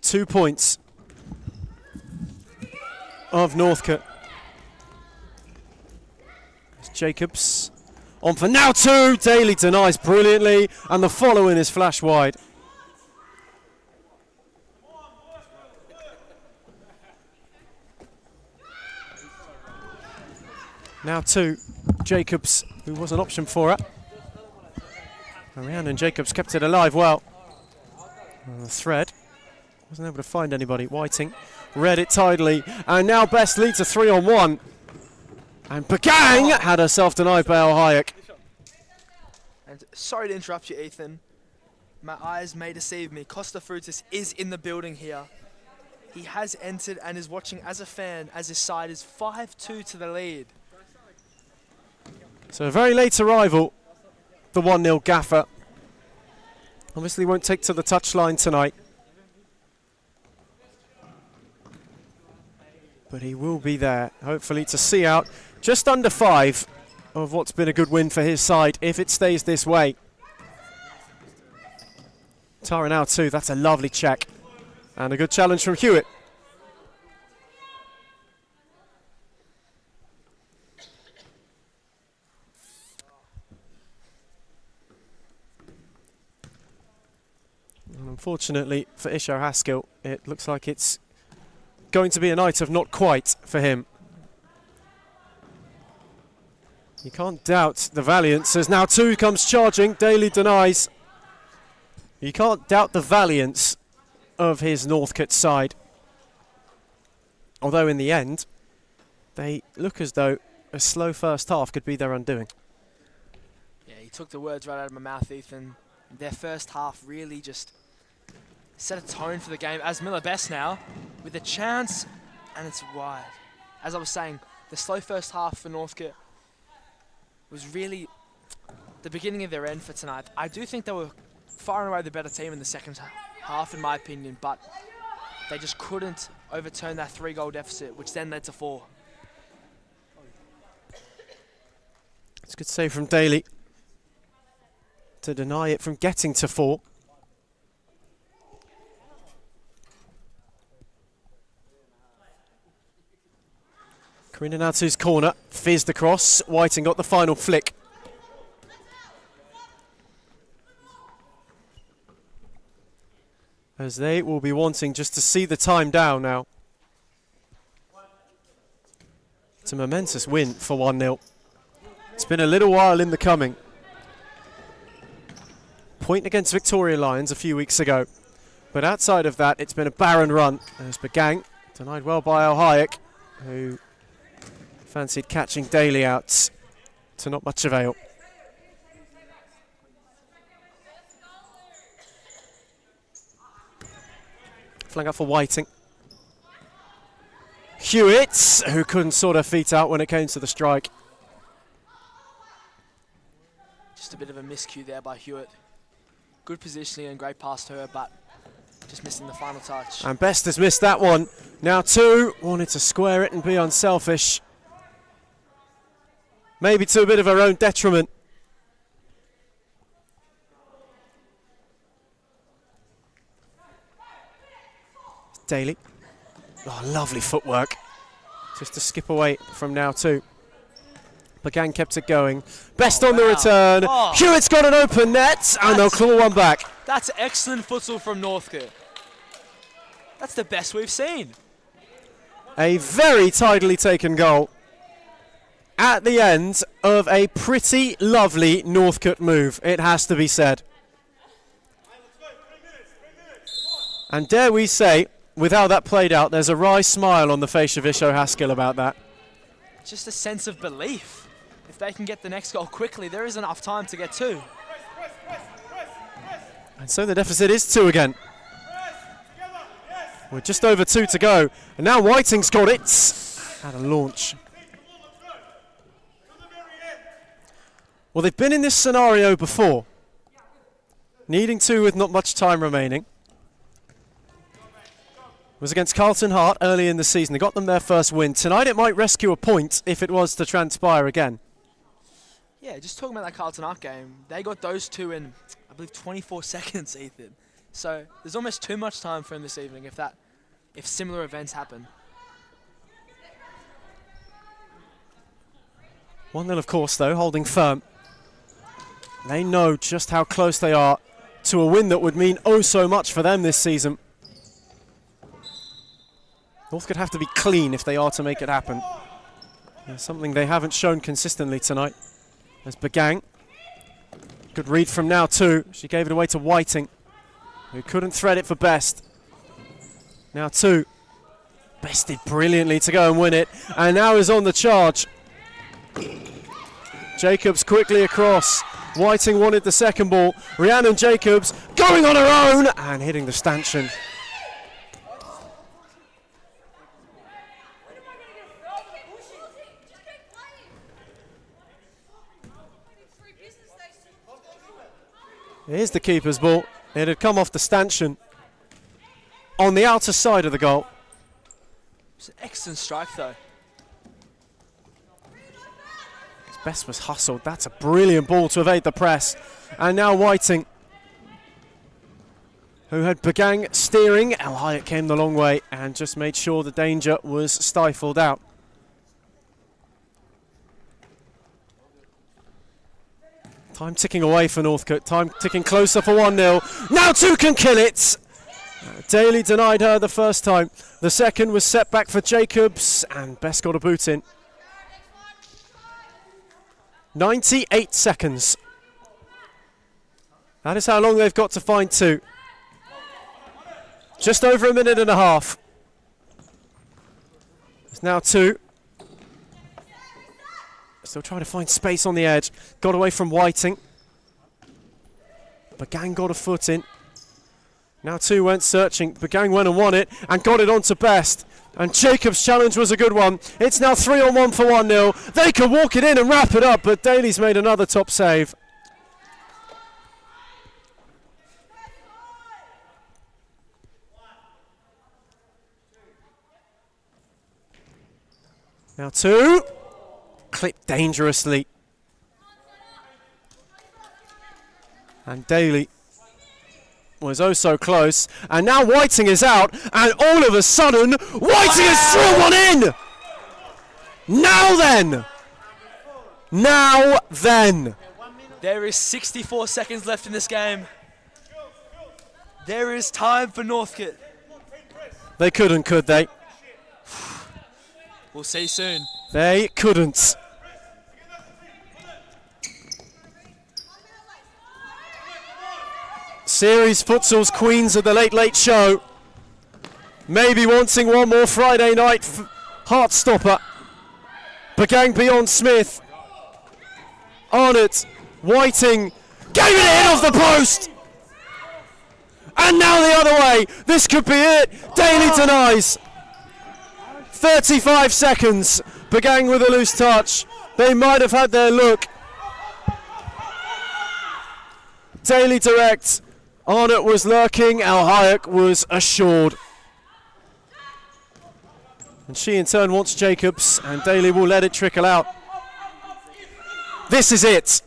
2 points of Northcut. It's Jacobs on for now 2. Daly denies brilliantly, and the follow-in is flash wide. Now 2. Jacobs, who was an option for her. Around and Jacobs kept it alive well. The thread. Wasn't able to find anybody. Whiting read it tidily. And now Best leads a 3-on-1. And Bagang had herself denied by Al Hayek. And sorry to interrupt you, Ethan. My eyes may deceive me. Costa Frutis is in the building here. He has entered and is watching as a fan as his side is 5-2 to the lead. So a very late arrival, the 1-0 gaffer. Obviously won't take to the touchline tonight. But he will be there, hopefully, to see out just under 5 of what's been a good win for his side if it stays this way. Tara now too, that's a lovely check. And a good challenge from Hewitt. And unfortunately for Isho Haskell, it looks like it's going to be a night of not quite for him. You can't doubt the valiance as now 2 comes charging. Daly denies. You can't doubt the valiance of his Northcut side. Although in the end, they look as though a slow first half could be their undoing. Yeah, he took the words right out of my mouth, Ethan. Their first half really just set a tone for the game. As Miller best now, with a chance, and it's wide. As I was saying, the slow first half for Northcut was really the beginning of their end for tonight. I do think they were far and away the better team in the second half, in my opinion, but they just couldn't overturn that 3-goal deficit, which then led to 4. It's a good save from Daly to deny it from getting to 4. Karina now to his corner, fizzed across. Whiting got the final flick. As they will be wanting just to see the time down now. It's a momentous win for 1-0. It's been a little while in the coming. Point against Victoria Lions a few weeks ago. But outside of that, it's been a barren run. There's Bagang, denied well by Al Hayek, who fancied catching Daly out to not much avail. Flag up for Whiting. Hewitt, who couldn't sort her feet out when it came to the strike. Just a bit of a miscue there by Hewitt. Good positioning and great pass to her, but just missing the final touch. And Best has missed that one. Now 2, wanted to square it and be unselfish. Maybe to a bit of her own detriment. Daly. Oh, lovely footwork. Just to skip away from now 2. Bagang kept it going. Best on the return. Oh. Hewitt's got an open net, and they'll claw one back. That's excellent futsal from Northcut. That's the best we've seen. A very tidily taken goal at the end of a pretty lovely Northcut move, it has to be said. And dare we say, with how that played out, there's a wry smile on the face of Isho Haskell about that. Just a sense of belief. If they can get the next goal quickly, there is enough time to get 2. And so the deficit is 2 again. We're just over 2 to go. And now Whiting's got it. Had a launch. Well, they've been in this scenario before. Needing 2 with not much time remaining. It was against Carlton Hart early in the season. They got them their first win. Tonight it might rescue a point if it was to transpire again. Yeah, just talking about that Carlton Hart game, they got those 2 in, I believe, 24 seconds, Ethan. So there's almost too much time for him this evening if similar events happen. 1-0, of course, though, holding firm. They know just how close they are to a win that would mean oh so much for them this season. Northcote have to be clean if they are to make it happen. Something they haven't shown consistently tonight. There's Bagang. Good read from now too. She gave it away to Whiting, who couldn't thread it for Best. Now 2. Best did brilliantly to go and win it, and now is on the charge. Jacobs quickly across. Whiting wanted the second ball. Rhiannon Jacobs going on her own and hitting the stanchion. Here's the keeper's ball. It had come off the stanchion on the outer side of the goal. It's an excellent strike though. His best was hustled. That's a brilliant ball to evade the press. And now Whiting, who had Bagang steering. El Hayek came the long way and just made sure the danger was stifled out. Time ticking away for Northcut. Time ticking closer for 1-0. Now 2 can kill it. Daly denied her the first time. The second was set back for Jacobs, and Best got a boot in. 98 seconds. That is how long they've got to find 2. Just over a minute and a half. It's now 2. Still trying to find space on the edge. Got away from Whiting. Bagang got a foot in. Now 2 went searching. Bagang went and won it and got it onto Best. And Jacobs' challenge was a good one. It's now 3-on-1 for 1-0. They could walk it in and wrap it up, but Daly's made another top save. Now 2. Clipped dangerously. And Daly was oh so close. And now Whiting is out. And all of a sudden, Whiting has thrown one in! Now then! Now then! There is 64 seconds left in this game. There is time for Northcut. They couldn't, could they? We'll see soon. They couldn't. Series Futsal's queens of the Late Late Show. Maybe wanting one more Friday night heart stopper. Bagang beyond Smith. Arnott, Whiting, gave it in off the post! And now the other way. This could be it. Daly denies. 35 seconds. Bagang with a loose touch. They might have had their look. Daly direct. Arnott was lurking. El Hayek was assured. And she in turn wants Jacobs, and Daly will let it trickle out. This is it.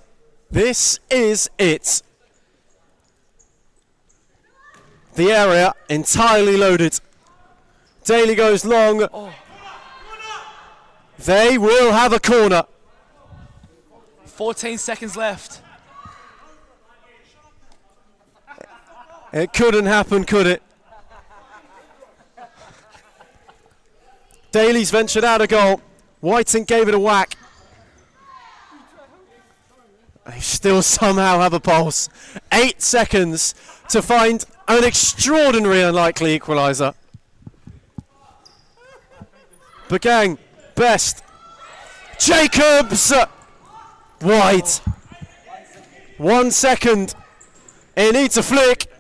This is it. The area entirely loaded. Daly goes long. Oh. They will have a corner. 14 seconds left. It couldn't happen, could it? Daly's ventured out a goal. Whiting gave it a whack. They still somehow have a pulse. 8 seconds to find an extraordinary unlikely equaliser. Bagang, Best. Jacobs! Wide. 1 second. It needs a flick.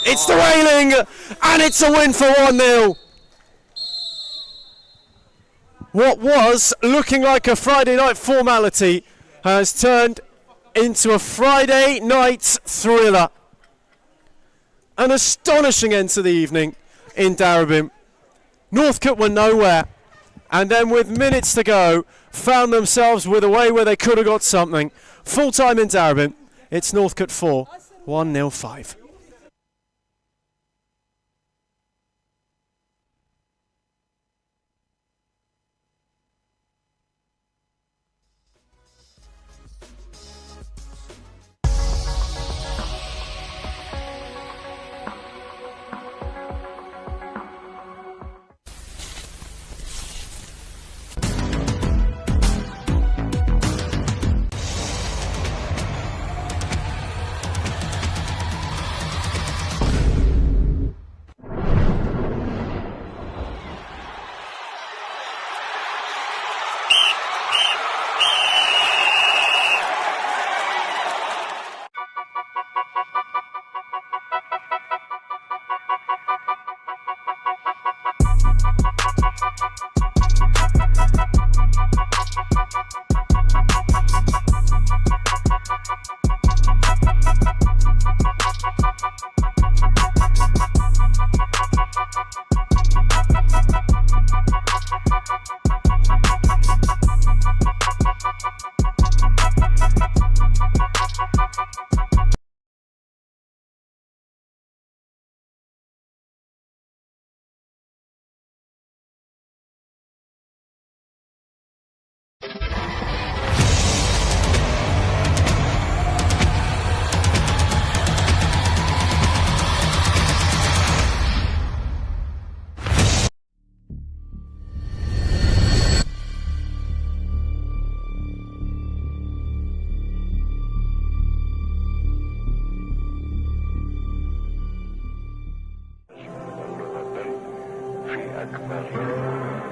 It's the railing, and it's a win for 1-0. What was looking like a Friday night formality has turned into a Friday night thriller. An astonishing end to the evening in Darabin. Northcut were nowhere, and then with minutes to go, found themselves with a way where they could have got something. Full time in Darabin. It's Northcut 4, 1-0 5. back, back.